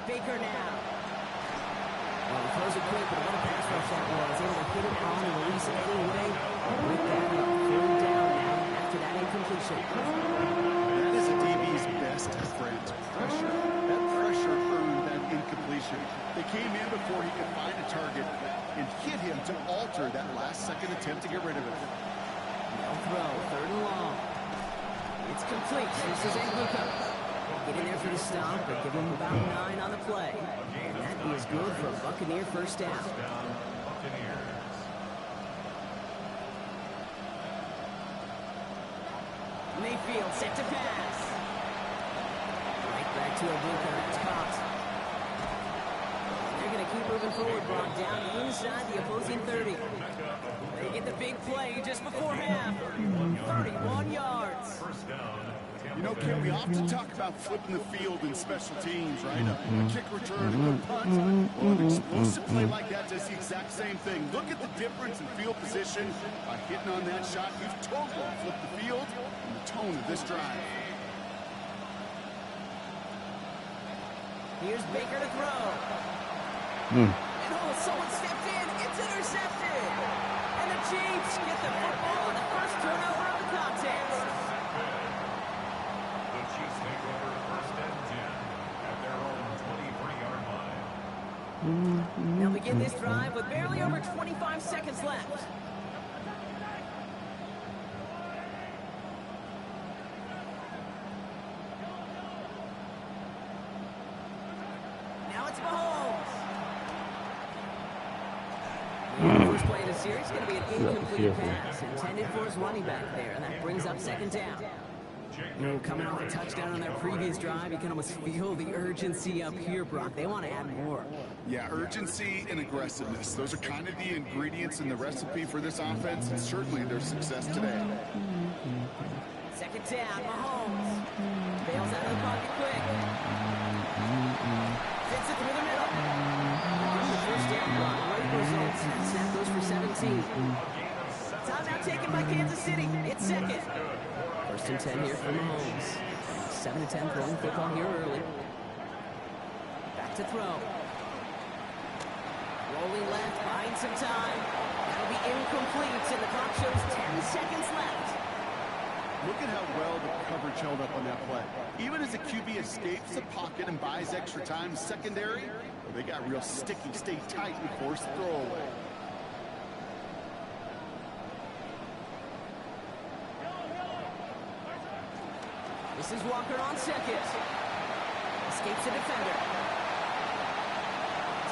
Baker now. Well, he throws it quick, but what a pass rush that was. Able to hit it on and release it cleanly. With that, third down now after that incompletion. That is a DB's best friend. Pressure. That pressure earned that incompletion. They came in before he could find a target and hit him to alter that last-second attempt to get rid of it. No throw, third and long. It's complete. This is Angluka. Get in there for the stop, but give him about 9 on the play. And that is good for a Buccaneer first down. Mayfield set to pass. Right back to Angluka. It's caught. They're going to keep moving forward, Brock, down inside the opposing 30. They get the big play just before half. 31 yards. You know, Ken, we often talk about flipping the field in special teams, right? A kick return, a good punt. Well, an explosive play like that does the exact same thing. Look at the difference in field position. By hitting on that shot, you've totally flipped the field and the tone of this drive. Here's Baker to throw. And oh, someone stepped in. It's intercepted. And the Chiefs get the football on the first turnover of the contest. The Chiefs make over first and 10 at their own 23-yard line. They'll begin this drive with barely over 25 seconds left. Now it's Mahomes. The first play of the series is going to be an incomplete pass intended for his running back there, and that brings up second down. You know, coming off a touchdown on their previous drive, you can almost feel the urgency up here, Brock. They want to add more. Yeah, urgency and aggressiveness. Those are kind of the ingredients in the recipe for this offense, and certainly their success today. Second down, Mahomes. Bails out of the pocket quick. Fits it through the middle. The first down, Brock. Great results. Snap goes for 17. Timeout taken by Kansas City. It's second. First and 10 here for Mahomes. 7-10 throwing football here early. Back to throw. Rolling left, buying some time. That'll be incomplete, and the clock shows 10 seconds left. Look at how well the coverage held up on that play. Even as the QB escapes the pocket and buys extra time secondary, well, they got real sticky, stay tight, and force the throwaway. This is Walker on second. Escapes the defender.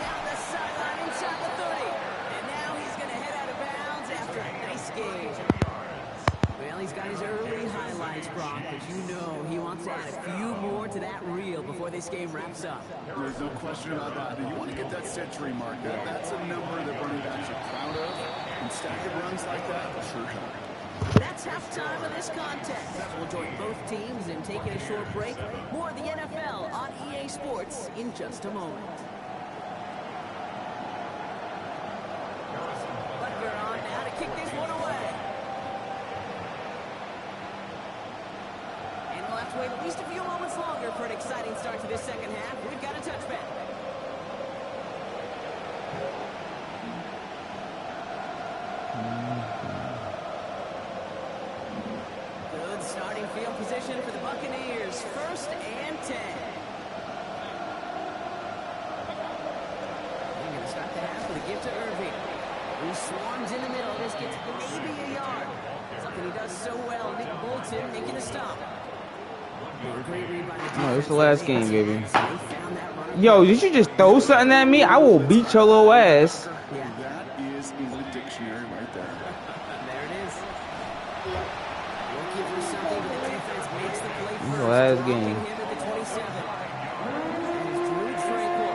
Down the sideline inside the 30. And now he's going to head out of bounds after a nice game. Well, he's got his early highlights, Brock, but you know he wants wants to add a few more to that reel before this game wraps up. There's no question about that. You want to get that century mark. That's a number that running backs are proud of. And staggered runs like that will sure help. That's halftime of this contest. We'll join both teams in taking a short break. More of the NFL on EA Sports in just a moment. Butker on now to kick this one away. And we'll have to wait at least a few moments longer for an exciting start to this second half. We've got a touchback. Good starting field position for the Buccaneers. 1st and 10. They're going to start the half with a give to Irving, who swarms in the middle. This gets maybe a yard. Something he does so well. Nick Bolton making a stop. Great read by the defense. No, it's the last game, baby. Yo, did you just throw something at me? I will beat your little ass. Yeah. That is in the dictionary right there. There it is. Looking for something, but the defense makes the play first. The last game. Him at the 27. And it's Drew Tranquil.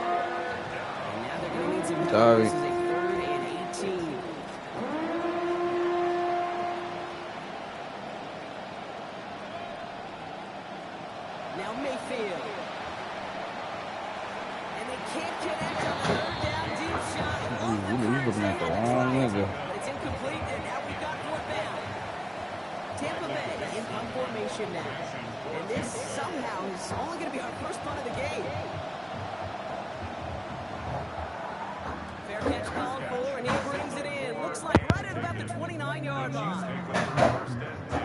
And now they're going to need some help. Sorry. This is a 3rd and 18. Now Mayfield. And they can't connect on the 3rd down deep shot. He's looking at the wrong nigga. But it's incomplete, and now we've got 4th down. Tampa Bay in punt formation now. And this somehow is only going to be our first punt of the game. Fair catch called for, and he brings it in. Looks like right at about the 29-yard line. 1st and 10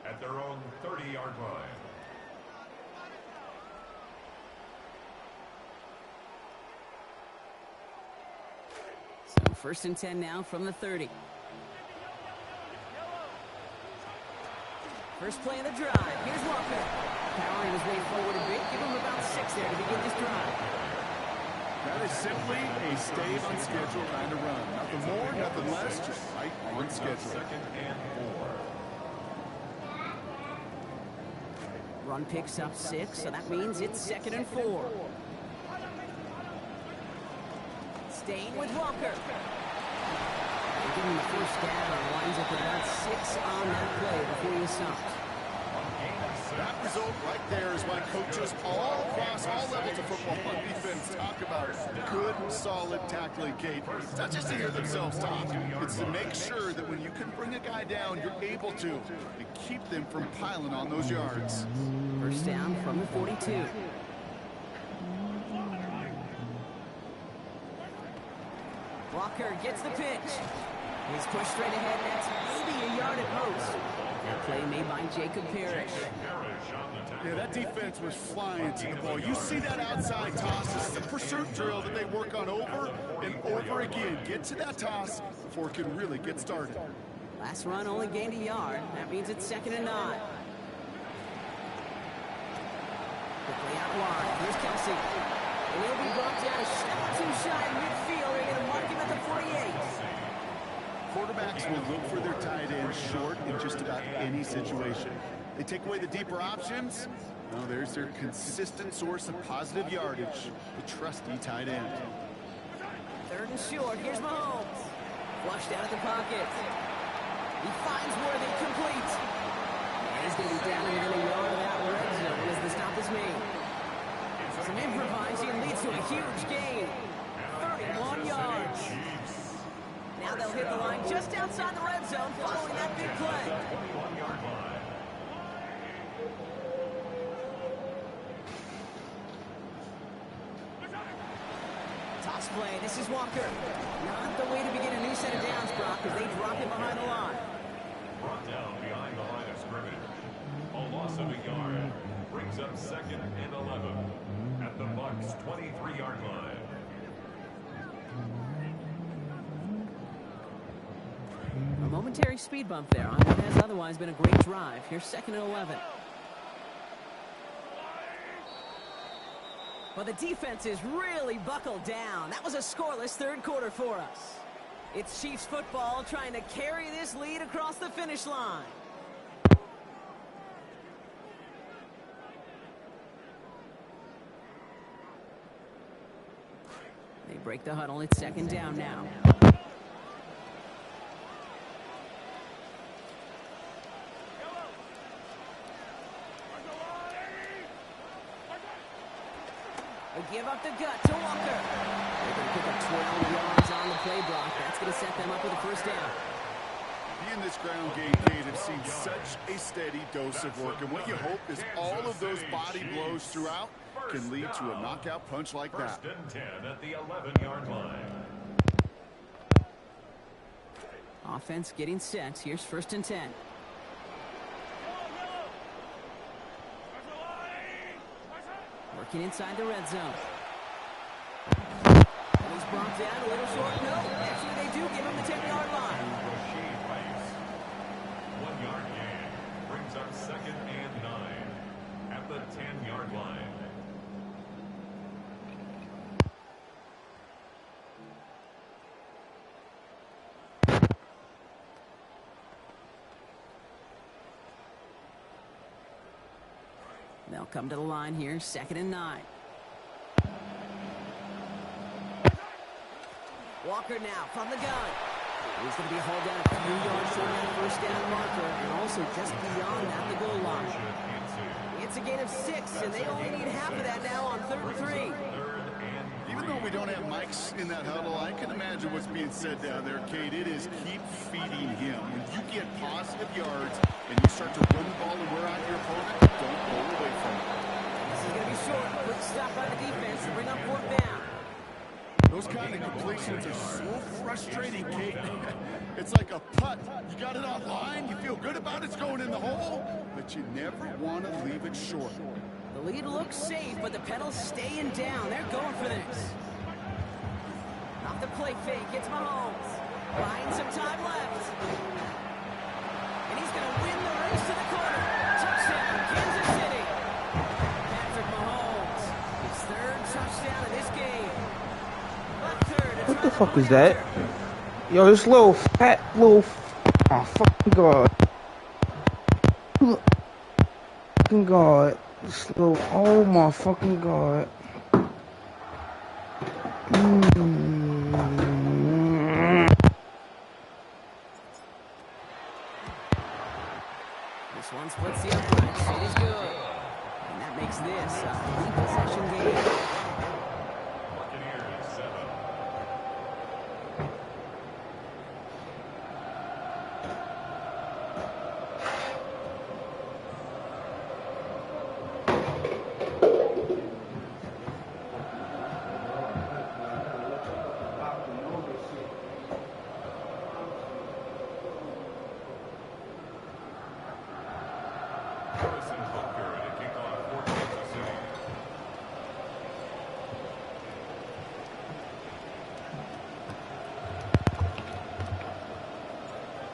at their own 30-yard line. So 1st and 10 now from the 30. First play of the drive. Here's Walker. Powering his way forward a bit. Give him about 6 there to begin this drive. That is simply a stay on schedule kind of run. Nothing more, nothing less, just right on schedule. 2nd and 4. Run picks up 6, so that means it's 2nd and 4. Staying with Walker. They give him the 1st down. Lines up about 6 on that play before he stops. That result right there is why coaches all across all levels of football on defense talk about good, solid tackling, Kate. It's not just to hear themselves talk. It's to make sure that when you can bring a guy down, you're able to and keep them from piling on those yards. 1st down from the 42. Walker gets the pitch. He's pushed straight ahead. That's maybe a yard at most. That play made by Jacob Parrish. Yeah, that defense was flying to the ball. You see that outside toss. This is a pursuit drill that they work on over and over again. Get to that toss before it can really get started. Last run only gained a yard. That means it's 2nd and 9. Quickly out wide. Here's Kelsey. And he'll be brought down a step or 2 shy in midfield. They're going to mark him at the 48. Quarterbacks will look for their tight end short in just about any situation. They take away the deeper options. Well, there's their consistent source of positive yardage, the trusty tight end. 3rd and short. Here's Mahomes. Flushed out of the pocket. He finds Worthy complete. And he's going to be down within a yard of that red zone as the stop is made. Some improvising leads to a huge gain. 31 yards. Now they'll hit the line just outside the red zone following that big play. Toss play. This is Walker. Not the way to begin a new set of downs, Brock, as they drop him behind the line. Brought down behind the line of scrimmage. A loss of a yard brings up 2nd and 11 at the Bucs' 23-yard line. A momentary speed bump there on what has otherwise been a great drive. Here's 2nd and 11. Well, the defense is really buckled down. That was a scoreless 3rd quarter for us. It's Chiefs football trying to carry this lead across the finish line. break the huddle. It's second down now. They give up the gut to Walker. They're going to pick up 12 yards on the play block. That's going to set them up with a first down. He and this ground game, Cade, have seen such a steady dose of work. And what you hope is all of those body blows throughout can lead to a knockout punch like that. First and 10 at the 11-yard line. Offense getting set. Here's first and 10. Working inside the red zone. And he's brought down a little short. No, actually they do give him the 10-yard line. 1 yard gain brings up second and 9 at the 10-yard line. They'll come to the line here, second and 9. Walker now from the gun. He's going to be hauled down a few yards short of that first down marker, and also just beyond that, the goal line. It's a gain of 6, and they only need half of that now on 3rd and 3. Even though we don't have mics in that huddle, I can imagine what's being said down there, Cade. It is keep feeding him. When you get positive yards and you start to run the ball and wear out your opponent, don't go away from it. This is going to be short. Quick stop by the defense to bring up 4th down. Those kind of completions are so frustrating, Kate. It's like a putt. You got it on line, you feel good about it's going in the hole, but you never want to leave it short. The lead looks safe, but the pedal's staying down. They're going for this. Off the play fake, it's Mahomes. Buying some time left. And he's going to win the race to the corner. Touchdown, Kansas City. Patrick Mahomes, his 3rd touchdown of this game. What the fuck is that? Yo, this little fat little. Oh, fucking God. Fucking God. This little. Oh my fucking God. This one splits the uprights. It is good. And that makes this a lead possession game. Buccaneers 7.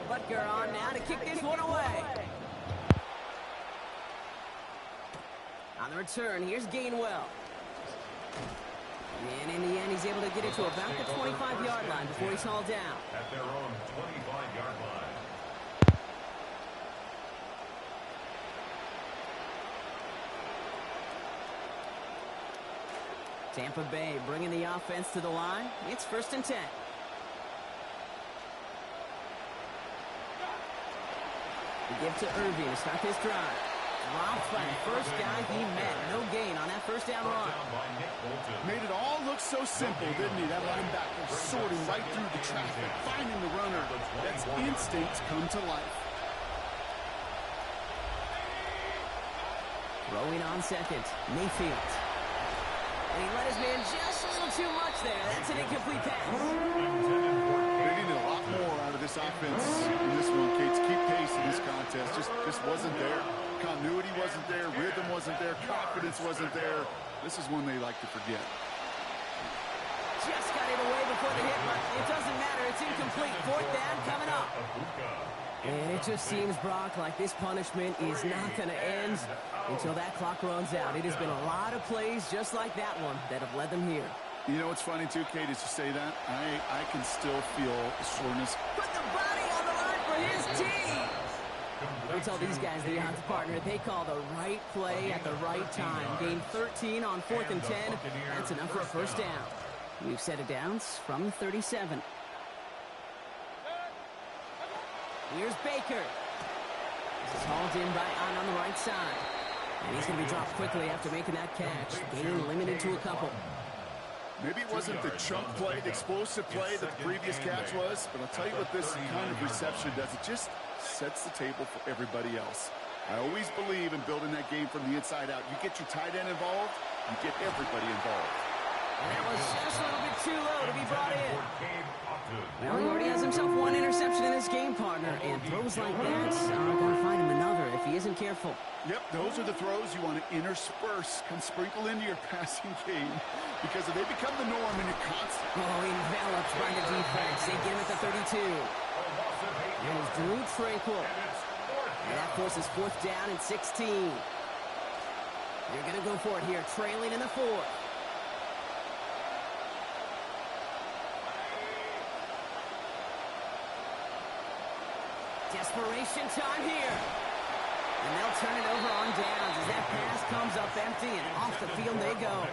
Butker on now to kick this one away. On the return, here's Gainwell. And in the end, he's able to get it to about the 25-yard line before he's hauled down. At their own 25-yard line. Tampa Bay bringing the offense to the line. It's first and 10. We give to Irving to start this drive. Dropped by the first guy he met. No gain on that first down run. Made it all look so simple, didn't he? That linebacker sorting right through the traffic, finding the runner. That's instincts come to life. Throwing on second, Mayfield. And he let his man just a little too much there. That's an incomplete pass. They needed a lot more out of this offense in this one, Kate. To keep pace in this contest just wasn't there. Continuity wasn't there. Rhythm wasn't there. Confidence wasn't there. This is one they like to forget. Just got it away before the hit, but it doesn't matter. It's incomplete. 4th down coming up. And it just seems, Brock, like this punishment is not going to end until that clock runs out. It has been a lot of plays just like that one that have led them here. You know what's funny, too, Kate, as you say that? I can still feel the soreness. Put the body on the line for his team. We tell these guys, the odds partner, they call the right play at the right time. Gain 13 on 4th and 10. That's enough for a first down. We've set it down from 37. Here's Baker. This is hauled in by on the right side. And he's going to be dropped quickly after making that catch. Gain limited to a couple. Maybe it wasn't the chunk play, the explosive play that the previous catch was, but I'll tell you what this kind of reception does. It just sets the table for everybody else. I always believe in building that game from the inside out. You get your tight end involved, you get everybody involved. And that was just a little bit too low to be brought in. Well, he already has himself one interception in this game, partner, and throws like that are going to find him another if he isn't careful. Yep, those are the throws you want to intersperse, come sprinkle into your passing game, because if they become the norm and you're constant. Oh, enveloped by the defense. They get him at the 32. And it's Drew Tranquil. And that forces 4th down and 16. They're going to go for it here, trailing in the 4th. Desperation time here. And they'll turn it over on downs as that pass comes up empty and off the field they go.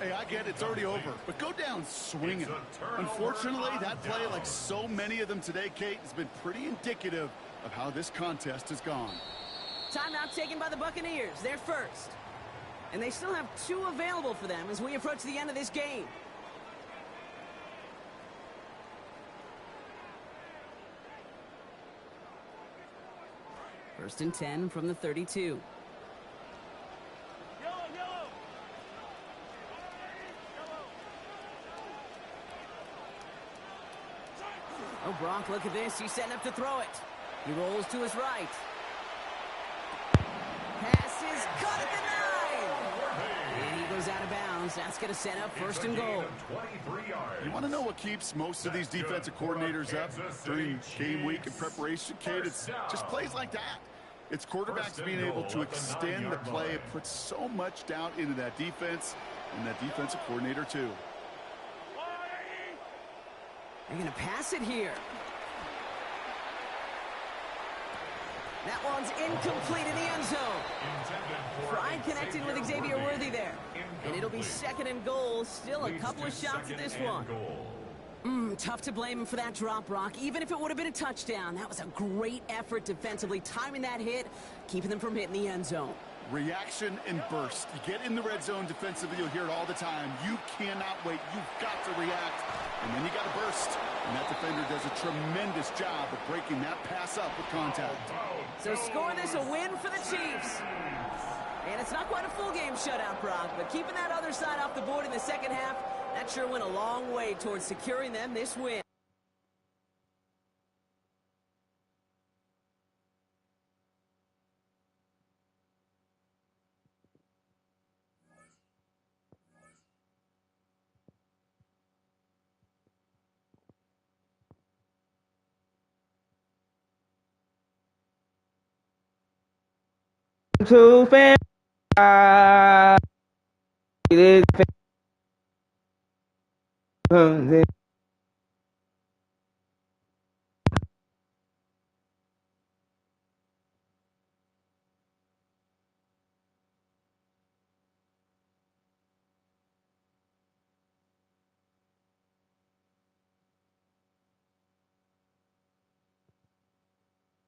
Hey, I get it, it's already over, but go down swinging. Unfortunately, that play, like so many of them today, Kate, has been pretty indicative of how this contest has gone. Timeout taken by the Buccaneers. They're first. And they still have 2 available for them as we approach the end of this game. First and 10 from the 32. Oh, Brock, look at this. He's setting up to throw it. He rolls to his right. Pass is caught at the 9. And he goes out of bounds. That's going to set up first and goal. You want to know what keeps most of these defensive coordinators up during game week and preparation, Kate? It's just plays like that. It's quarterbacks being able to extend the play. It puts so much doubt into that defense and that defensive coordinator, too. They're going to pass it here. That one's incomplete in the end zone. Fry connecting with Xavier Worthy there. And it'll be 2nd and goal. Still a couple of shots at this one. Tough to blame him for that drop, Brock. Even if it would have been a touchdown, that was a great effort defensively, timing that hit, keeping them from hitting the end zone. Reaction and burst. You get in the red zone defensively, you'll hear it all the time. You cannot wait. You've got to react. And then you got to burst. And that defender does a tremendous job of breaking that pass up with contact. So score this a win for the Chiefs. And it's not quite a full game shutout, Brock, but keeping that other side off the board in the second half, that sure went a long way towards securing them this win. To fan. It is